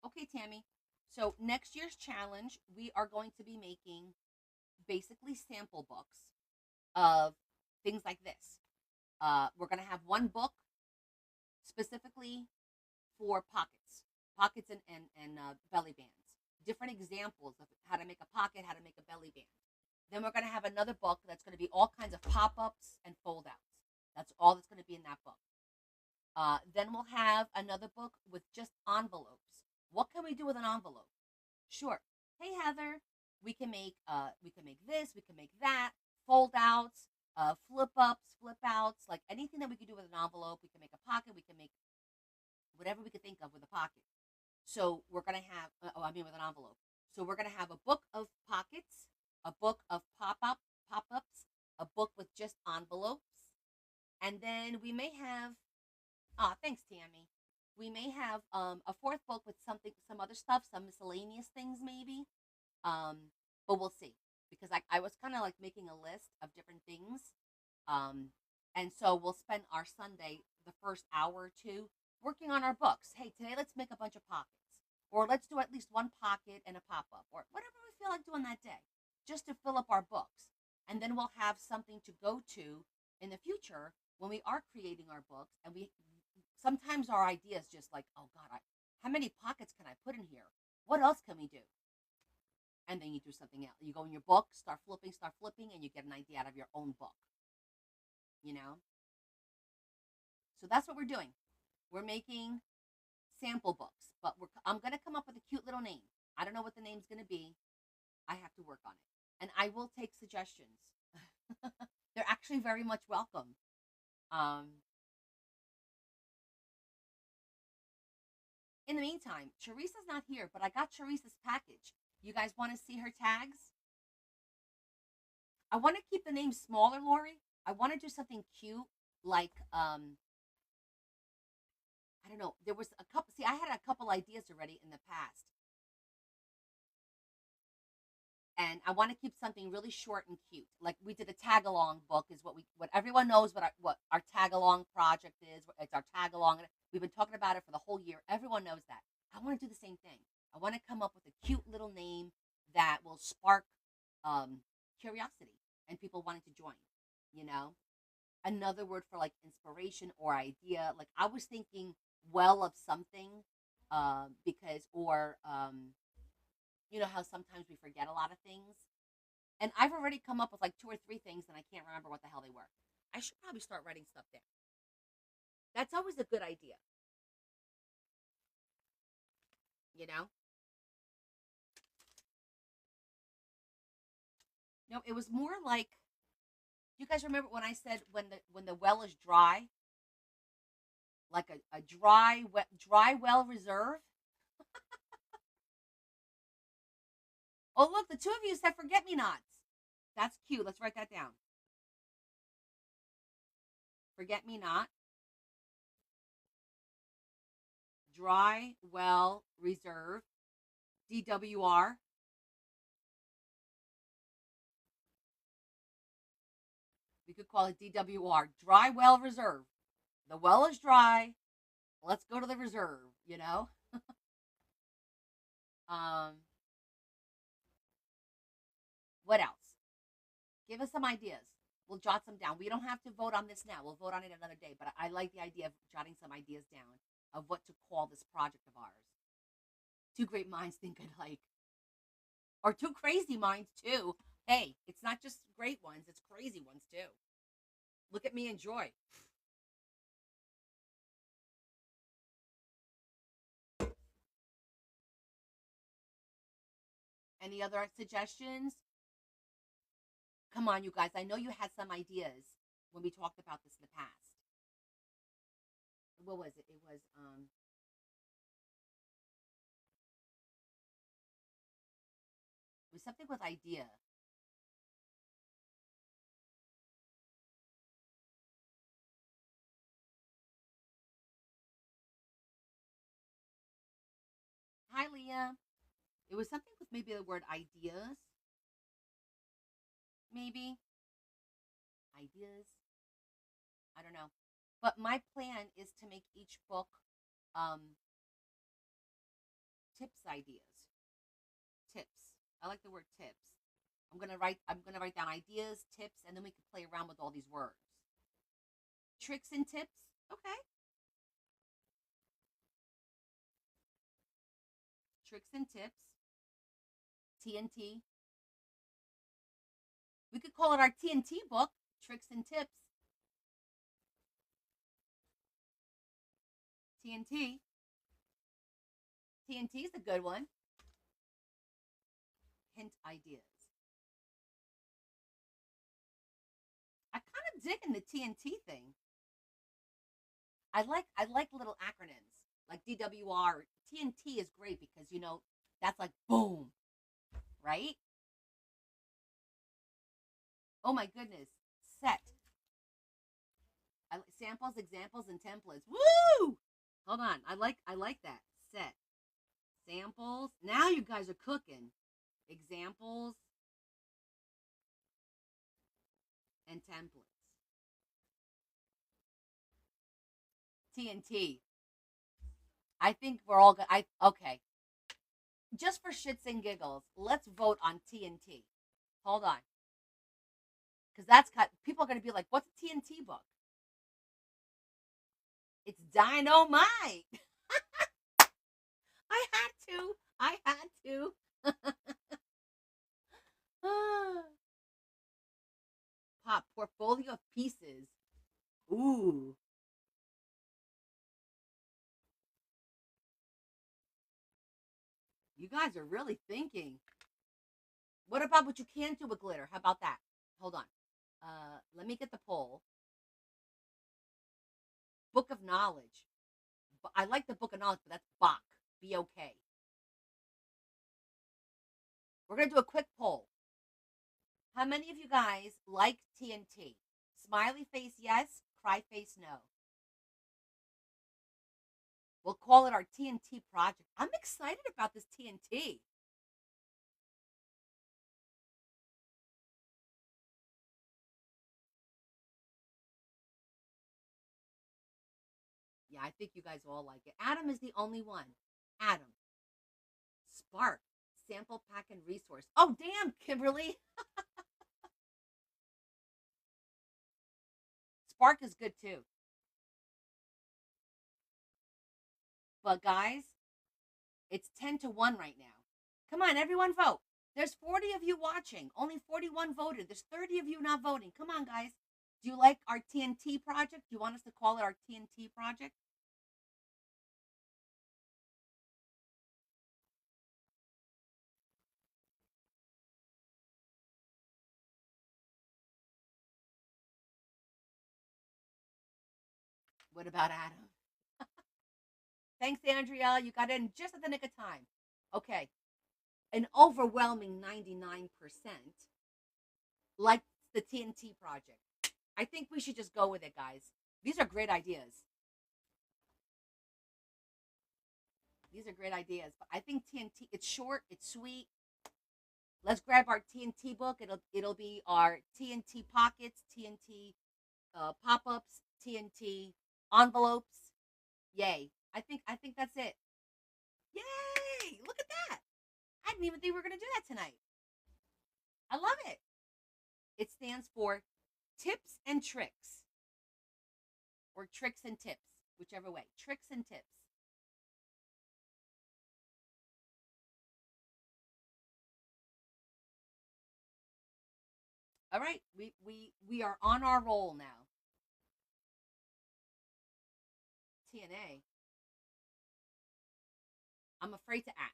Okay, Tammy. So next year's challenge, we are going to be making basically sample books of things like this. We're going to have one book specifically for pockets and belly bands, different examples of how to make a pocket, how to make a belly band. Then we're going to have another book that's going to be all kinds of pop ups and fold outs. That's all that's going to be in that book. Then we'll have another book with just envelopes. What can we do with an envelope? Sure. Hey Heather, we can make this, we can make that, fold outs, flip ups, flip outs, like anything that we could do with an envelope. We can make a pocket. We can make whatever we could think of with a pocket. So we're gonna have, with an envelope. So we're gonna have a book of pockets, a book of pop-ups, a book with just envelopes, and then we may have. Ah, thanks, Tammy. We may have a fourth book with something, some other stuff, some miscellaneous things, maybe. Um, but we'll see because I was kind of like making a list of different things. Um, and so we'll spend our Sunday, the first hour or two, working on our books. Hey, today let's make a bunch of pockets, or let's do at least one pocket and a pop up, or whatever we feel like doing that day, just to fill up our books. And then we'll have something to go to in the future when we are creating our books. And we sometimes our ideas just like, oh God, how many pockets can I put in here? What else can we do? And then you do something else. You go in your book, start flipping, and you get an idea out of your own book. You know. So that's what we're doing. We're making sample books, but I'm gonna come up with a cute little name. I don't know what the name's gonna be. I have to work on it, and I will take suggestions. They're actually very much welcome. Um, in the meantime, Teresa's not here, but I got Teresa's package. You guys want to see her tags? I want to keep the name smaller, Lori. I want to do something cute, like I don't know. There was a couple. See, I had a couple ideas already in the past, and I want to keep something really short and cute. Like we did a tag along book is what everyone knows what our tag along project is. It's our tag along. We've been talking about it for the whole year. Everyone knows that. I want to do the same thing. I want to come up with a cute little name that will spark um, curiosity and people wanting to join. You know, another word for like inspiration or idea. Like I was thinking well of something because or you know how sometimes we forget a lot of things. And I've already come up with like two or three things and I can't remember what the hell they were. I should probably start writing stuff down. That's always a good idea, you know? No, it was more like you guys remember when I said when the well is dry, like a dry well reserve? Oh look, the two of you said forget me nots. That's cute. Let's write that down. Forget me not. Dry well reserve. DWR. We could call it DWR. Dry well reserve. The well is dry. Let's go to the reserve, you know? um, what else? Give us some ideas. We'll jot some down. We don't have to vote on this now. We'll vote on it another day. But I like the idea of jotting some ideas down of what to call this project of ours. Two great minds think alike. Or two crazy minds, too. Hey, it's not just great ones, it's crazy ones, too. Look at me and Joy. Any other suggestions? Come on, you guys. I know you had some ideas when we talked about this in the past. What was it? It was something with idea. Hi, Leah. It was something with maybe the word ideas. Maybe ideas. I don't know. But my plan is to make each book um, tips ideas. Tips. I like the word tips. I'm gonna write down ideas, tips, and then we can play around with all these words. Tricks and tips. Okay. Tricks and tips. TNT. We could call it our TNT book. Tricks and tips. TNT. TNT is a good one. Hint ideas. I kind of dig in the TNT thing. I like little acronyms like DWR. TNT is great because you know that's like boom, right? Oh my goodness. Set. Samples, examples, and templates. Woo! Hold on. I like that. Set. Samples. Now you guys are cooking. Examples and templates. TNT. I think we're all good. I okay. Just for shits and giggles, let's vote on TNT. Hold on, because that's got people are going to be like, "What's a TNT book?" It's dynamite. I had to. I had to. Pop portfolio of pieces. Ooh, you guys are really thinking. What about what you can't do with glitter? How about that? Hold on. Let me get the poll. Book of knowledge. I like the book of knowledge, but that's Bach. B-O-K. We're gonna do a quick poll. How many of you guys like TNT? Smiley face, yes. Cry face, no. We'll call it our TNT project. I'm excited about this TNT. Yeah, I think you guys all like it. Adam is the only one. Adam. Spark. Sample pack and resource. Oh, damn, Kimberly. Spark is good too. But guys, it's 10 to 1 right now. Come on, everyone vote. There's 40 of you watching. Only 41 voted. There's 30 of you not voting. Come on, guys. Do you like our TNT project? Do you want us to call it our TNT project? What about Adam? Thanks, Andrea. You got in just at the nick of time. Okay. An overwhelming 99% like the TNT project. I think we should just go with it, guys. These are great ideas. These are great ideas. But I think TNT, it's short, it's sweet. Let's grab our TNT book. It'll be our TNT pockets, TNT pop-ups, TNT envelopes. Yay. I think that's it. Yay! Look at that. I didn't even think we were gonna do that tonight. I love it. It stands for tips and tricks. Or tricks and tips, whichever way. Tricks and tips. All right, we are on our roll now. TNA. I'm afraid to ask.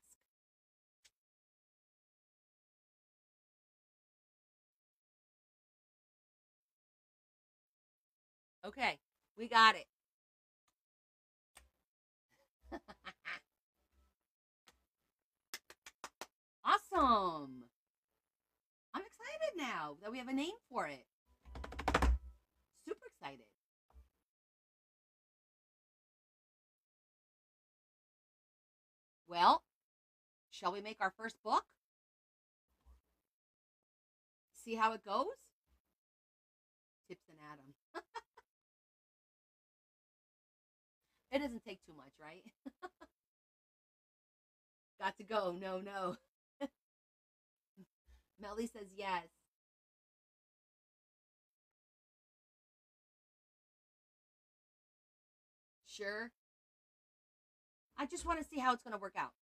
Okay, we got it. Awesome. I'm excited now that we have a name for it. Super excited. Well, shall we make our first book? See how it goes? Tips and Adam. It doesn't take too much, right? Got to go. No, no. Melly says yes. Sure. I just want to see how it's going to work out.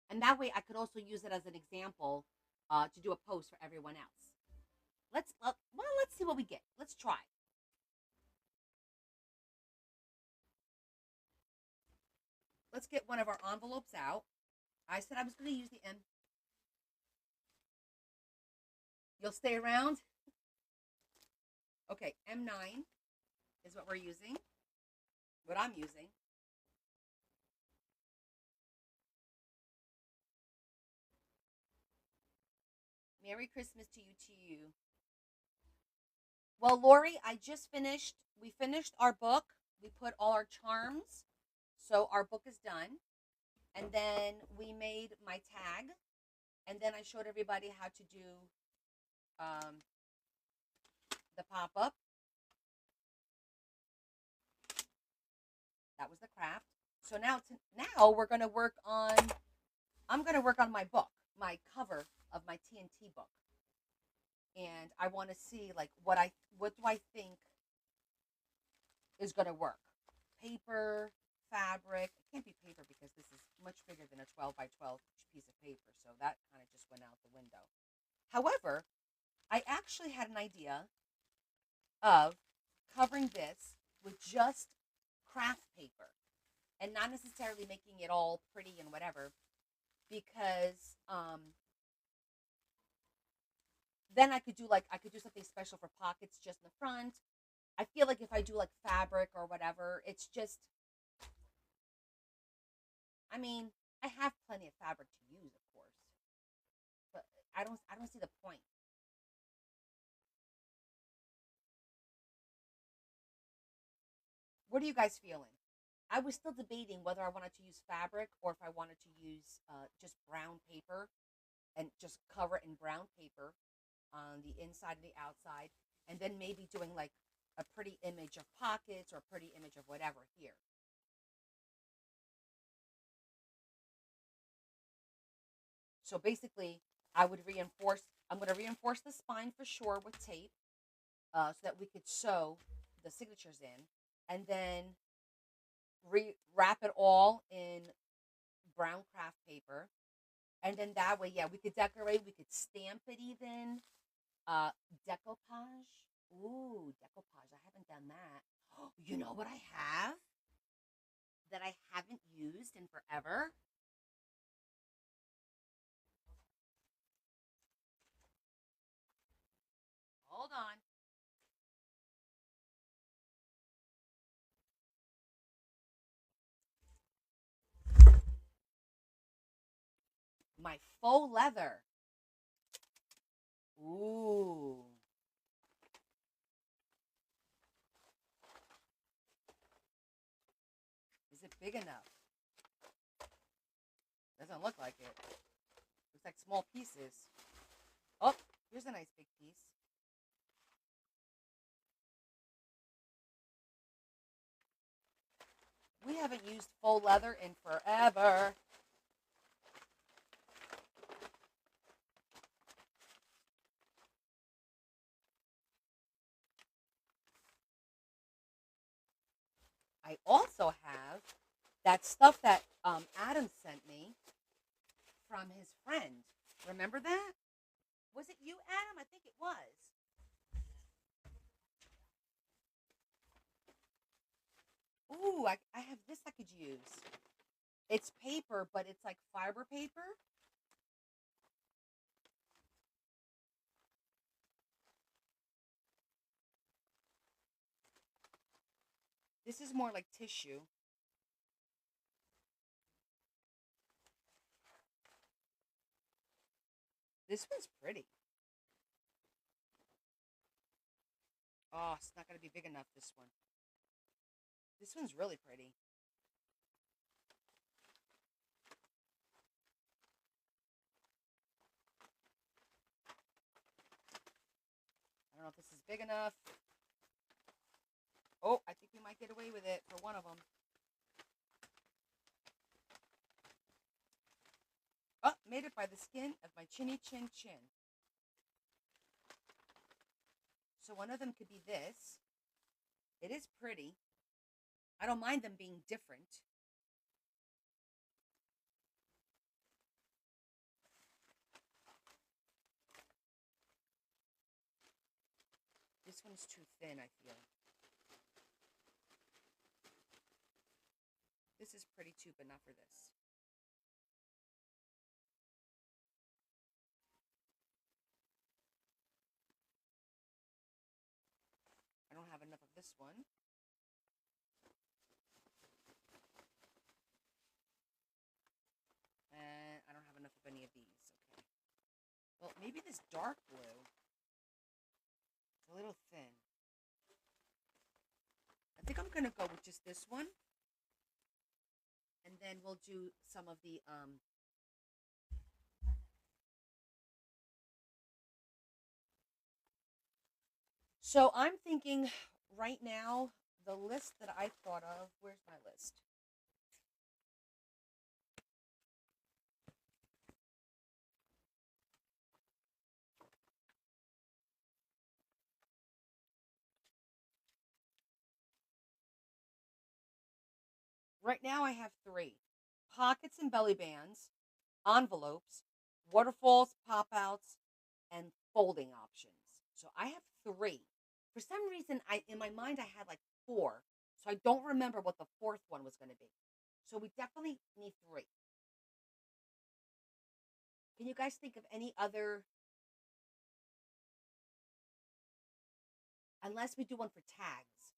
And that way I could also use it as an example to do a post for everyone else. Let's see what we get. Let's try. Let's get one of our envelopes out. I said I was going to use the M. You'll stay around? Okay, M9 is what we're using. What I'm using. Merry Christmas to you, Well, Lori, we finished our book. We put all our charms. So our book is done. And then we made my tag. And then I showed everybody how to do um, the pop up. That was the craft. So now we're gonna work on. I'm gonna work on my book, my cover of my TNT book, and I want to see like what do I think is gonna work. Paper, fabric. It can't be paper because this is much bigger than a 12 by 12 piece of paper, so that kind of just went out the window. However, I actually had an idea of covering this with just craft paper and not necessarily making it all pretty and whatever because then I could do something special for pockets just in the front. I feel like if I do like fabric or whatever, it's just I mean, I have plenty of fabric to use, of course, but I don't see the point. What are you guys feeling? I was still debating whether I wanted to use fabric or if I wanted to use just brown paper and just cover it in brown paper on the inside and the outside, and then maybe doing like a pretty image of pockets or a pretty image of whatever here. So basically, I'm going to reinforce the spine for sure with tape so that we could sew the signatures in, and then wrap it all in brown craft paper. And then that way, yeah, we could decorate, we could stamp it even. Uh, decoupage. Ooh, decoupage. I haven't done that. You know what I have that I haven't used in forever? Hold on. My faux leather. Ooh. Is it big enough? Doesn't look like it. Looks like small pieces. Oh, here's a nice big piece. We haven't used faux leather in forever. I also have that stuff that Adam sent me from his friend. Remember that? Was it you, Adam? I think it was. Ooh, I have this I could use. It's paper, but it's like fiber paper. This is more like tissue. This one's pretty. Oh, it's not going to be big enough, this one. This one's really pretty. I don't know if this is big enough. Oh, I think we might get away with it for one of them. Oh, made it by the skin of my chinny chin chin. So one of them could be this. It is pretty. I don't mind them being different. This one's too thin, I feel. This is pretty too, but not for this. I don't have enough of this one. And I don't have enough of any of these. Okay. Well, maybe this dark blue. It's a little thin. think I'm gonna go with just this one, and then we'll do some of the So I'm thinking right now the list that I thought of. Where's my list? Right now I have three: pockets and belly bands, envelopes, waterfalls, pop outs, and folding options. So I have three. For some reason, I in my mind I had like four, so I don't remember what the fourth one was going to be. So we definitely need three. Can you guys think of any other? Unless we do one for tags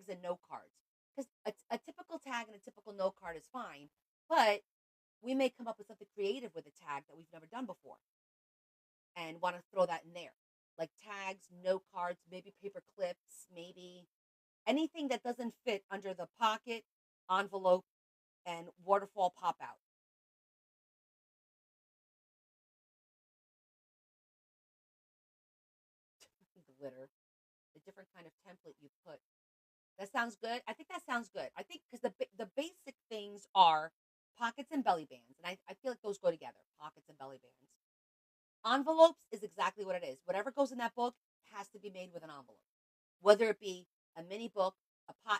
and note cards, because a typical tag and a typical note card is fine, but we may come up with something creative with a tag that we've never done before and want to throw that in there, like tags, note cards, maybe paper clips, maybe anything that doesn't fit under the pocket, envelope, and waterfall pop out. Glitter, the different kind of template you put. That sounds good. I think that sounds good. I think because the basic things are pockets and belly bands, and I feel like those go together. Pockets and belly bands. Envelopes is exactly what it is. Whatever goes in that book has to be made with an envelope, whether it be a mini book,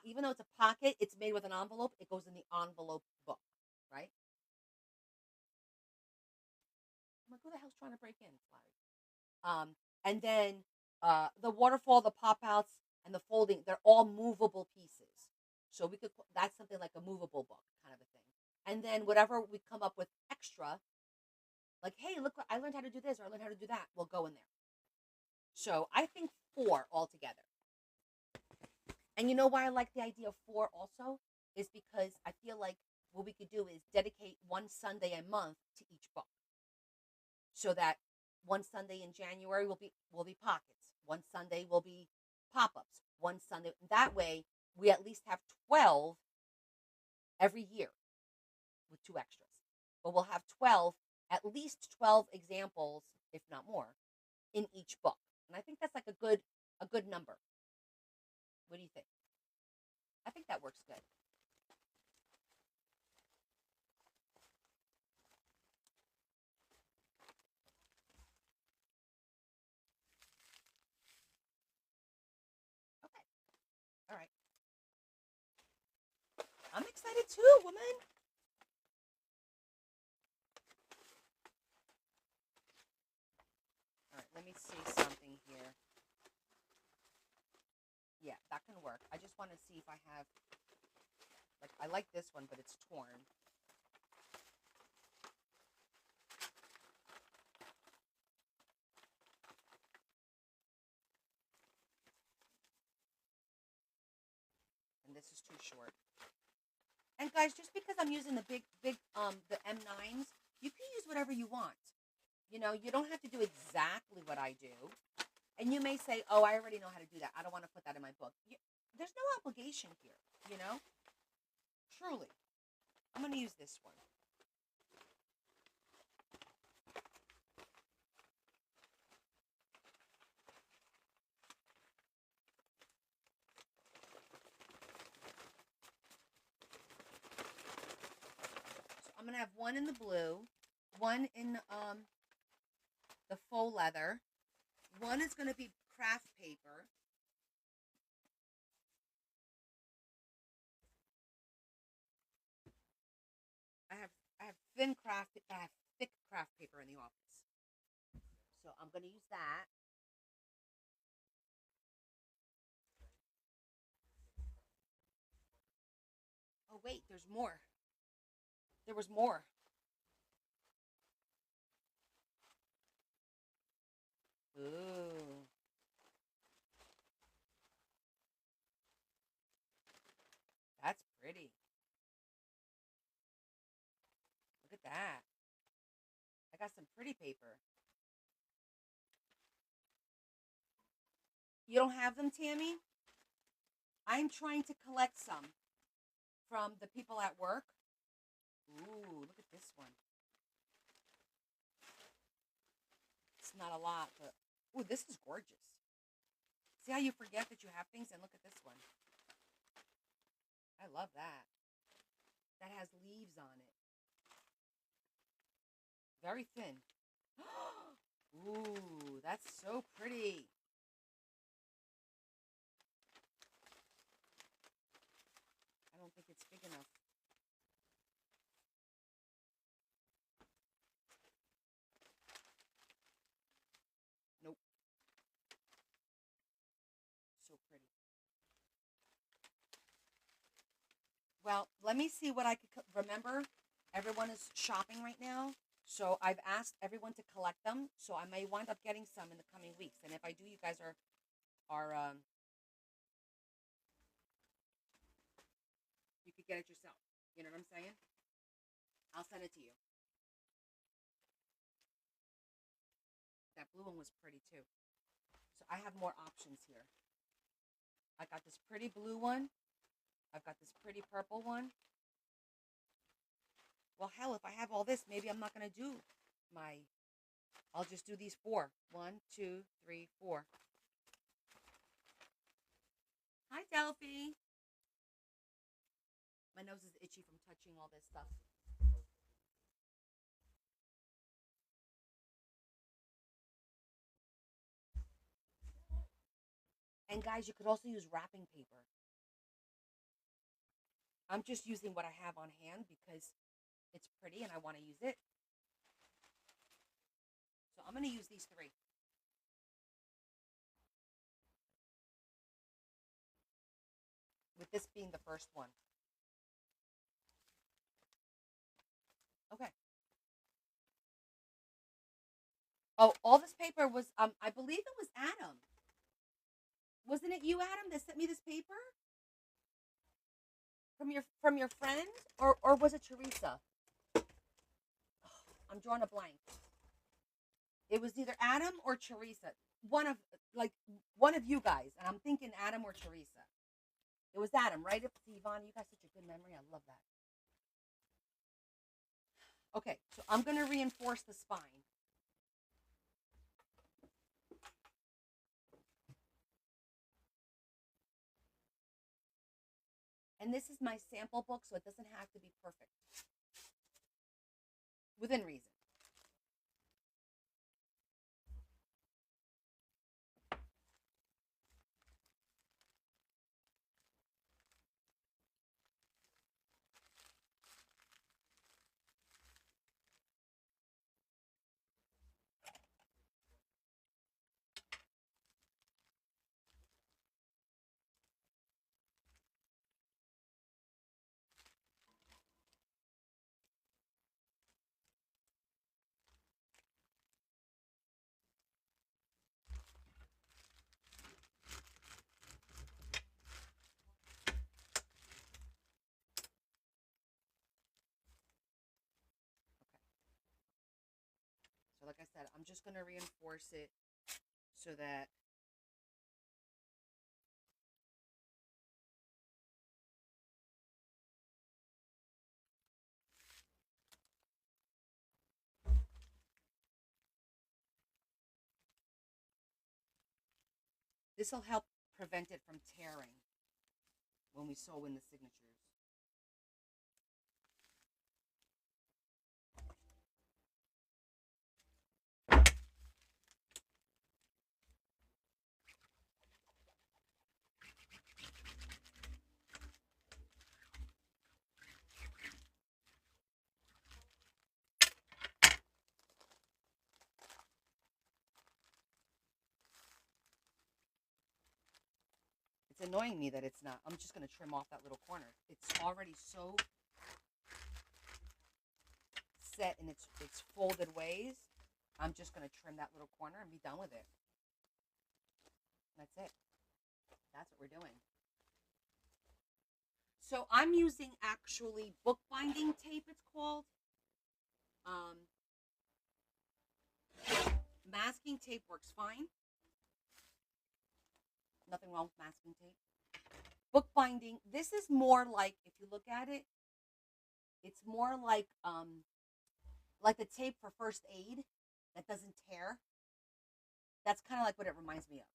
even though it's a pocket, it's made with an envelope. It goes in the envelope book, right? I'm like, who the hell's trying to break in, Larry? And then the waterfall, the pop outs, and the folding, they're all movable pieces. So we could, that's something like a movable book kind of a thing. And then whatever we come up with extra, like, hey, look, I learned how to do this or I learned how to do that, will go in there. So I think four altogether. And you know why I like the idea of four also? Is because I feel like what we could do is dedicate one Sunday a month to each book. So that one Sunday in January will be pockets. One Sunday will be pop-ups. One Sunday that way we at least have 12 every year with two extras. But we'll have 12, at least 12 examples, if not more, in each book. And I think that's like a good number. What do you think? I think that works good. Okay. All right. I'm excited too, woman. All right, let me see something here. Yeah, that can work. I just want to see if I have, like, I like this one, but it's torn. And this is too short. And guys, just because I'm using the the M9s, you can use whatever you want. You don't have to do exactly what I do. And you may say, oh, I already know how to do that. I don't want to put that in my book. There's no obligation here, you know? Truly. I'm going to use this one. So I'm going to have one in the blue, one in the faux leather. One is going to be craft paper. I have I have I have thick craft paper in the office. So I'm going to use that. Oh wait, there's more. There was more. Ooh, that's pretty. Look at that. I got some pretty paper. You don't have them, Tammy? I'm trying to collect some from the people at work. Ooh, look at this one. It's not a lot, but ooh, this is gorgeous. See how you forget that you have things, and look at this one. I love that. That has leaves on it. Very thin. Ooh, that's so pretty. I don't think it's big enough. Nope. So pretty. Well, let me see what I could remember. Everyone is shopping right now, so I've asked everyone to collect them. So I may wind up getting some in the coming weeks, and if I do, you guys are you could get it yourself. You know what I'm saying? I'll send it to you. That blue one was pretty too. So I have more options here. I got this pretty blue one. I've got this pretty purple one. Well, hell, if I have all this, maybe I'm not going to do my... I'll just do these 4. 1, 2, 3, 4. Hi, Delphi. My nose is itchy from touching all this stuff. And guys, you could also use wrapping paper. I'm just using what I have on hand because it's pretty and I want to use it. So I'm going to use these 3. With this being the first one. Okay. Oh, all this paper was, I believe it was Adam. Wasn't it you, Adam, that sent me this paper? From your friend? Or was it Teresa? Oh, I'm drawing a blank. It was either Adam or Teresa. One of you guys. And I'm thinking Adam or Teresa. It was Adam, right? Yvonne, you got such a good memory. I love that. Okay, so I'm going to reinforce the spine. And this is my sample book, so it doesn't have to be perfect. Within reason. So like I said, I'm just going to reinforce it so that this will help prevent it from tearing when we sew in the signatures. It's annoying me that it's not. I'm just going to trim off that little corner. It's already so set in its folded ways. I'm just going to trim that little corner and be done with it. That's it. That's what we're doing. So I'm using actually bookbinding tape, it's called. Masking tape works fine. Nothing wrong with masking tape. Bookbinding. This is more like, if you look at it, it's more like the tape for first aid that doesn't tear. That's kind of like what it reminds me of.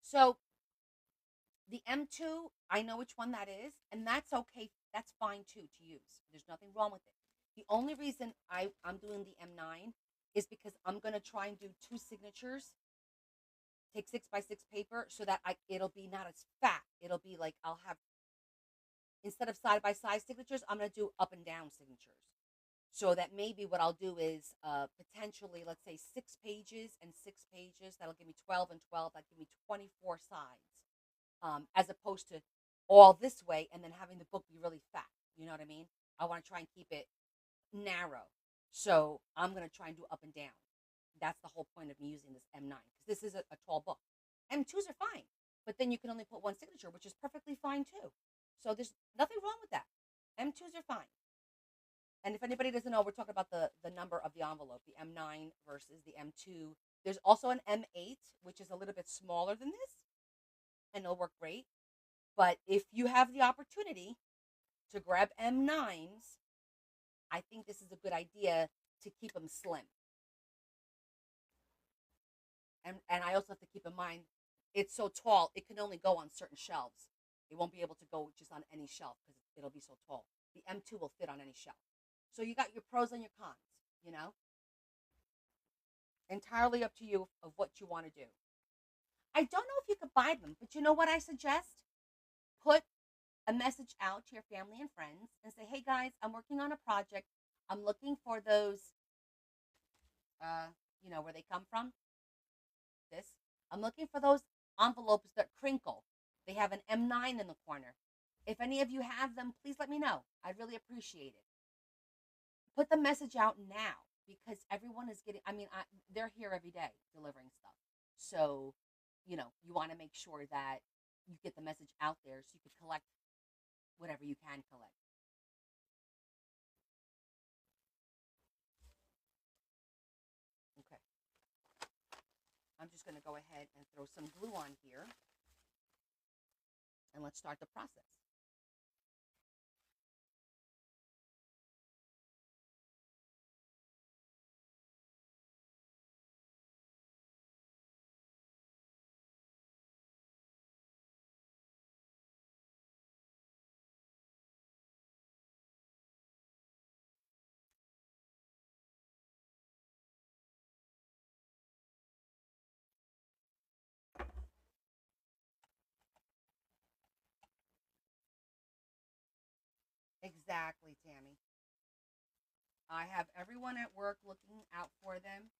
So the M2, I know which one that is, and that's okay. That's fine too to use. There's nothing wrong with it. The only reason I'm doing the M9 is because I'm gonna try and do two signatures, take 6x6 paper, so that it'll be not as fat. It'll be like I'll have, instead of side by side signatures, I'm gonna do up and down signatures. So that maybe what I'll do is potentially, let's say, 6 pages and 6 pages. That'll give me 12 and 12. That'll give me 24 sides, as opposed to all this way and then having the book be really fat. You know what I mean? I want to try and keep it narrow. So I'm going to try and do up and down. That's the whole point of me using this M9, because this is a tall book. M2s are fine, but then you can only put one signature, which is perfectly fine too. So there's nothing wrong with that. M2s are fine. And if anybody doesn't know, we're talking about the number of the envelope, the M9 versus the M2. There's also an M8, which is a little bit smaller than this, and it'll work great. But if you have the opportunity to grab M9s, I think this is a good idea to keep them slim. And I also have to keep in mind, it's so tall, it can only go on certain shelves. It won't be able to go just on any shelf because it'll be so tall. The M2 will fit on any shelf. So you got your pros and your cons, you know? Entirely up to you of what you want to do. I don't know if you could buy them, but you know what I suggest? Put a message out to your family and friends and say, hey guys, I'm working on a project. I'm looking for those, uh, where they come from. This. I'm looking for those envelopes that crinkle. They have an M9 in the corner. If any of you have them, please let me know. I'd really appreciate it. Put the message out now, because everyone is getting, they're here every day delivering stuff. So, you want to make sure that you get the message out there so you can collect whatever you can collect. Okay. I'm just going to go ahead and throw some glue on here, and let's start the process. Exactly, Tammy. I have everyone at work looking out for them.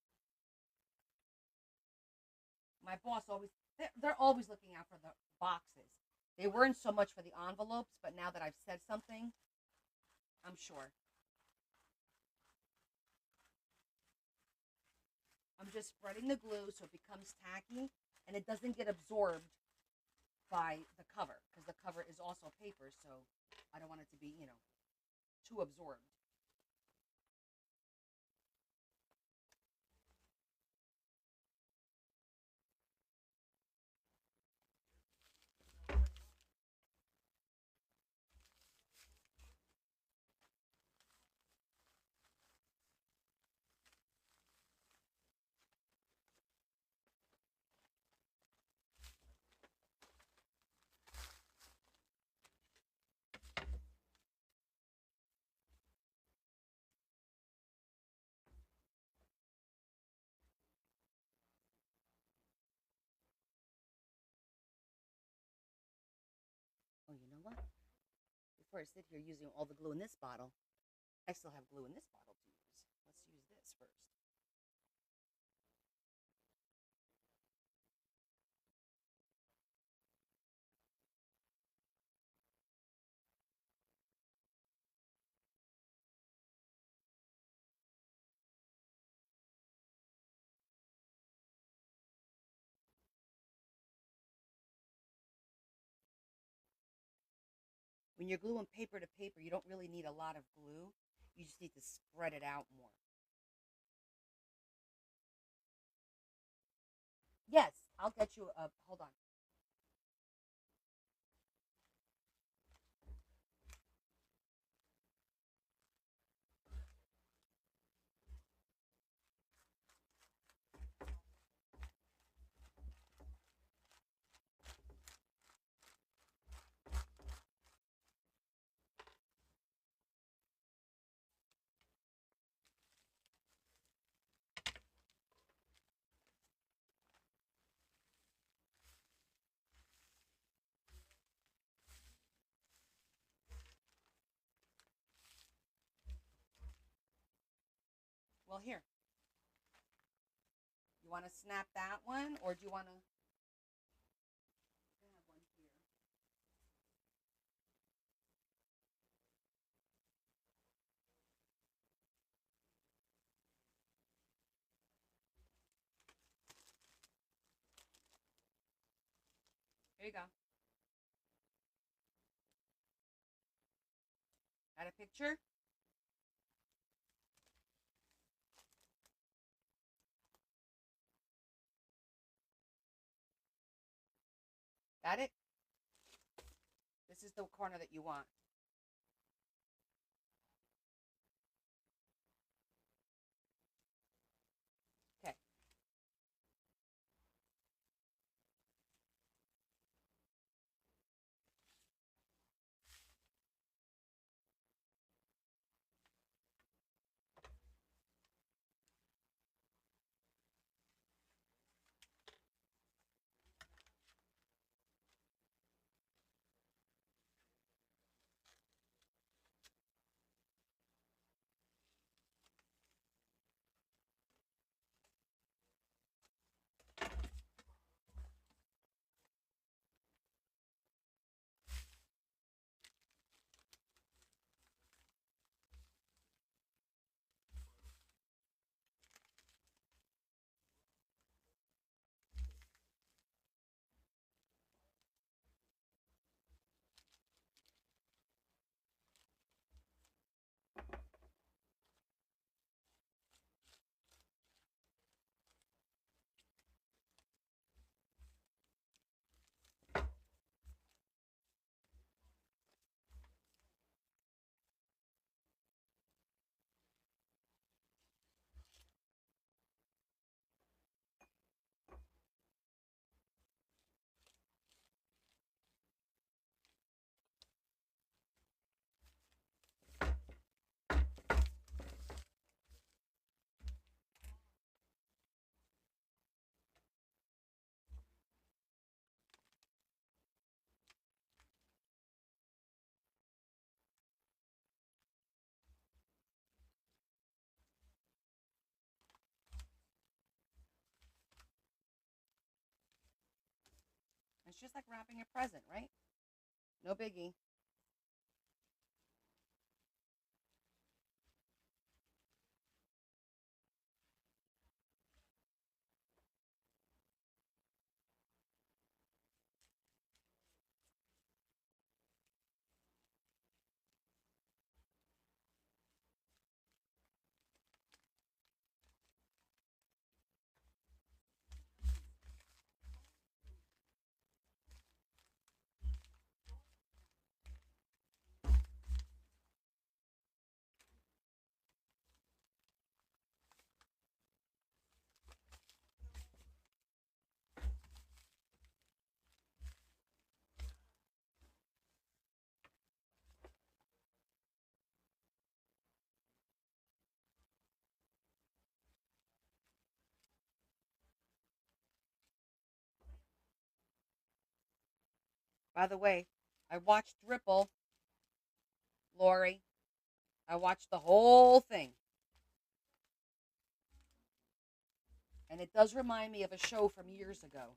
My boss always, they're always looking out for the boxes. They weren't so much for the envelopes, but now that I've said something, I'm sure. I'm just spreading the glue so it becomes tacky and it doesn't get absorbed by the cover, because the cover is also paper, so I don't want it to be, too absorbed. Oh, you know what? Before I sit here using all the glue in this bottle, I still have glue in this bottle to use. When you're gluing paper to paper, you don't really need a lot of glue. You just need to spread it out more. Yes, I'll get you a. Hold on. Well, here. You want to snap that one, or do you want to? I have one here. Here you go. Got a picture? Got it? This is the corner that you want. Okay. It's just like wrapping a present, right? No biggie. By the way, I watched Ripple, Lori. I watched the whole thing. And it does remind me of a show from years ago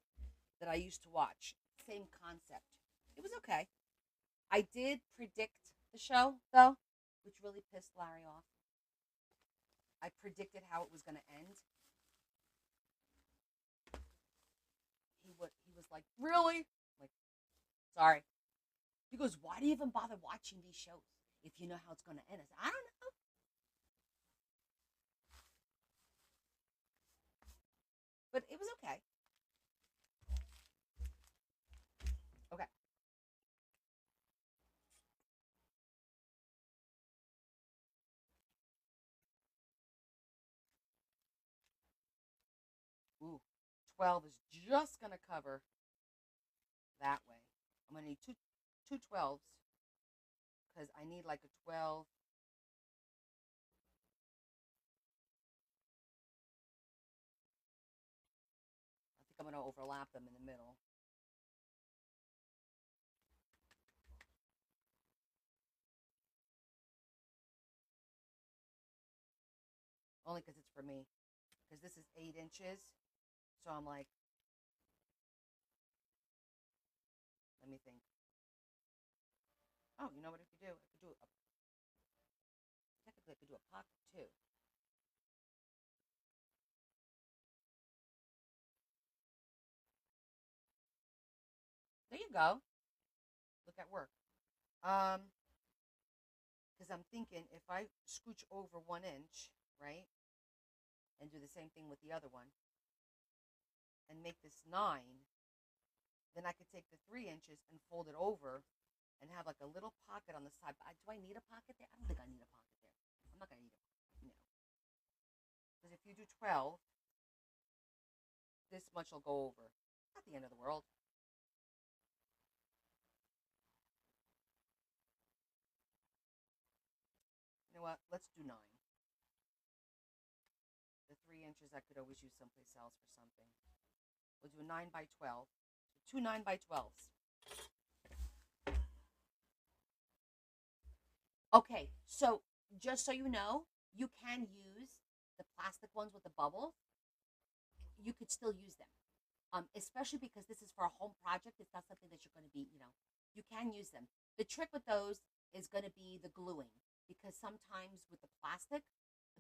that I used to watch. Same concept. It was okay. I did predict the show, though, which really pissed Larry off. I predicted how it was going to end. He was like, "Really?" Like, sorry. He goes, why do you even bother watching these shows if you know how it's going to end? I said, I don't know. But it was okay. Okay. Ooh, 12 is just going to cover that way. I'm going to need two 12s because I need like a 12. I think I'm going to overlap them in the middle. Only because it's for me. Because this is 8 inches. So I'm like, let me think. Oh, you know what I could do? I could do a, technically I could do a pocket too. There you go. Look at work. Um, because I'm thinking if I scooch over 1 inch, right, and do the same thing with the other one, and make this 9, then I could take the 3 inches and fold it over, and have like a little pocket on the side. But do I need a pocket there? I don't think I need a pocket there. I'm not gonna need a pocket, you know, because if you do 12, this much will go over. Not the end of the world. You know what? Let's do 9. The 3 inches I could always use someplace else for something. We'll do a 9 by 12. So two 9 by 12s. Okay, so just so you know, you can use the plastic ones with the bubbles. You could still use them, especially because this is for a home project. It's not something that you're going to be, you can use them. The trick with those is going to be the gluing because sometimes with the plastic,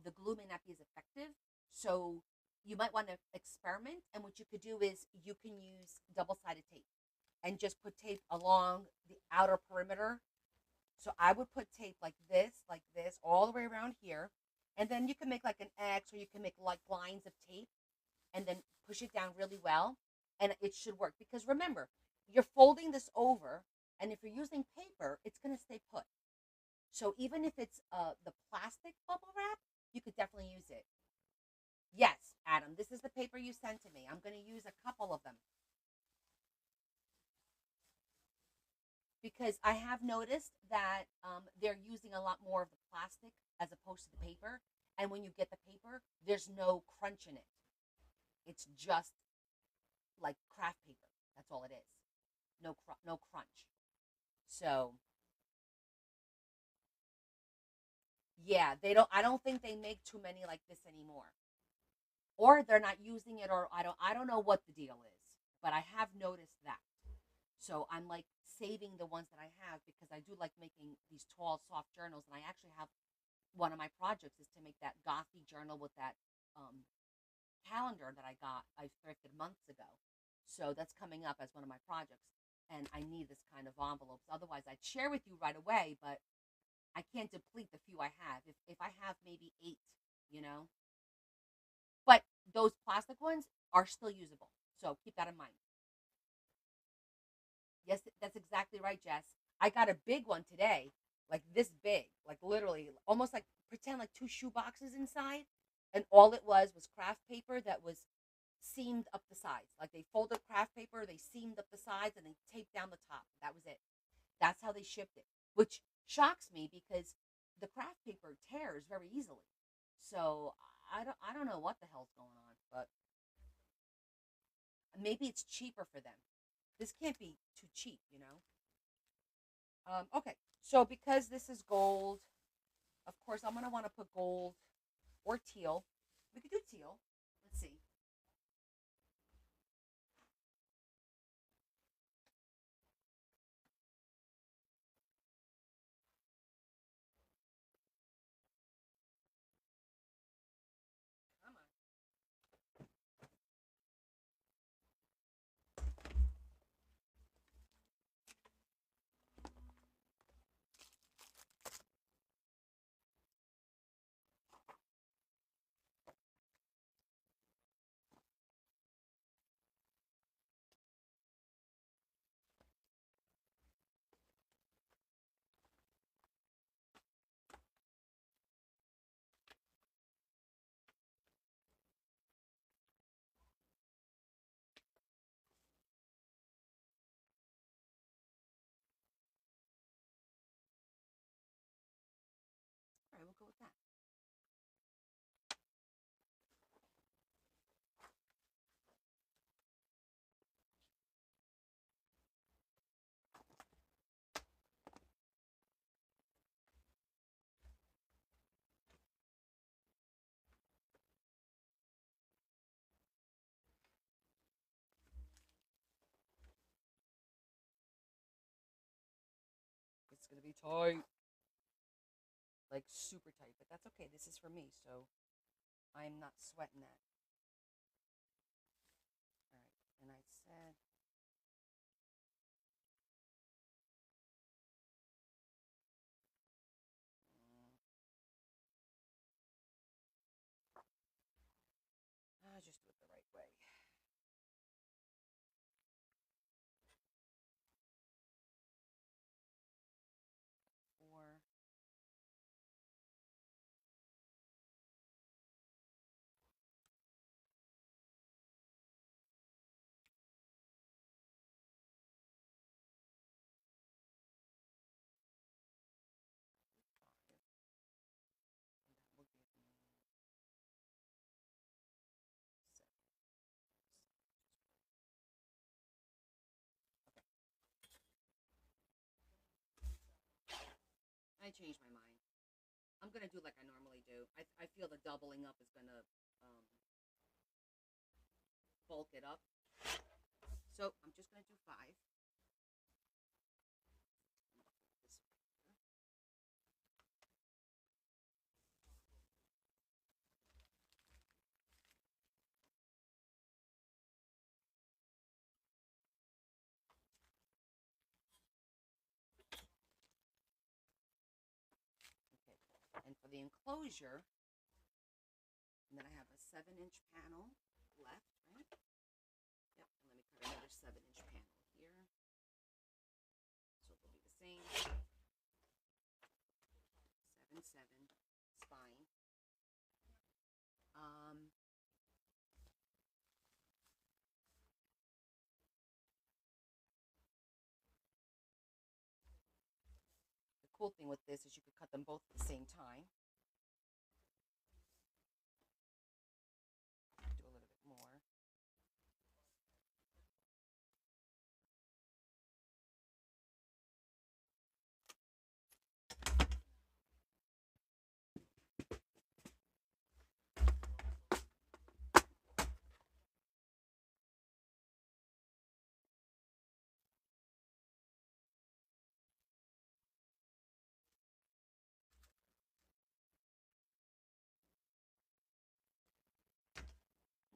the glue may not be as effective. So you might want to experiment. And what you could do is you can use double sided tape and just put tape along the outer perimeter. So I would put tape like this, all the way around here. And then you can make like an X or you can make like lines of tape and then push it down really well. And it should work because remember, you're folding this over. And if you're using paper, it's going to stay put. So even if it's the plastic bubble wrap, you could definitely use it. Yes, Adam, this is the paper you sent to me. I'm going to use a couple of them because I have noticed that they're using a lot more of the plastic as opposed to the paper. And when you get the paper, there's no crunch in it. It's just like craft paper. That's all it is. No crunch. So yeah, they don't. I don't think they make too many like this anymore, or they're not using it, or I don't know what the deal is. But I have noticed that. So I'm like saving the ones that I have because I do like making these tall, soft journals, and I actually have one of my projects is to make that gothy journal with that um, calendar that I thrifted months ago. So that's coming up as one of my projects, and I need this kind of envelopes. Otherwise, I'd share with you right away, but I can't deplete the few I have. If I have maybe 8, you know, but those plastic ones are still usable. So keep that in mind. Yes, that's exactly right, Jess. I got a big one today, like this big, like literally almost like pretend like two shoe boxes inside. And all it was craft paper that was seamed up the sides. Like they folded craft paper, they seamed up the sides, and they taped down the top. That was it. That's how they shipped it, which shocks me because the craft paper tears very easily. So I don't know what the hell's going on, but maybe it's cheaper for them. This can't be too cheap, you know. Okay, so because this is gold, of course I'm gonna want to put gold or teal. We could do teal. Let's see. Come on. really tight. Like super tight, but that's okay. This is for me, so I'm not sweating that. All right, and I said, I'll just do it the right way. 4. That will give me 7. I changed my mind. I'm gonna do like I normally do. I feel the doubling up is gonna um, bulk it up. So I'm just gonna do 5. Okay. And for the enclosure, and then I have a 7-inch panel left, right? Yep. And let me cut another 7-inch panel here. So it'll be the same. 7, 7 spine. The cool thing with this is you could cut them both at the same time. Do a little bit more.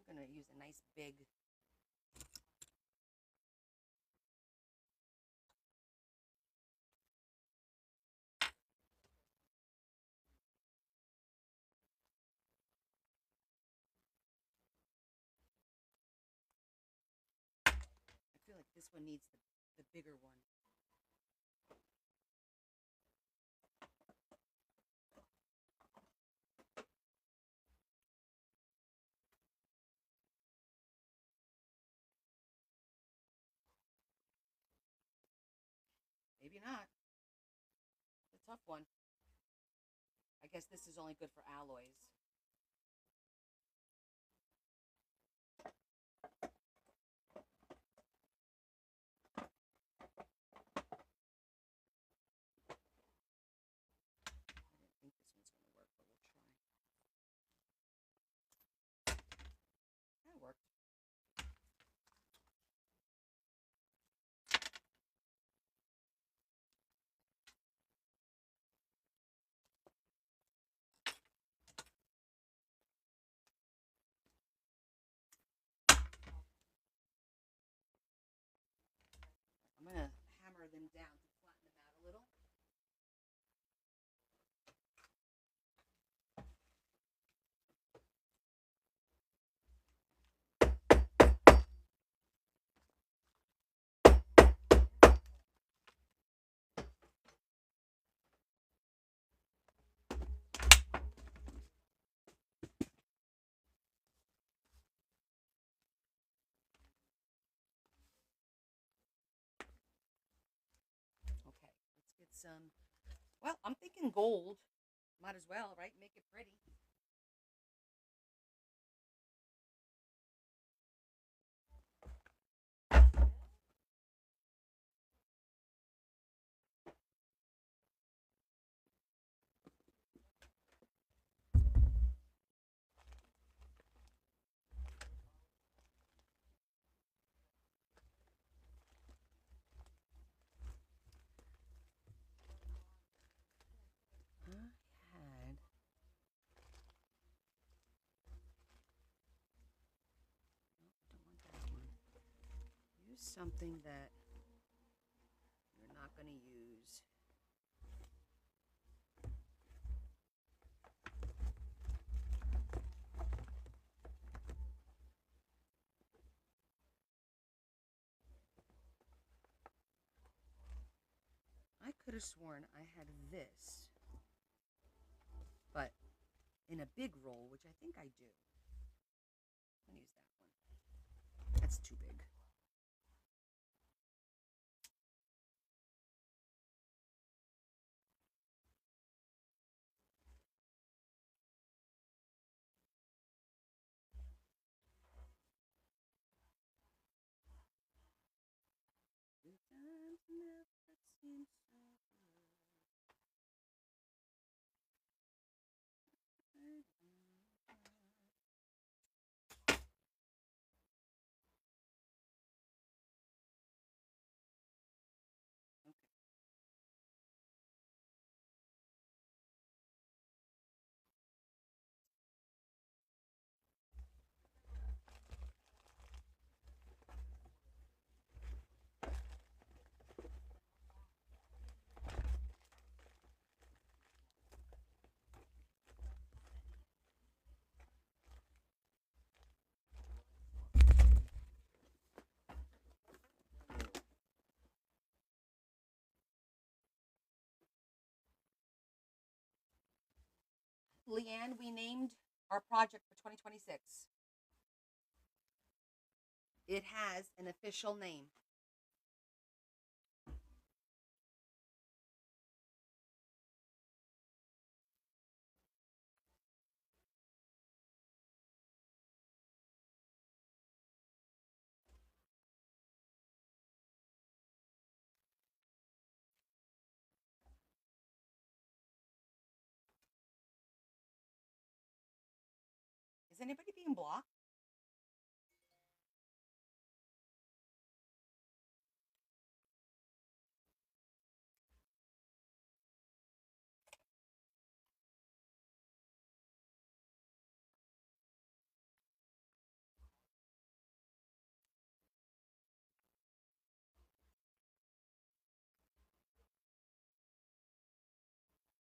I'm going to use a nice big I feel like this one needs the bigger one. Maybe not. It's a tough one. I guess this is only good for alloys. I didn't think this one's going to work, but we'll try. That worked. I'm going to hammer them down to flatten them out a little. Okay, let's get some. Well, I'm thinking gold. Might as well, right? Make it pretty. something that you're not going to use. I could have sworn I had this, but in a big roll, which I think I do. I'm going to use that one. That's too big. Good times never seem so good. Leanne, we named our project for 2026. It has an official name. Is anybody being blocked?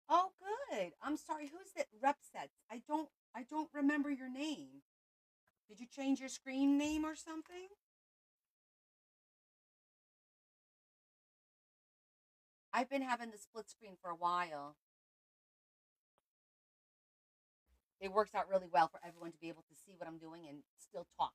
Oh, good. I'm sorry. Who's that? Repsets. I don't remember your name. Did you change your screen name or something? I've been having the split screen for a while. It works out really well for everyone to be able to see what I'm doing and still talk.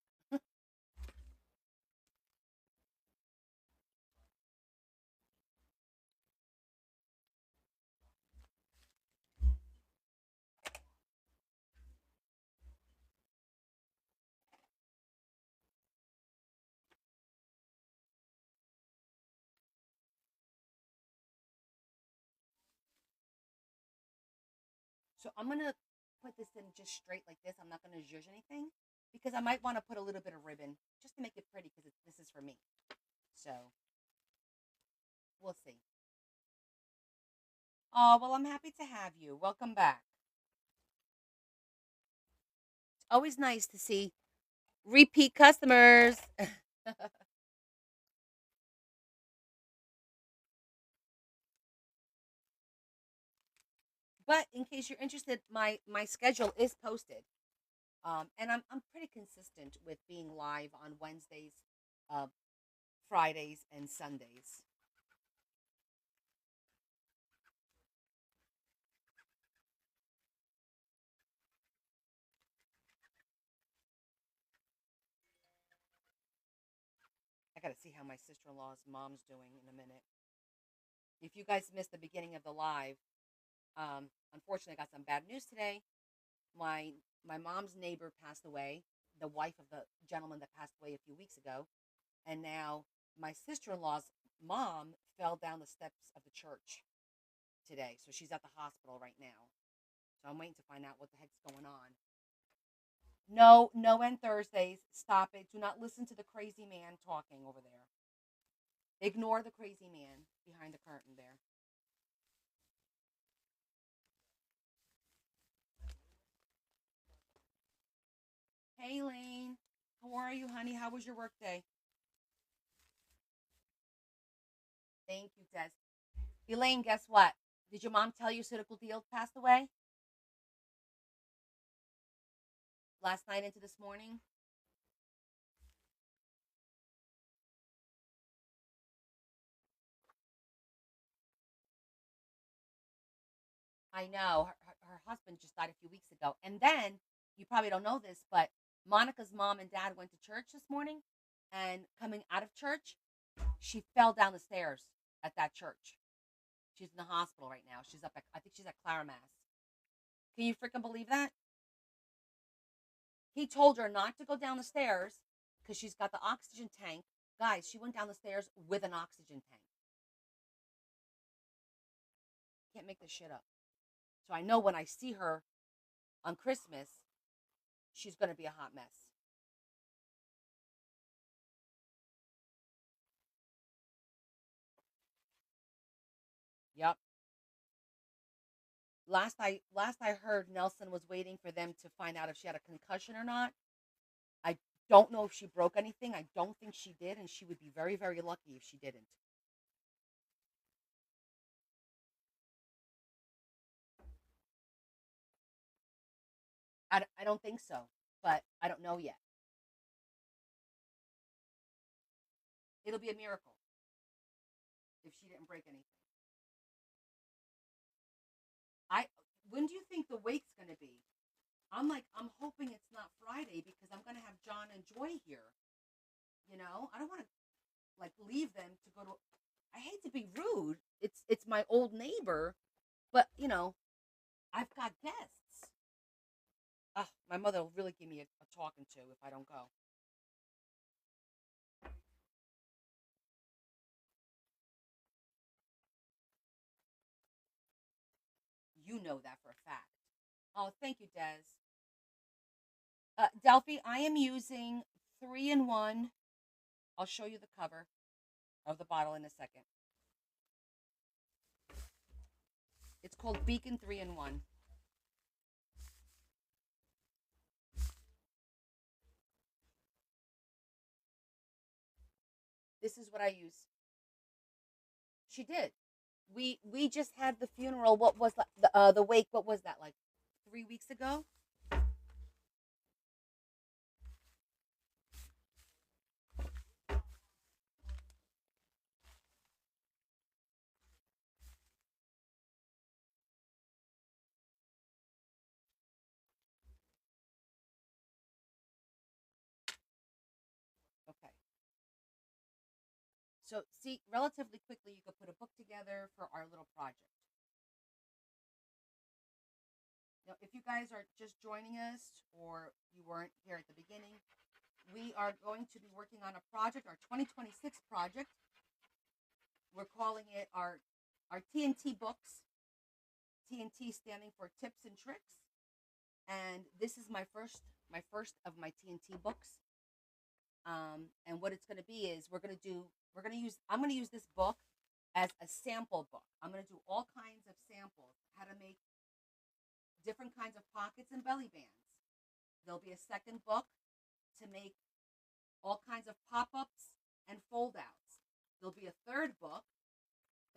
So I'm gonna put this in just straight like this. I'm not gonna zhuzh anything because I might want to put a little bit of ribbon just to make it pretty because this is for me. So we'll see. Oh, well, I'm happy to have you. Welcome back. It's always nice to see repeat customers. But in case you're interested, my schedule is posted. And I'm pretty consistent with being live on Wednesdays, uh, Fridays, and Sundays. I got to see how my sister-in-law's mom's doing in a minute. If you guys missed the beginning of the live, unfortunately, I got some bad news today. My my mom's neighbor passed away, the wife of the gentleman that passed away a few weeks ago, and now my sister-in-law's mom fell down the steps of the church today, so she's at the hospital right now. So I'm waiting to find out what the heck's going on. No, no end Thursdays. Stop it. Do not listen to the crazy man talking over there. Ignore the crazy man behind the curtain there. Hey, Lane. How are you, honey? How was your work day? Thank you, Des. Elaine, guess what? Did your mom tell you Citical Deal passed away last night into this morning? I know. Her husband just died a few weeks ago. And then, you probably don't know this, but Monica's mom and dad went to church this morning. And coming out of church, she fell down the stairs at that church. She's in the hospital right now. She's up at, I think she's at Clara Mass. Can you freaking believe that? He told her not to go down the stairs because she's got the oxygen tank. Guys, she went down the stairs with an oxygen tank. Can't make this shit up. So I know when I see her on Christmas, she's going to be a hot mess. Yep. Last I heard, Nelson was waiting for them to find out if she had a concussion or not. I don't know if she broke anything. I don't think she did, and she would be very, very lucky if she didn't. I don't think so, but I don't know yet. It'll be a miracle if she didn't break anything. I When do you think the wake's gonna be? I'm hoping it's not Friday because I'm gonna have John and Joy here. I don't want to like leave them to go to. I hate to be rude. It's my old neighbor, but I've got guests. My mother will really give me a talking to if I don't go. You know that for a fact. Oh, thank you, Des. Delphi, I am using 3-in-1. I'll show you the cover of the bottle in a second. It's called Beacon 3-in-1. This is what I use. She did. We just had the funeral. What was the wake? What was that like? 3 weeks ago. Okay. So see, relatively quickly, you could put a book together for our little project. Now, if you guys are just joining us or you weren't here at the beginning, we are going to be working on a project, our 2026 project. We're calling it our TNT books. TNT standing for tips and tricks. And this is my first of my TNT books. And what it's going to be is I'm going to use this book as a sample book. I'm going to do all kinds of samples, how to make different kinds of pockets and belly bands. There'll be a second book to make all kinds of pop-ups and fold-outs. There'll be a third book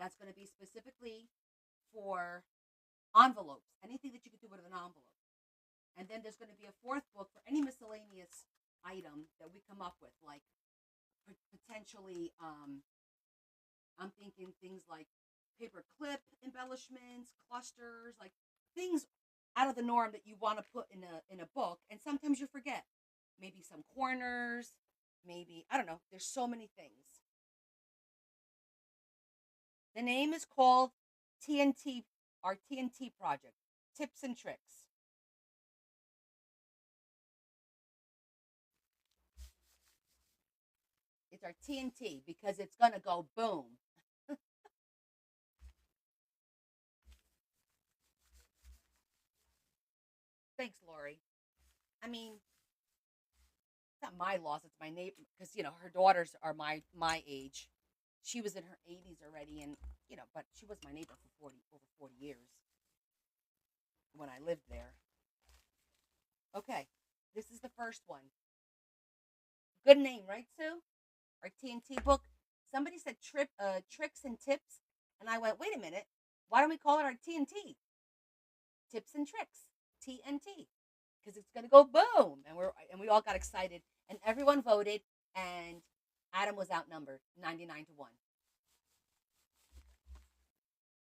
that's going to be specifically for envelopes, anything that you could do with an envelope. And then there's going to be a fourth book for any miscellaneous item that we come up with, like potentially, I'm thinking things like paper clip embellishments, clusters, like things out of the norm that you want to put in a book, and sometimes you forget. Maybe some corners, maybe I don't know. There's so many things. The name is called TNT, our TNT project, tips and tricks. It's our TNT because it's gonna go boom. Thanks, Lori. I mean, it's not my loss; it's my neighbor because her daughters are my age. She was in her 80s already, and but she was my neighbor for 40 years when I lived there. Okay, this is the first one. Good name, right, Sue? Our TNT book. somebody said tricks and tips, and I went, wait a minute, why don't we call it our TNT? Tips and tricks, TNT, because it's gonna go boom, and we all got excited, and everyone voted, and Adam was outnumbered 99 to 1.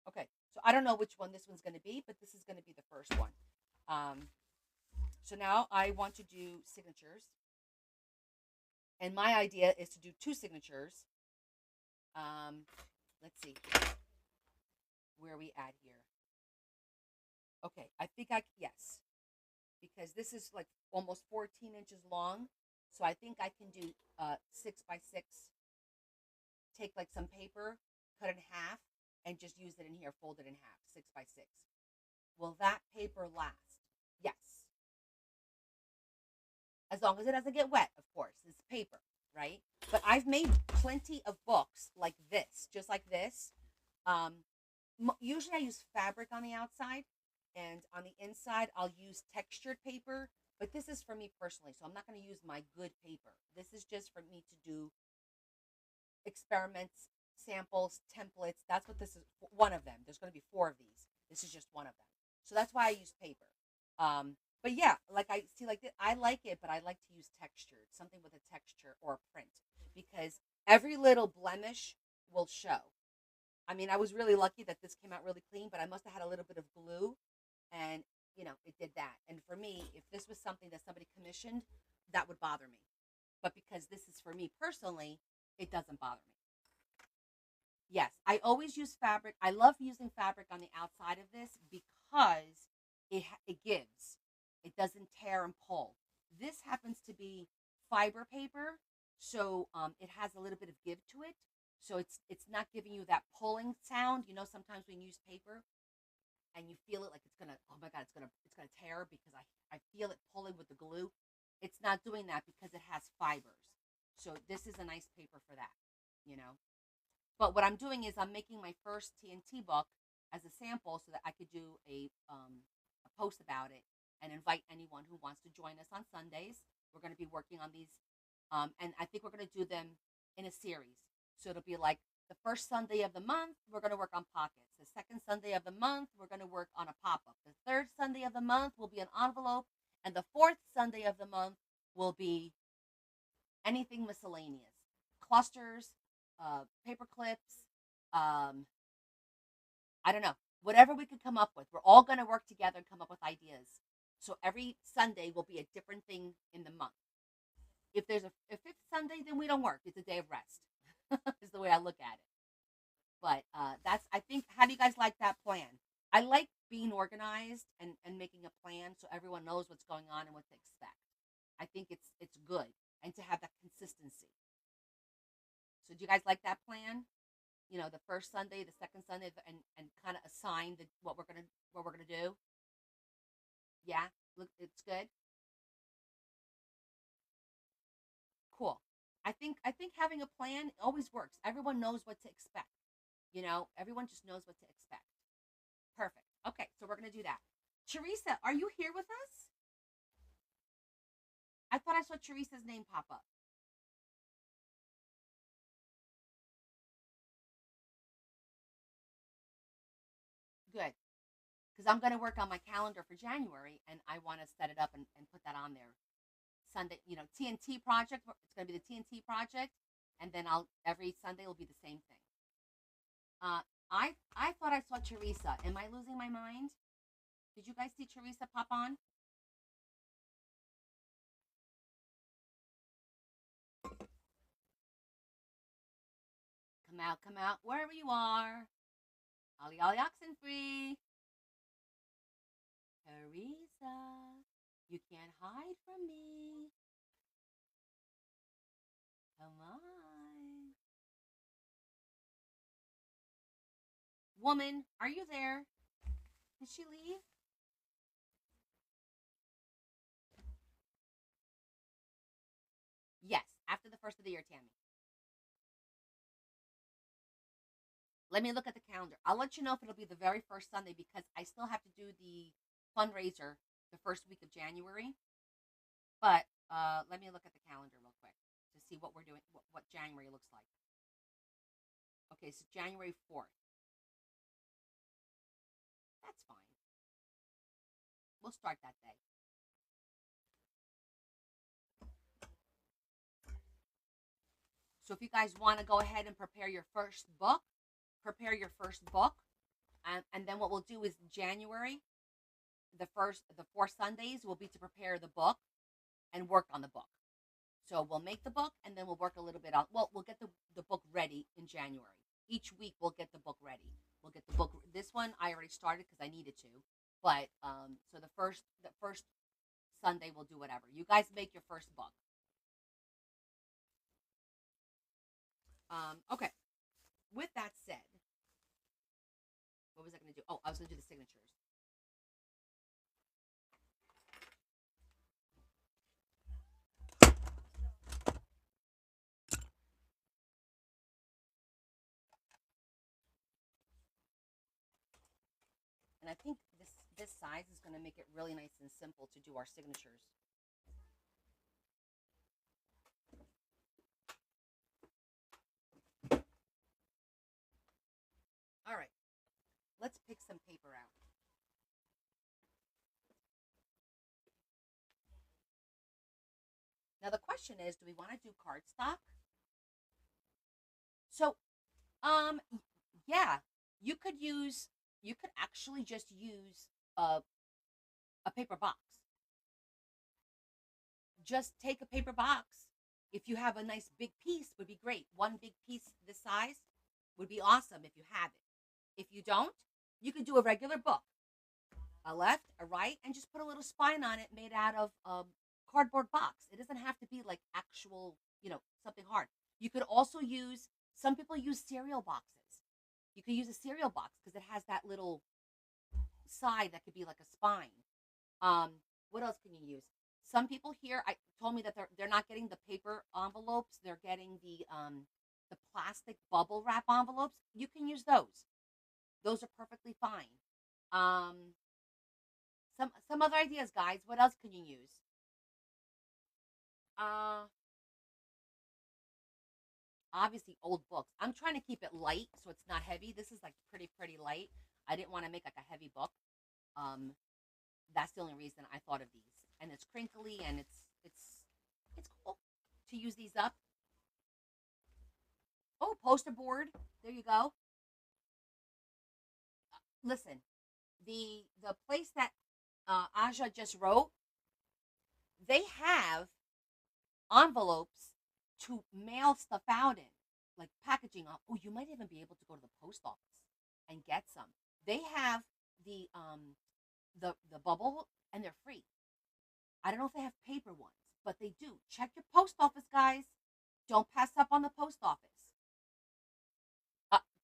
Okay, so I don't know which one this one's gonna be, but this is gonna be the first one. Um, so now I want to do signatures, and my idea is to do two signatures. Um, let's see, where are we at here? Okay, I think yes, because this is like almost 14 inches long. So I think I can do 6 by 6. Take like some paper, cut it in half, and just use it in here, fold it in half, 6 by 6. Will that paper last? Yes. As long as it doesn't get wet, of course. It's paper, right? But I've made plenty of books like this, just like this. Um, Usually I use fabric on the outside, and on the inside I'll use textured paper, but this is for me personally, so I'm not going to use my good paper. This is just for me to do experiments, samples, templates. That's what this is, one of them. There's going to be 4 of these. This is just one of them. So that's why I use paper. But yeah, like I see, like I like it, but I like to use textured, something with a texture or a print, because every little blemish will show. I mean, I was really lucky that this came out really clean, but I must have had a little bit of glue, and it did that. And for me, if this was something that somebody commissioned, that would bother me. But because this is for me personally, it doesn't bother me. Yes, I always use fabric. I love using fabric on the outside of this because it gives. It doesn't tear and pull. This happens to be fiber paper, so it has a little bit of give to it. So it's not giving you that pulling sound. Sometimes when you use paper and you feel it like it's gonna, oh my god, it's gonna tear because I feel it pulling with the glue. It's not doing that because it has fibers. So this is a nice paper for that, you know. But what I'm doing is I'm making my first TNT book as a sample so that I could do a post about it and invite anyone who wants to join us on Sundays. We're going to be working on these, and I think we're going to do them in a series. So it'll be like the first Sunday of the month, we're going to work on pockets. The second Sunday of the month, we're going to work on a pop-up. The third Sunday of the month will be an envelope, and the fourth Sunday of the month will be anything miscellaneous, clusters, paper clips, I don't know, whatever we could come up with. We're all going to work together and come up with ideas. So every Sunday will be a different thing in the month. If there's a fifth Sunday, then we don't work. It's a day of rest. Is the way I look at it. But that's, I think, how do you guys like that plan? I like being organized and making a plan so everyone knows what's going on and what to expect. I think it's good, and to have that consistency. So do you guys like that plan? The first Sunday, the second Sunday, and kind of assign what we're gonna do. Yeah, look, it's good. Cool. I think having a plan always works. Everyone knows what to expect. Everyone just knows what to expect. Perfect. Okay, so we're gonna do that. Teresa, are you here with us? I thought I saw Teresa's name pop up. Good, because I'm gonna work on my calendar for January, and I want to set it up and put that on there. Sunday, TNT project. It's gonna be the TNT project, and then I'll every Sunday will be the same thing. Uh, I thought I saw Teresa. Am I losing my mind? Did you guys see Teresa pop on? Come out, wherever you are. Ollie, ollie, oxen free. Teresa, you can't hide from me. Come on. Woman, are you there? Did she leave? Yes, after the first of the year, Tammy. Let me look at the calendar. I'll let you know if it'll be the very first Sunday because I still have to do the fundraiser the first week of January. But let me look at the calendar real quick to see what we're doing, what January looks like. Okay, so January 4th. That's fine. We'll start that day. So if you guys want to go ahead and prepare your first book, prepare your first book. And then what we'll do is January, the 4 Sundays will be to prepare the book and work on the book. So we'll make the book and then we'll work a little bit on, well, we'll get the book ready in January. Each week we'll get the book ready. We'll get the book. This one I already started because I needed to. But so the first Sunday we'll do whatever. You guys make your first book. Okay. With that said, what was I going to do? Oh, I was going to do the signatures. And I think this size is going to make it really nice and simple to do our signatures. All right, let's pick some paper out. Now the question is, do we want to do cardstock? So, yeah, you could actually just use a paper box. Just take a paper box. If you have a nice big piece, would be great. One big piece this size would be awesome if you have it. If you don't, you could do a regular book, a left, a right, and just put a little spine on it made out of cardboard box. It doesn't have to be like actual, something hard. You could also use, some people use cereal boxes. You could use a cereal box because it has that little side that could be like a spine. What else can you use? Some people here told me that they're not getting the paper envelopes. They're getting the plastic bubble wrap envelopes. You can use those. Those are perfectly fine. Some other ideas, guys. What else can you use? Obviously old books. I'm trying to keep it light so it's not heavy. This is like pretty light. I didn't want to make like a heavy book. That's the only reason I thought of these. And it's crinkly and it's cool to use these up. Oh, poster board. There you go. Listen, the place that Aja just wrote, they have envelopes to mail stuff out in, like packaging. Oh, you might even be able to go to the post office and get some. They have the bubble, and they're free. I don't know if they have paper ones, but they do. Check your post office, guys. Don't pass up on the post office.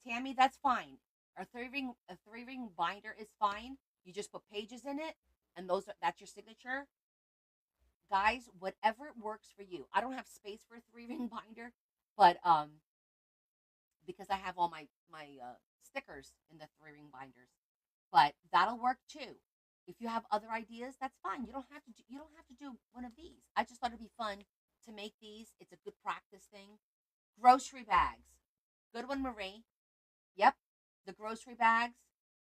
Tammy, that's fine. A three ring binder is fine. You just put pages in it, and that's your signature. Guys, whatever works for you. I don't have space for a 3-ring binder, but because I have all my stickers in the 3-ring binders, but that'll work too. If you have other ideas, that's fine. You don't have to do one of these. I just thought it'd be fun to make these. It's a good practice thing. Grocery bags, good one, Marie. Yep, the grocery bags.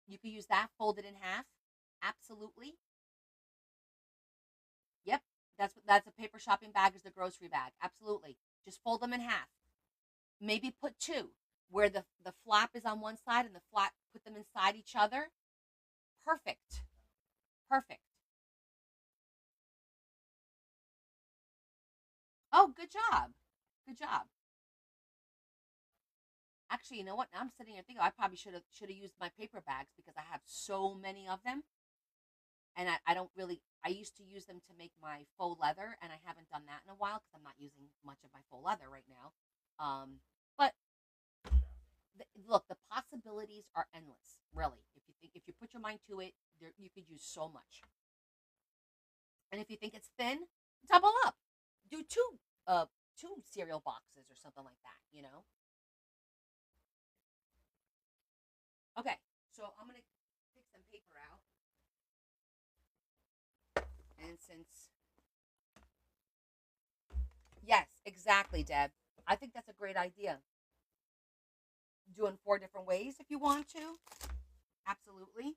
You could use that, fold it in half. Absolutely. Yep, that's a paper shopping bag is the grocery bag. Absolutely. Just fold them in half. Maybe put two, where the flap is on one side and the flap, put them inside each other. Perfect. Perfect. Oh, good job. Good job. Actually, you know what? Now I'm sitting here thinking I probably should have used my paper bags because I have so many of them, and I don't really. I used to use them to make my faux leather, and I haven't done that in a while because I'm not using much of my faux leather right now. But look, the possibilities are endless. Really, if you put your mind to it, you could use so much. And if you think it's thin, double up. Do two cereal boxes or something like that. Okay, so I'm gonna pick some paper out, and since yes, exactly, Deb, I think that's a great idea. do in 4 different ways if you want to. Absolutely.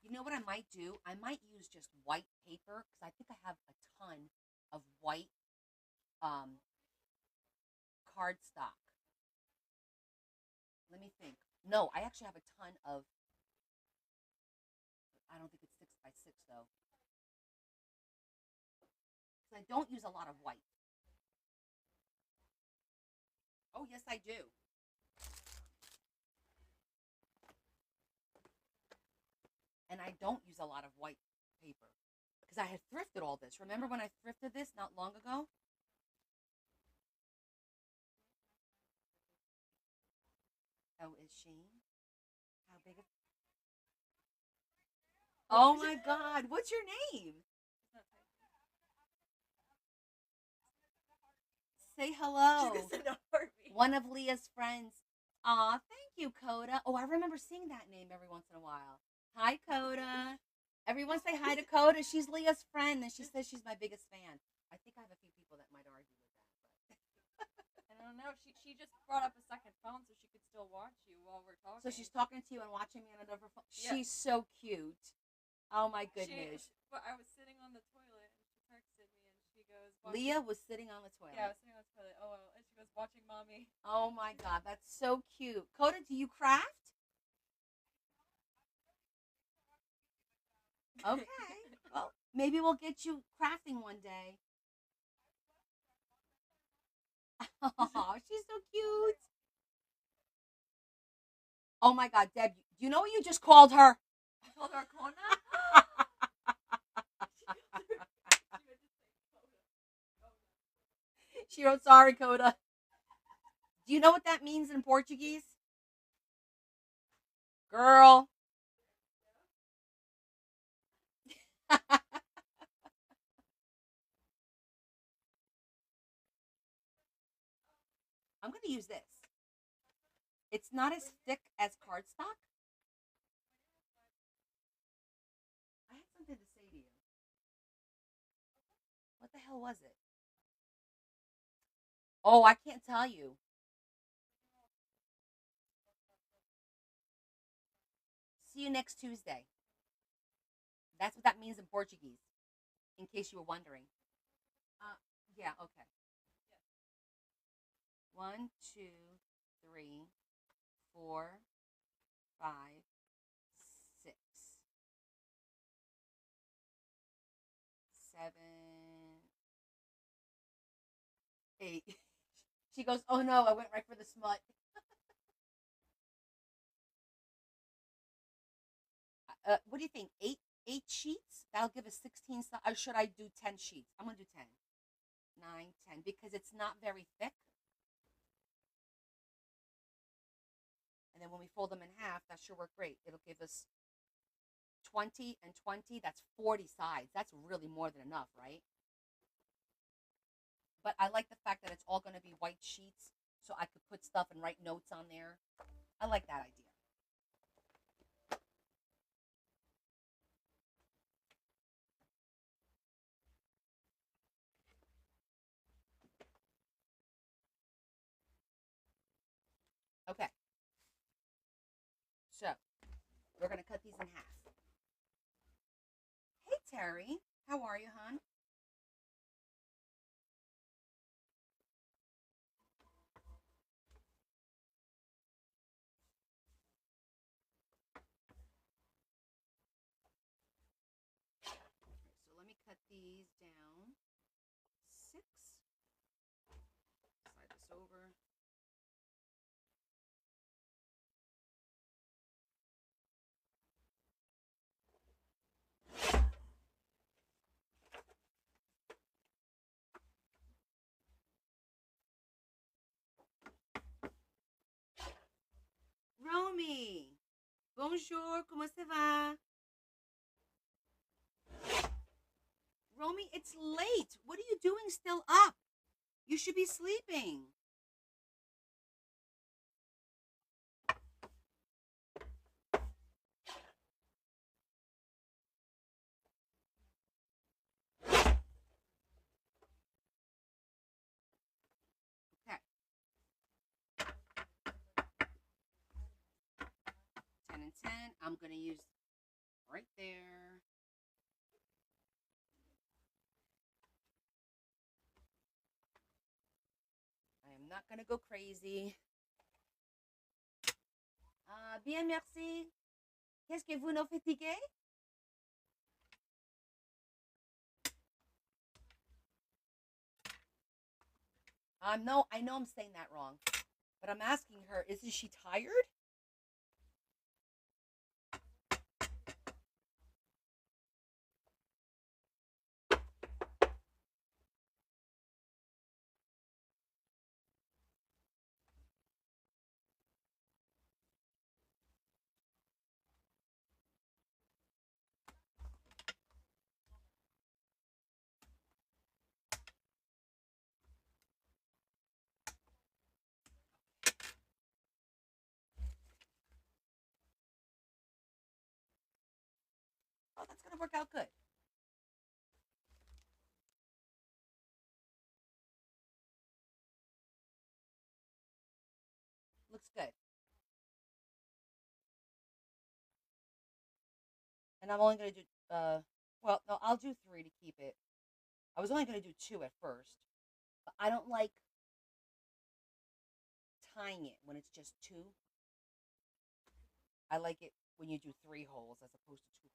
You know what I might do? I might use just white paper because I think I have a ton of white um, cardstock. Let me think. No, I actually have a ton of. I don't think it's 6 by 6 though, because I don't use a lot of white. Oh yes, I do. And I don't use a lot of white paper because I had thrifted all this. Remember when I thrifted this not long ago? Oh, is she? How big? Oh my God! What's your name? Say hello. One of Leah's friends. Aw, thank you, Coda. Oh, I remember seeing that name every once in a while. Hi, Coda. Everyone say hi to Coda. She's Leah's friend, and she says she's my biggest fan. I think I have a few people that might argue with that, but I don't know. She just brought up a second phone so she could still watch you while we're talking. so she's talking to you and watching me on another phone. Yeah. She's so cute. Oh my goodness. But I was sitting on the toilet and she texted me and she goes. Leah was sitting on the toilet. Yeah, I was sitting on the toilet. Oh, well. And she goes watching mommy. Oh my God, that's so cute. Coda, do you craft? Okay. Well, maybe we'll get you crafting one day. Oh, she's so cute. Oh my God, Deb, do you know what you just called her? You called her Kona? She wrote, sorry, Coda. Do you know what that means in Portuguese? Girl. I'm going to use this. It's not as thick as cardstock. I had something to say to you. What the hell was it? Oh, I can't tell you. See you next Tuesday. That's what that means in Portuguese, in case you were wondering. Yeah, okay. 1, 2, 3, 4, 5, 6, 7, 8. She goes, oh no, I went right for the smut. What do you think? Eight sheets? That'll give us 16. Or should I do 10 sheets? I'm gonna do 10. 9, 10, because it's not very thick. And then when we fold them in half, that should work great. It'll give us 20 and 20. That's 40 sides. That's really more than enough, right? But I like the fact that it's all going to be white sheets, so I could put stuff and write notes on there. I like that idea. Okay. So, we're going to cut these in half. Hey, Terry. How are you, hon? So let me cut these down. 6. Slide this over. Romy. Bonjour, comment ça va? Romy, it's late. What are you doing still up? You should be sleeping. I'm going to use right there. I am not going to go crazy. Bien, merci. Qu'est-ce que vous nous fatiguez? No, I know I'm saying that wrong, but I'm asking her, isn't she tired? Oh, that's going to work out good. Looks good. And I'm only going to do, well, no, I'll do 3 to keep it. I was only going to do 2 at first, but I don't like tying it when it's just 2. I like it when you do 3 holes as opposed to 2 holes.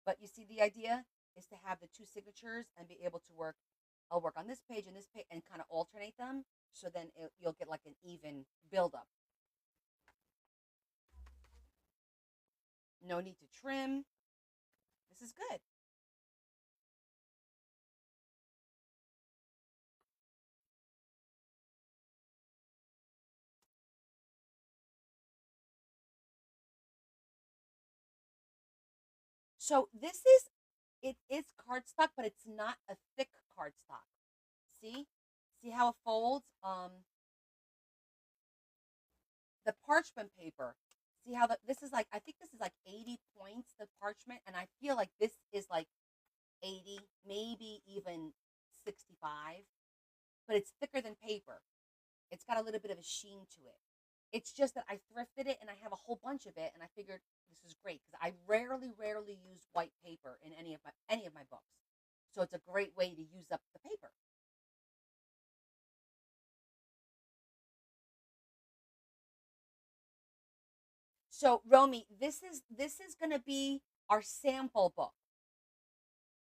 But you see, the idea is to have the 2 signatures and be able to work. I'll work on this page and this page and kind of alternate them. So then you'll get like an even buildup. No need to trim. This is good. So this is, it is cardstock, but it's not a thick cardstock. See? See how it folds? The parchment paper. See how this is like, I think this is like 80 points, the parchment, and I feel like this is like 80, maybe even 65, but it's thicker than paper. It's got a little bit of a sheen to it. It's just that I thrifted it and I have a whole bunch of it, and I figured this is great because I rarely use white paper in any of my books. So it's a great way to use up the paper. So Romy, this is going to be our sample book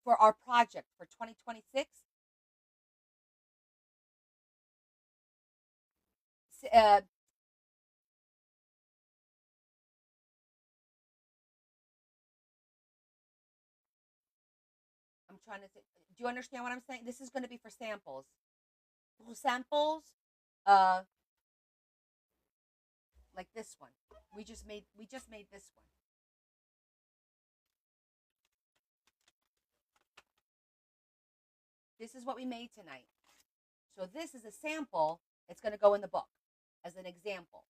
for our project for 2026. Uh, I'm trying to say, do you understand what I'm saying? This is going to be for samples. For samples, uh, like this one. We just made this one. This is what we made tonight. So this is a sample. It's going to go in the book as an example.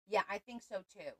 Yeah, I think so too.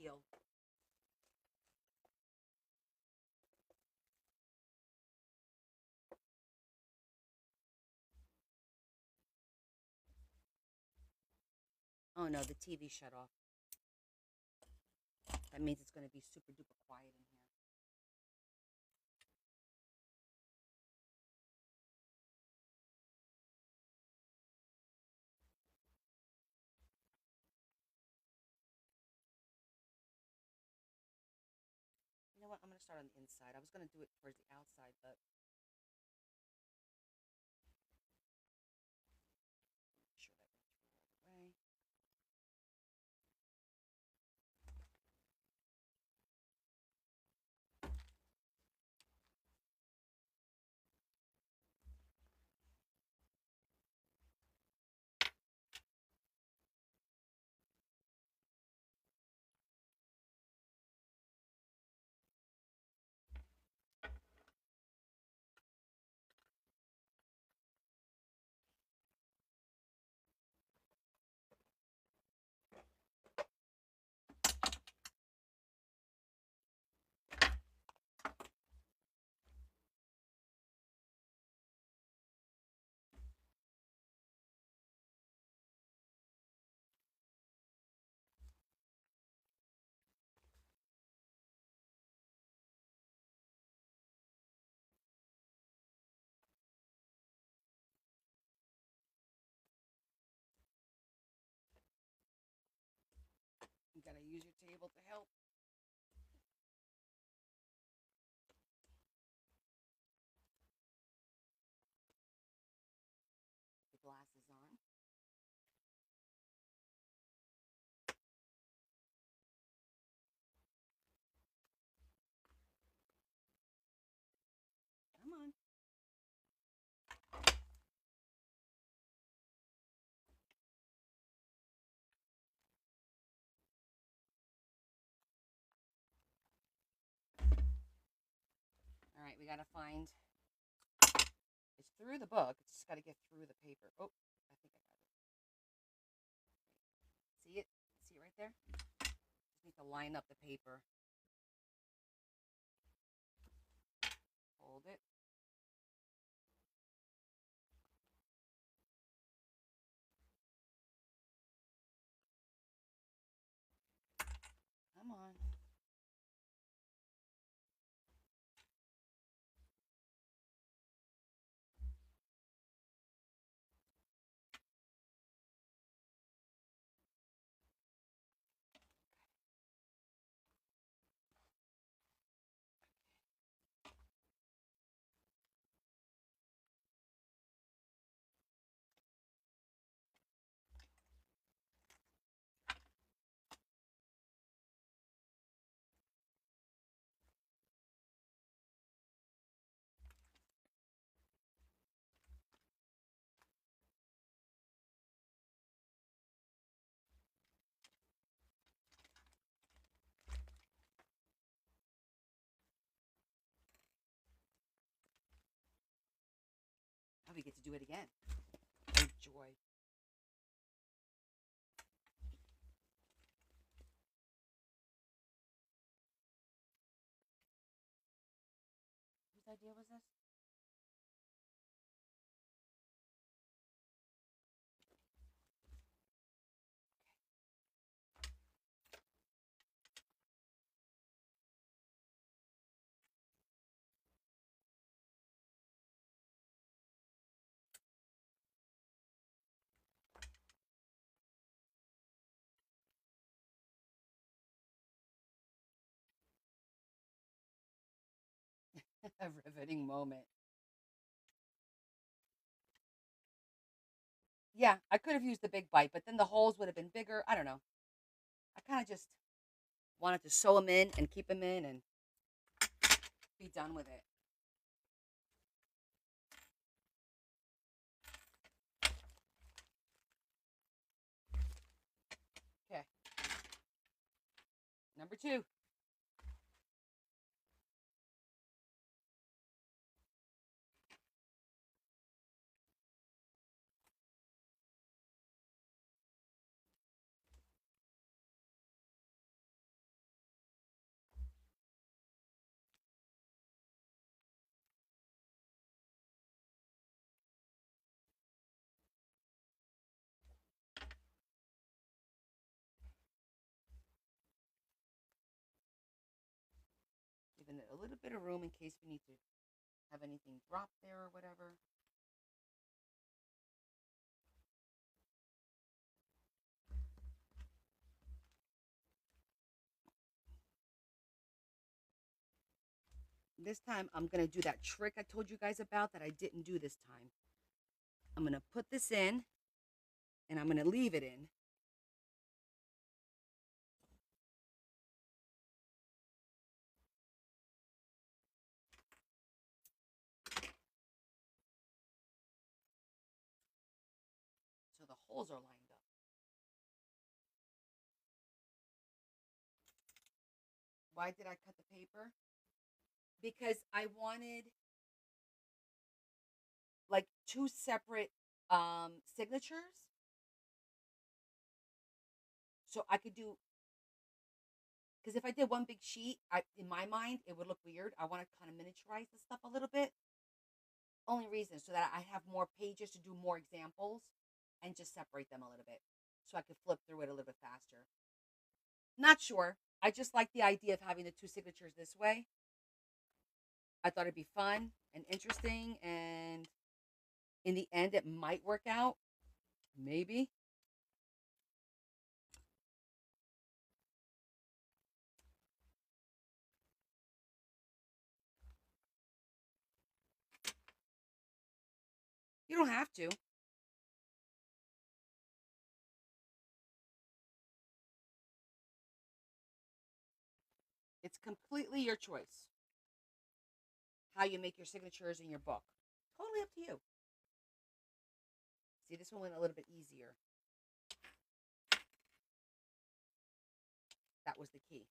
peel. Oh no, the TV shut off. That means it's going to be super duper quiet in here. You know what? I'm going to start on the inside. I was going to do it towards the outside, but make sure that went through all the way. You got to use your table to help. The glasses on. Come on. All right, we got to find. It's through the book. It's just got to get through the paper. Oh, I think I got it. See it? See it right there? Just need to line up the paper. Hold it. Come on. Now we get to do it again. Oh, joy. Whose idea was this? A riveting moment. Yeah, I could have used the big bite, but then the holes would have been bigger. I don't know. I kind of just wanted to sew them in and keep them in and be done with it. Okay. Number 2. a little bit of room in case we need to have anything drop there or whatever. This time I'm going to do that trick I told you guys about that I didn't do this time. I'm going to put this in and I'm going to leave it in. So the holes are lined up. Why did I cut the paper? Because I wanted like two separate signatures. So I could do, because if I did one big sheet, in my mind, it would look weird. I want to kind of miniaturize the stuff a little bit. Only reason, so that I have more pages to do more examples and just separate them a little bit. So I could flip through it a little bit faster. Not sure. I just like the idea of having the two signatures this way. I thought it'd be fun and interesting, and in the end, it might work out. Maybe. You don't have to. It's completely your choice how you make your signatures in your book. Totally up to you. See, this one went a little bit easier. That was the key.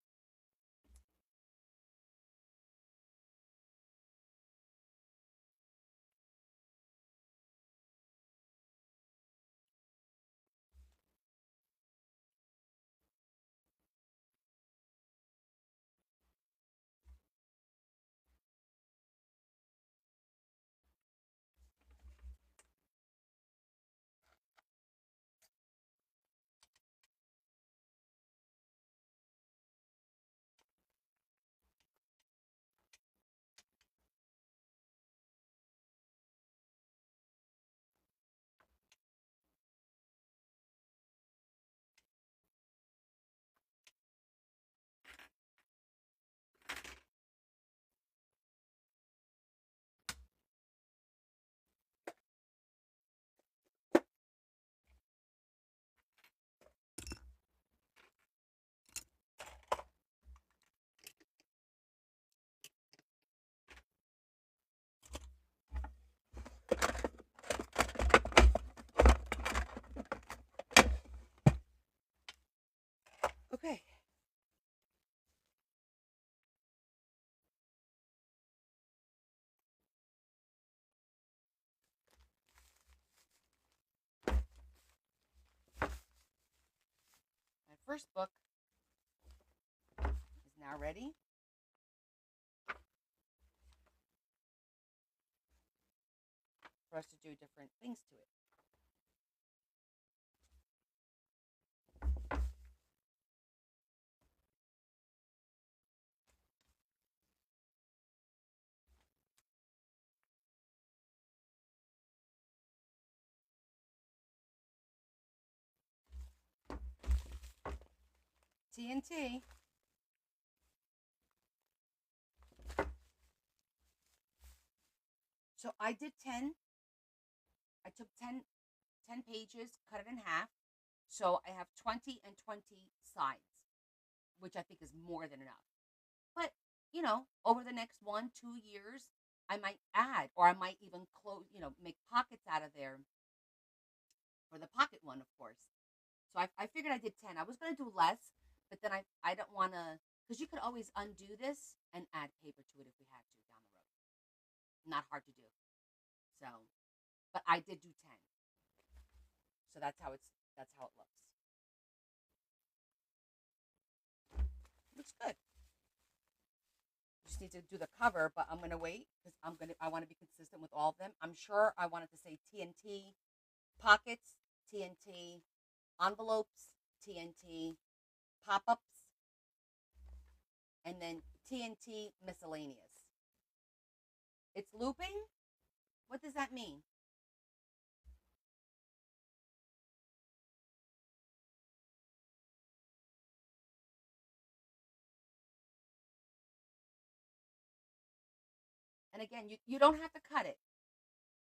Okay. My first book is now ready. For us to do different things to it. TNT. So I did 10. I took 10 pages, cut it in half. So I have 20 and 20 sides, which I think is more than enough. But, over the next 1-2 years, I might add, or I might even close, make pockets out of there for the pocket one, of course. So I figured I did 10. I was going to do less, but then I don't want to, because you could always undo this and add paper to it if we had to down the road. Not hard to do. So, but I did do 10. So that's how it looks. Looks good. Just need to do the cover, but I'm gonna wait because I want to be consistent with all of them. I'm sure I wanted to say TNT pockets, TNT envelopes, TNT pop-ups, and then TNT miscellaneous. It's looping? What does that mean? And again, you don't have to cut it.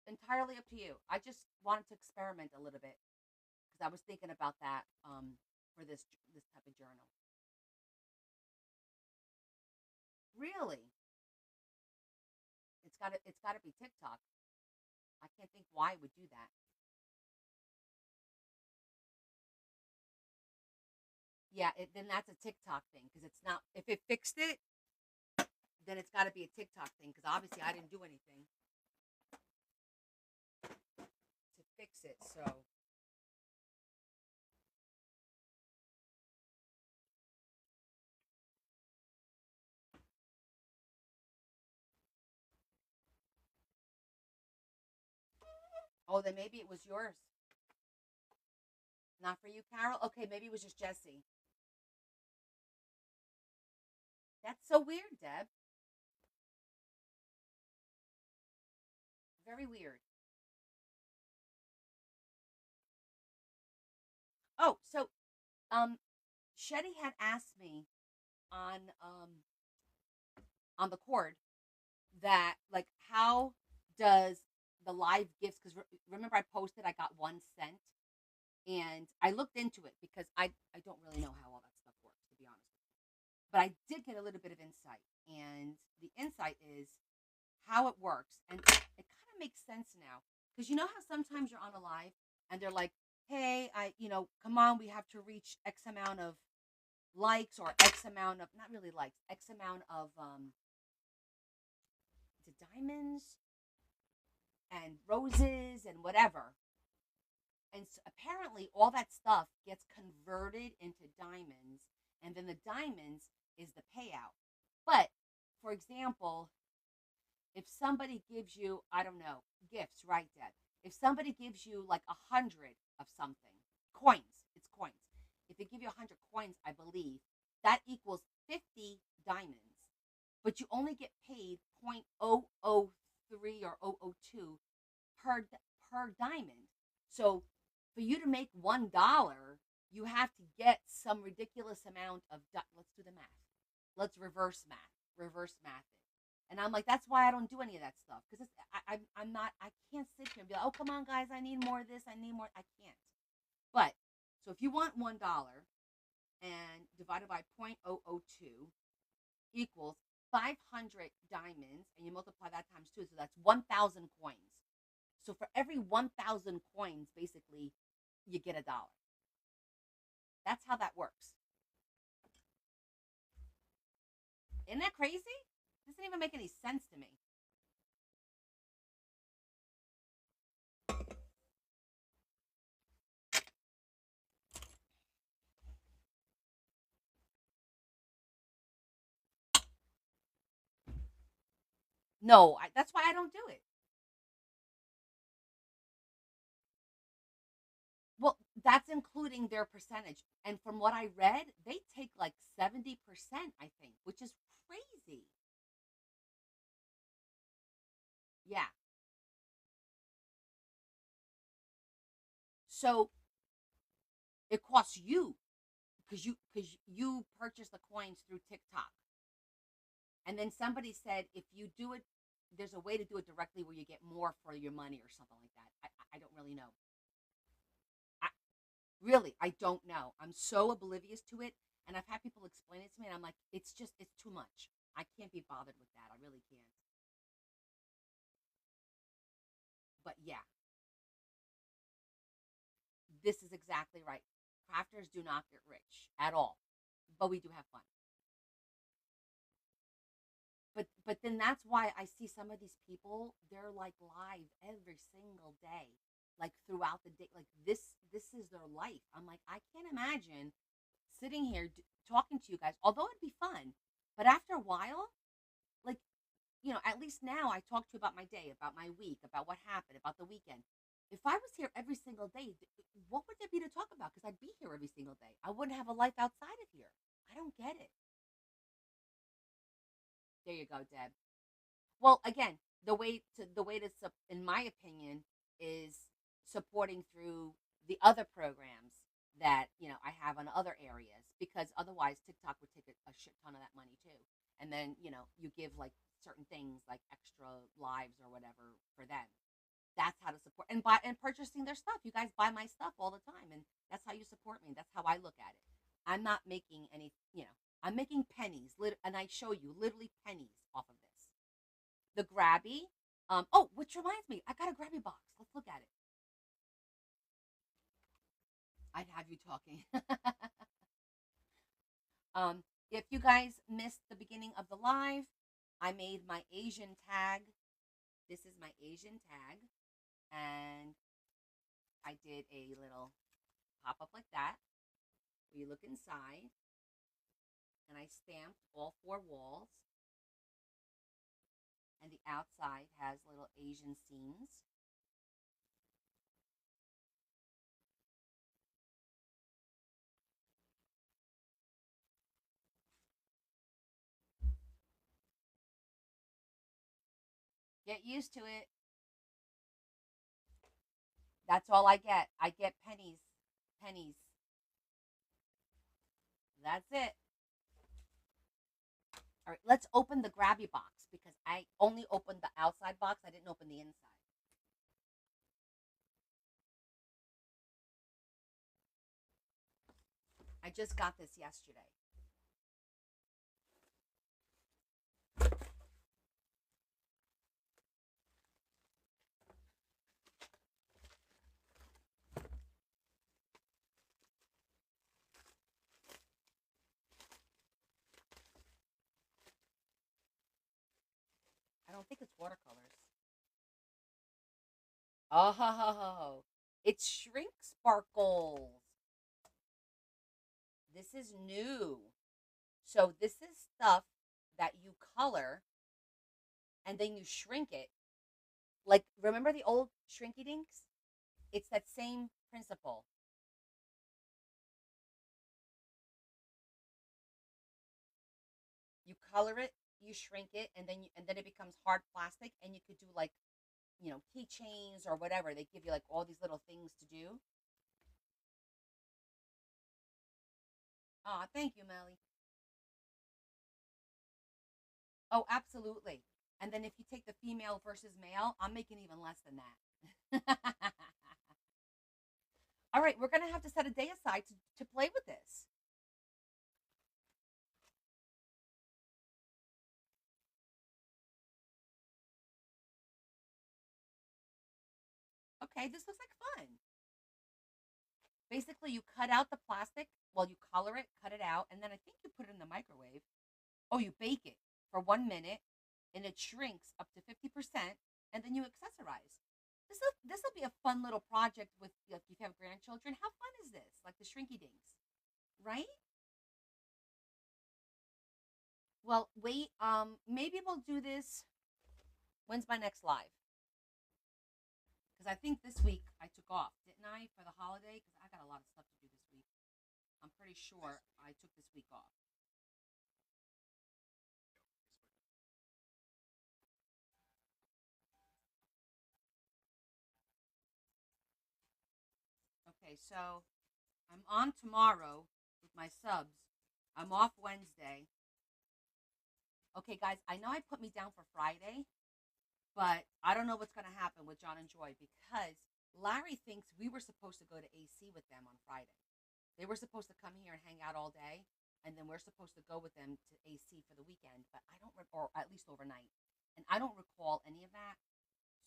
Entirely up to you. I just wanted to experiment a little bit because I was thinking about that for this type of journal. Really, it's got to be TikTok. I can't think why it would do that. Yeah, then that's a TikTok thing because it's not. If it fixed it, then it's got to be a TikTok thing because obviously I didn't do anything to fix it. So, oh, then maybe it was yours, not for you, Carol. Okay, maybe it was just Jesse. That's so weird, Deb. Very weird. Oh, so Shetty had asked me on um on the cord that like how does the live gifts because remember I posted I got 1 cent and I looked into it because I don't really know how all that stuff works to be honest with you. But I did get a little bit of insight and the insight is how it works and it kind of makes sense now because you know how sometimes you're on a live and they're like, hey, come on, we have to reach X amount of likes or X amount of not really likes, X amount of to diamonds and roses and whatever. And so apparently all that stuff gets converted into diamonds and then the diamonds is the payout. But for example, if somebody gives you, I don't know, gifts, right, Dad? If somebody gives you like 100 of something, coins, it's coins. If they give you 100 coins, I believe, that equals 50 diamonds. But you only get paid 0.003 or 0.002 per per diamond. So for you to make $1, you have to get some ridiculous amount of. Let's do the math. Let's reverse math it. And I'm like, that's why I don't do any of that stuff because I'm not. I can't sit here and be like, oh come on guys, I need more of this. I need more. I can't. But so if you want $1 and divided by 0.002 equals 500 diamonds, and you multiply that times two, so that's 1,000 coins. So for every 1,000 coins, basically, you get $1. That's how that works. Isn't that crazy? It doesn't even make any sense to me. No, that's why I don't do it. Well, that's including their percentage. And from what I read, they take like 70%, I think, which is crazy. Yeah. So it costs you because you purchase the coins through TikTok. And then somebody said if you do it, there's a way to do it directly where you get more for your money or something like that. I don't really know. I, really, I don't know. I'm so oblivious to it. And I've had people explain it to me, and I'm like, it's too much. I can't be bothered with that. I really can't. But yeah, this is exactly right. Crafters do not get rich at all, but we do have fun. But then that's why I see some of these people, they're like live every single day, like throughout the day. Like this is their life. I'm like, I can't imagine sitting here talking to you guys, although it'd be fun. But after a while, like, at least now I talk to you about my day, about my week, about what happened, about the weekend. If I was here every single day, what would there be to talk about? Because I'd be here every single day. I wouldn't have a life outside of here. I don't get it. There you go, Deb. Well, again, in my opinion, is supporting through the other programs that I have on other areas, because otherwise TikTok would take a shit ton of that money too. And then you give like certain things like extra lives or whatever for them. That's how to support and buy and purchasing their stuff. You guys buy my stuff all the time, and that's how you support me. That's how I look at it. I'm not making any, I'm making pennies, and I show you literally pennies off of this. The Grabby. Oh, which reminds me, I got a Grabby box. Let's look at it. I'd have you talking. If you guys missed the beginning of the live, I made my Asian tag. This is my Asian tag, and I did a little pop up like that. Where you look inside, and I stamped all four walls, and the outside has little Asian scenes. Get used to it. That's all I get. I get pennies. Pennies. That's it. All right, let's open the Grabby box because I only opened the outside box. I didn't open the inside. I just got this yesterday. I don't think it's watercolors. Oh, it's shrink sparkles. This is new. So this is stuff that you color and then you shrink it. Like, remember the old Shrinky Dinks? It's that same principle. You color it, you shrink it, and then it becomes hard plastic, and you could do like keychains or whatever. They give you like all these little things to do. Oh, thank you, Melly. Oh, absolutely. And then if you take the female versus male, I'm making even less than that. All right, we're gonna have to set a day aside to play with this. Okay, this looks like fun. Basically, you cut out the plastic. Well, you color it, cut it out, and then I think you put it in the microwave. Oh, you bake it for 1 minute, and it shrinks up to 50%, and then you accessorize. This will be a fun little project with like if you have grandchildren. How fun is this? Like the Shrinky Dinks, right? Well, wait. Maybe we'll do this. When's my next live? Because I think this week I took off, didn't I, for the holiday? Because I got a lot of stuff to do this week. I'm pretty sure I took this week off. Okay, so I'm on tomorrow with my subs. I'm off Wednesday. Okay, guys, I know I put me down for Friday, but I don't know what's going to happen with John and Joy because Larry thinks we were supposed to go to AC with them on Friday. They were supposed to come here and hang out all day, and then we're supposed to go with them to AC for the weekend, but I don't, or at least overnight. And I don't recall any of that,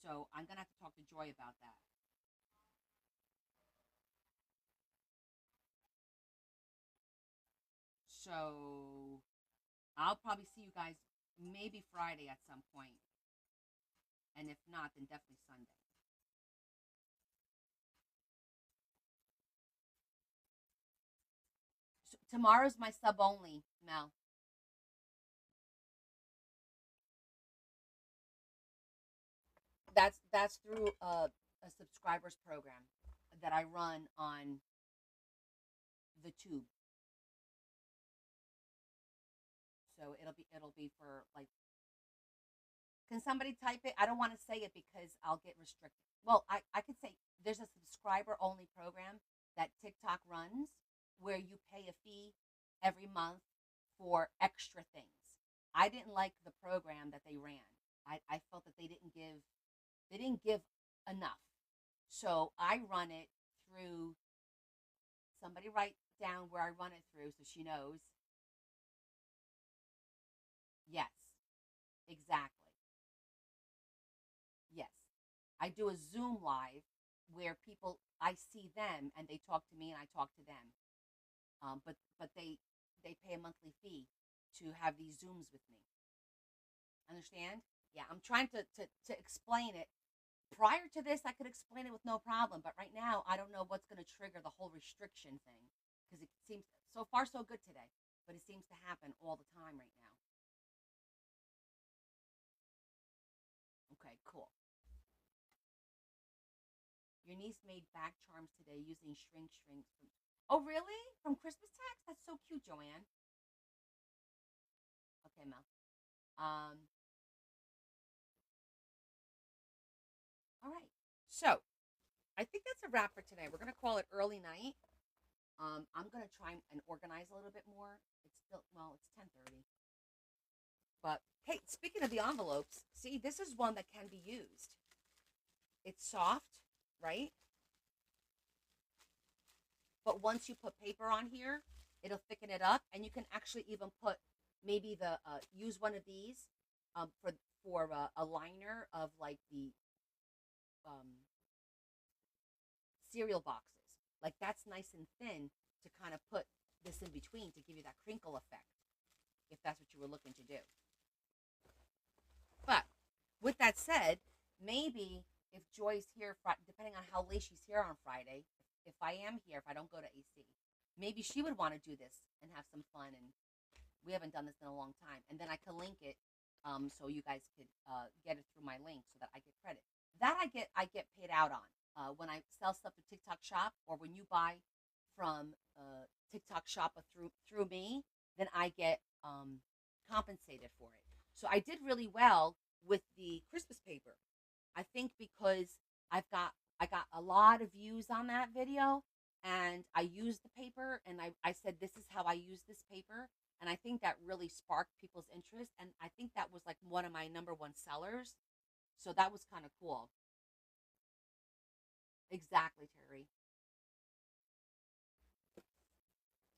so I'm going to have to talk to Joy about that. So I'll probably see you guys maybe Friday at some point, and if not, then definitely Sunday. So tomorrow's my sub only, Mel. That's through a subscribers program that I run on the tube. So it'll be for like Can somebody type it? I don't want to say it because I'll get restricted. Well, I could say there's a subscriber only program that TikTok runs where you pay a fee every month for extra things. I didn't like the program that they ran. I felt that they didn't give enough. So I run it through somebody write down where I run it through so she knows. Yes, exactly. Yes. I do a Zoom live where people I see them and they talk to me and I talk to them. But they pay a monthly fee to have these Zooms with me. Understand? Yeah, I'm trying to explain it. Prior to this, I could explain it with no problem, but right now, I don't know what's going to trigger the whole restriction thing because it seems so far so good today, but it seems to happen all the time right now. Okay, cool. Your niece made back charms today using shrink shrinks from. Oh, really? From Christmas tags? That's so cute, Joanne. Okay, Mel. Um, all right. So I think that's a wrap for today. We're gonna call it early night. I'm gonna try and organize a little bit more. It's still it's 10:30. But hey, speaking of the envelopes, see, this is one that can be used. It's soft, right? But once you put paper on here, it'll thicken it up, and you can actually even put maybe the use one of these for a liner of like the um, cereal boxes. Like that's nice and thin to kind of put this in between to give you that crinkle effect, if that's what you were looking to do. But with that said, maybe if Joy's here, depending on how late she's here on Friday, if I am here, if I don't go to AC, maybe she would want to do this and have some fun. And we haven't done this in a long time. And then I can link it so you guys could get it through my link so that I get credit. That I get paid out on when I sell stuff to TikTok Shop or when you buy from TikTok Shop through me, then I get compensated for it. So I did really well with the Christmas paper. I think because I got a lot of views on that video and I used the paper and I said this is how I use this paper and I think that really sparked people's interest and I think that was like one of my number one sellers. So that was kind of cool. Exactly, Terry.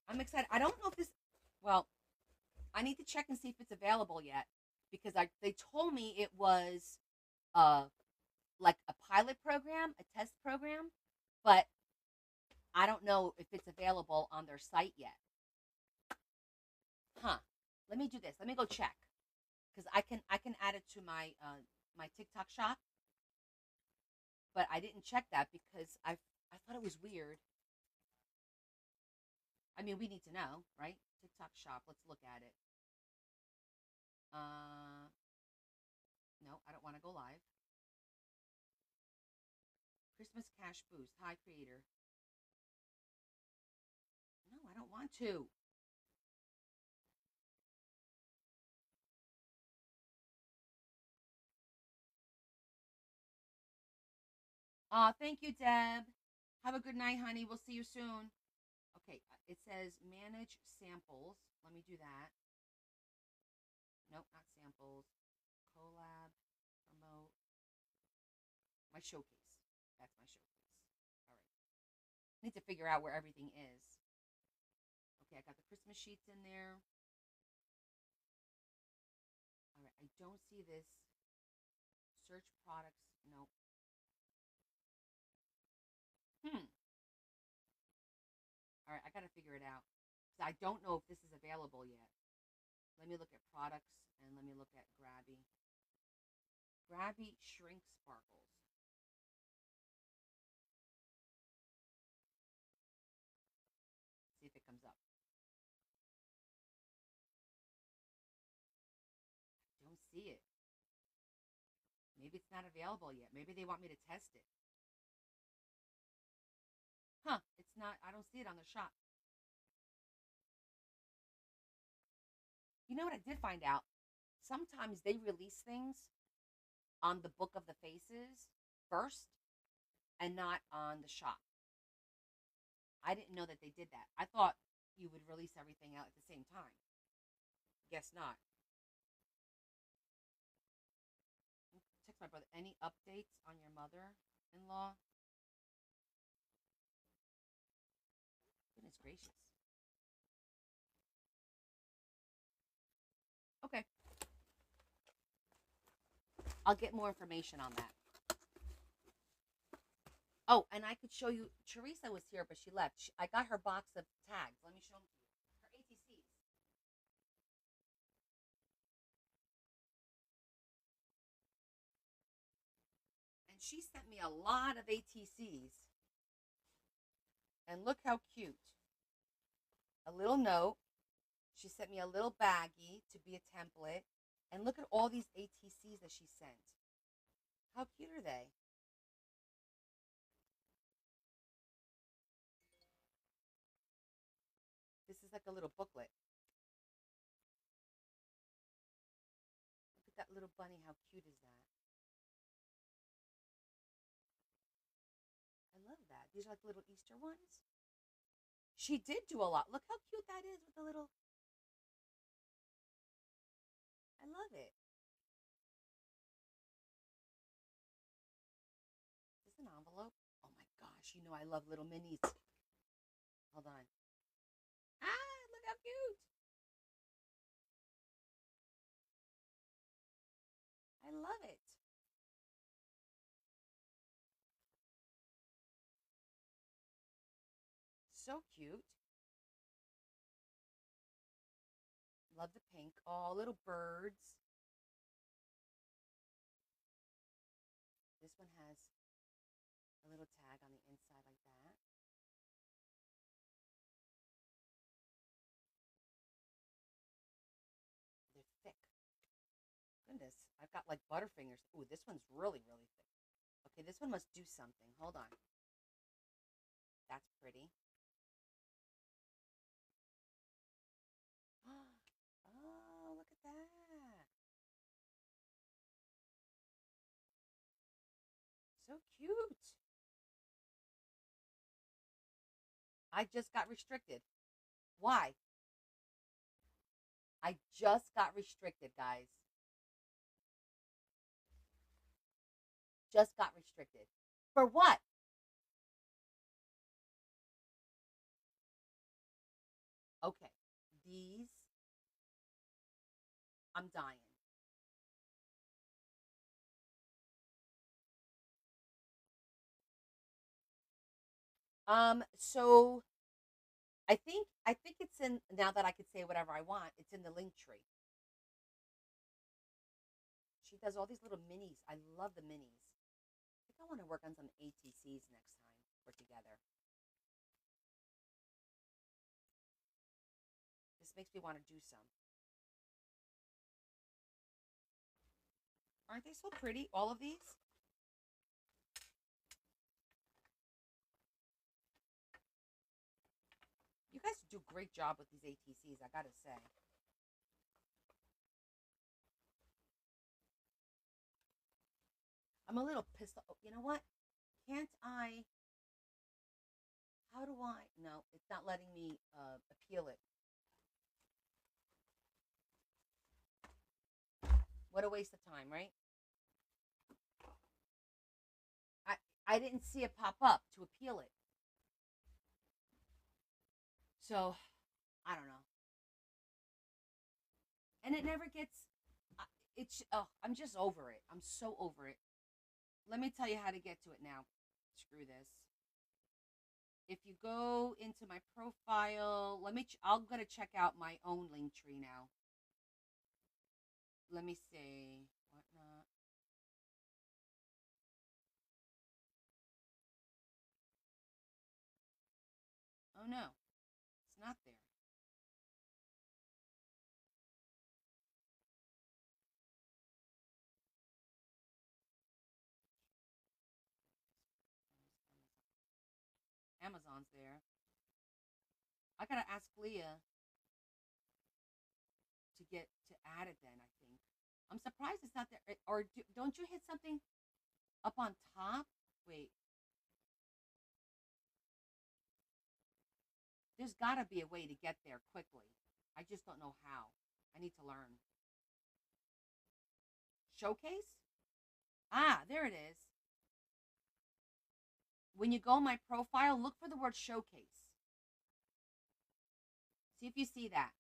I'm excited. I don't know if this well, I need to check and see if it's available yet because I they told me it was uh like a pilot program, a test program, but I don't know if it's available on their site yet. Huh. Let me do this. Let me go check because I can add it to my TikTok shop, but I didn't check that because I thought it was weird. I mean, we need to know, right? TikTok shop. Let's look at it. Uh, no, I don't want to go live. Christmas cash boost. Hi, creator. No, I don't want to. Thank you, Deb. Have a good night, honey. We'll see you soon. Okay, it says manage samples. Let me do that. Nope, not samples. Collab, promote, my showcase. That's my showcase. All right. I need to figure out where everything is. Okay, I got the Christmas sheets in there. All right, I don't see this. Search products. Nope. Hmm. All right, I got to figure it out. Because I don't know if this is available yet. Let me look at products and let me look at Grabby. Grabby shrink sparkles. See if it comes up. Don't see it. Maybe it's not available yet. Maybe they want me to test it. Huh, it's not, I don't see it on the shop. You know what I did find out? Sometimes they release things. on the Book of the Faces first and not on the shop. I didn't know that they did that. I thought you would release everything out at the same time. Guess not. Text my brother. Any updates on your mother-in-law? Goodness gracious. Okay. I'll get more information on that. Oh, and I could show you. Teresa was here, but she left. I got her box of tags. Let me show them to you. Her ATCs. And she sent me a lot of ATCs. And look how cute. A little note. She sent me a little baggie to be a template. And look at all these ATCs that she sent. How cute are they? This is like a little booklet. Look at that little bunny. How cute is that? I love that. These are like little Easter ones. She did do a lot. Look how cute that is with the little. I love it. Is this an envelope? Oh my gosh. You know I love little minis. Hold on. Ah, look how cute. I love it. So cute. Love the pink. Oh, little birds. This one has a little tag on the inside like that. They're thick. Goodness, I've got like butterfingers. Ooh, this one's really, really thick. Okay, this one must do something. Hold on. That's pretty. Oh, look at that. So cute. I just got restricted. Why? I just got restricted, guys. Just got restricted. For what? Okay. These, I'm dying. So I think it's in now that I could say whatever I want, it's in the link tree. She does all these little minis. I love the minis. I think I want to work on some ATCs next time we're together. This makes me want to do some. Aren't they so pretty? All of these? You guys do a great job with these ATCs, I gotta say. I'm a little pissed off. You know what? Can't I? How do I? No, it's not letting me appeal it. What a waste of time, right? I I didn't see it pop up to appeal it. So I don't know. And it never gets. It's oh, I'm just over it. I'm so over it. Let me tell you how to get to it now. Screw this. If you go into my profile, I'm gonna check out my own link tree now. Let me see. Whatnot. Oh no, it's not there. Amazon's there. I gotta ask Leah to get to add it then, I think. I'm surprised it's not there. Or don't you hit something up on top? Wait, there's got to be a way to get there quickly. I just don't know how. I need to learn. Showcase? Ah, there it is. When you go on my profile, look for the word showcase. See if you see that.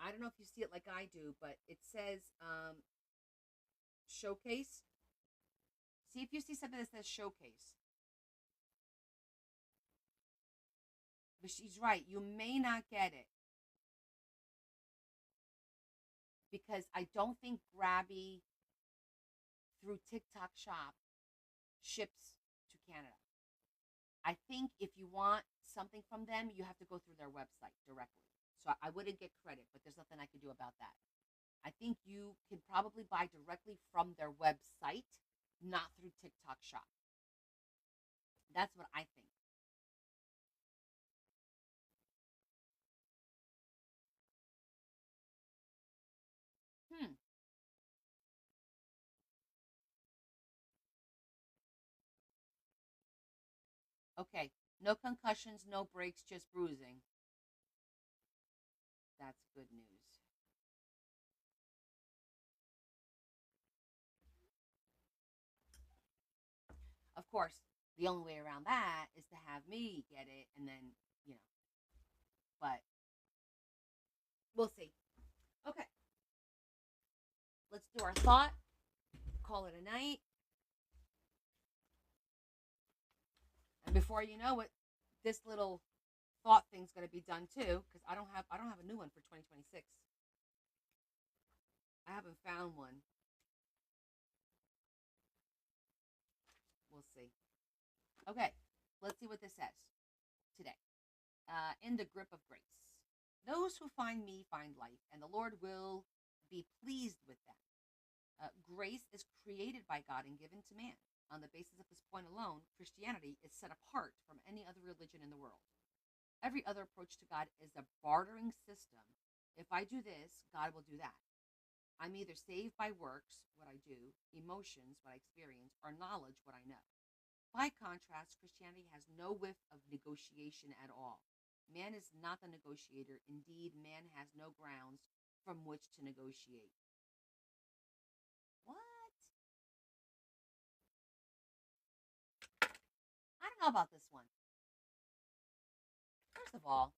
I don't know if you see it like I do, but it says showcase. See if you see something that says showcase. But she's right. You may not get it because I don't think Grabby through TikTok Shop ships to Canada. I think if you want something from them, you have to go through their website directly. So I wouldn't get credit, but there's nothing I can do about that. I think you can probably buy directly from their website, not through TikTok Shop. That's what I think. Hmm. Okay. No concussions, no breaks, just bruising. That's good news. Of course, the only way around that is to have me get it and then, you know, but we'll see. Okay. Let's do our thought, call it a night. And before you know it, this little thought thing's going to be done too because I don't have a new one for 2026. I haven't found one. We'll see. Okay, let's see what this says today. In the grip of grace. Those who find me find life, and the Lord will be pleased with them. Grace is created by God and given to man. On the basis of this point alone, Christianity is set apart from any other religion in the world. Every other approach to God is a bartering system. If I do this, God will do that. I'm either saved by works, what I do, emotions, what I experience, or knowledge, what I know. By contrast, Christianity has no whiff of negotiation at all. Man is not the negotiator. Indeed, man has no grounds from which to negotiate. What? I don't know about this one. First of all,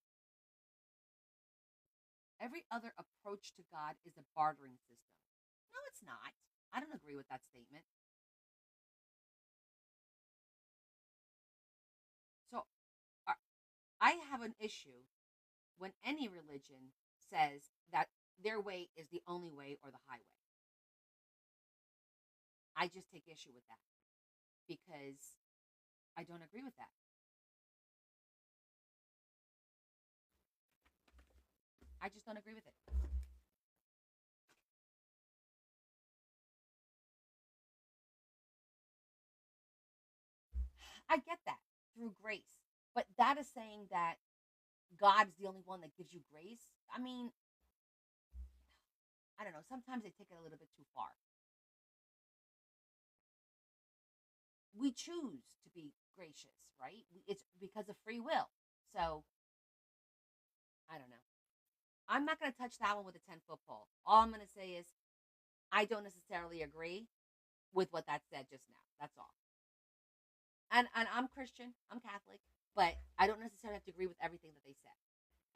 every other approach to God is a bartering system. No, it's not. I don't agree with that statement. So I have an issue when any religion says that their way is the only way or the highway. I just take issue with that because I don't agree with that. I just don't agree with it. I get that through grace, but that is saying that God is the only one that gives you grace. I mean, I don't know. Sometimes they take it a little bit too far. We choose to be gracious, right? It's because of free will. So I don't know. I'm not going to touch that one with a 10-foot pole. All I'm going to say is I don't necessarily agree with what that said just now. That's all. And I'm Christian. I'm Catholic, but I don't necessarily have to agree with everything that they said.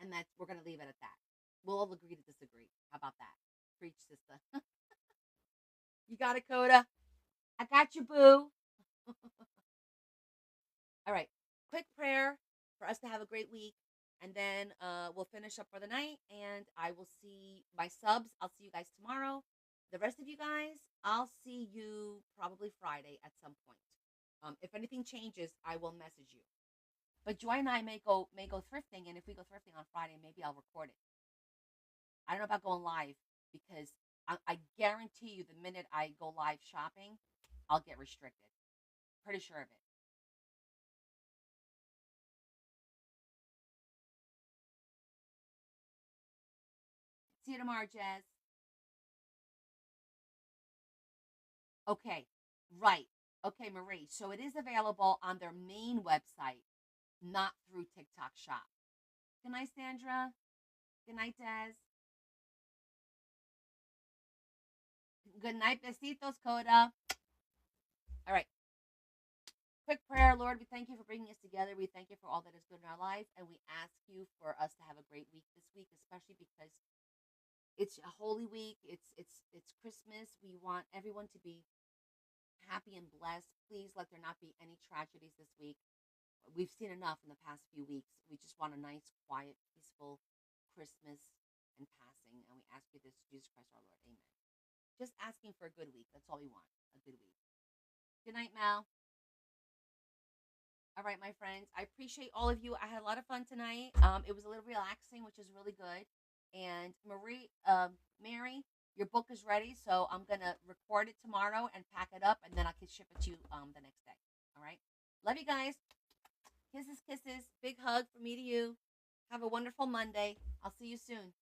And that's we're going to leave it at that. We'll all agree to disagree. How about that? Preach, sister. You got it, Coda. I got you, boo. All right. Quick prayer for us to have a great week. And then we'll finish up for the night. And I will see my subs. I'll see you guys tomorrow. The rest of you guys, I'll see you probably Friday at some point. If anything changes, I will message you. But Joy and I may go thrifting, and if we go thrifting on Friday, maybe I'll record it. I don't know about going live because I guarantee you, the minute I go live shopping, I'll get restricted. Pretty sure of it. See you tomorrow, Jazz. Okay, right. Okay, Marie. So it is available on their main website, not through TikTok Shop. Good night, Sandra. Good night, Des. Good night, besitos, Coda. All right. Quick prayer, Lord. We thank you for bringing us together. We thank you for all that is good in our life, and we ask you for us to have a great week this week, especially because it's a holy week. It's Christmas. We want everyone to be happy and blessed. Please let there not be any tragedies this week. We've seen enough in the past few weeks. We just want a nice, quiet, peaceful Christmas and passing. And we ask you this, Jesus Christ our Lord. Amen. Just asking for a good week. That's all we want. A good week. Good night, Mel. All right, my friends. I appreciate all of you. I had a lot of fun tonight. It was a little relaxing, which is really good. And Mary, your book is ready, so I'm gonna record it tomorrow and pack it up, and then I can ship it to you the next day. All right. Love you guys. Kisses, kisses. Big hug from me to you. Have a wonderful Monday. I'll see you soon.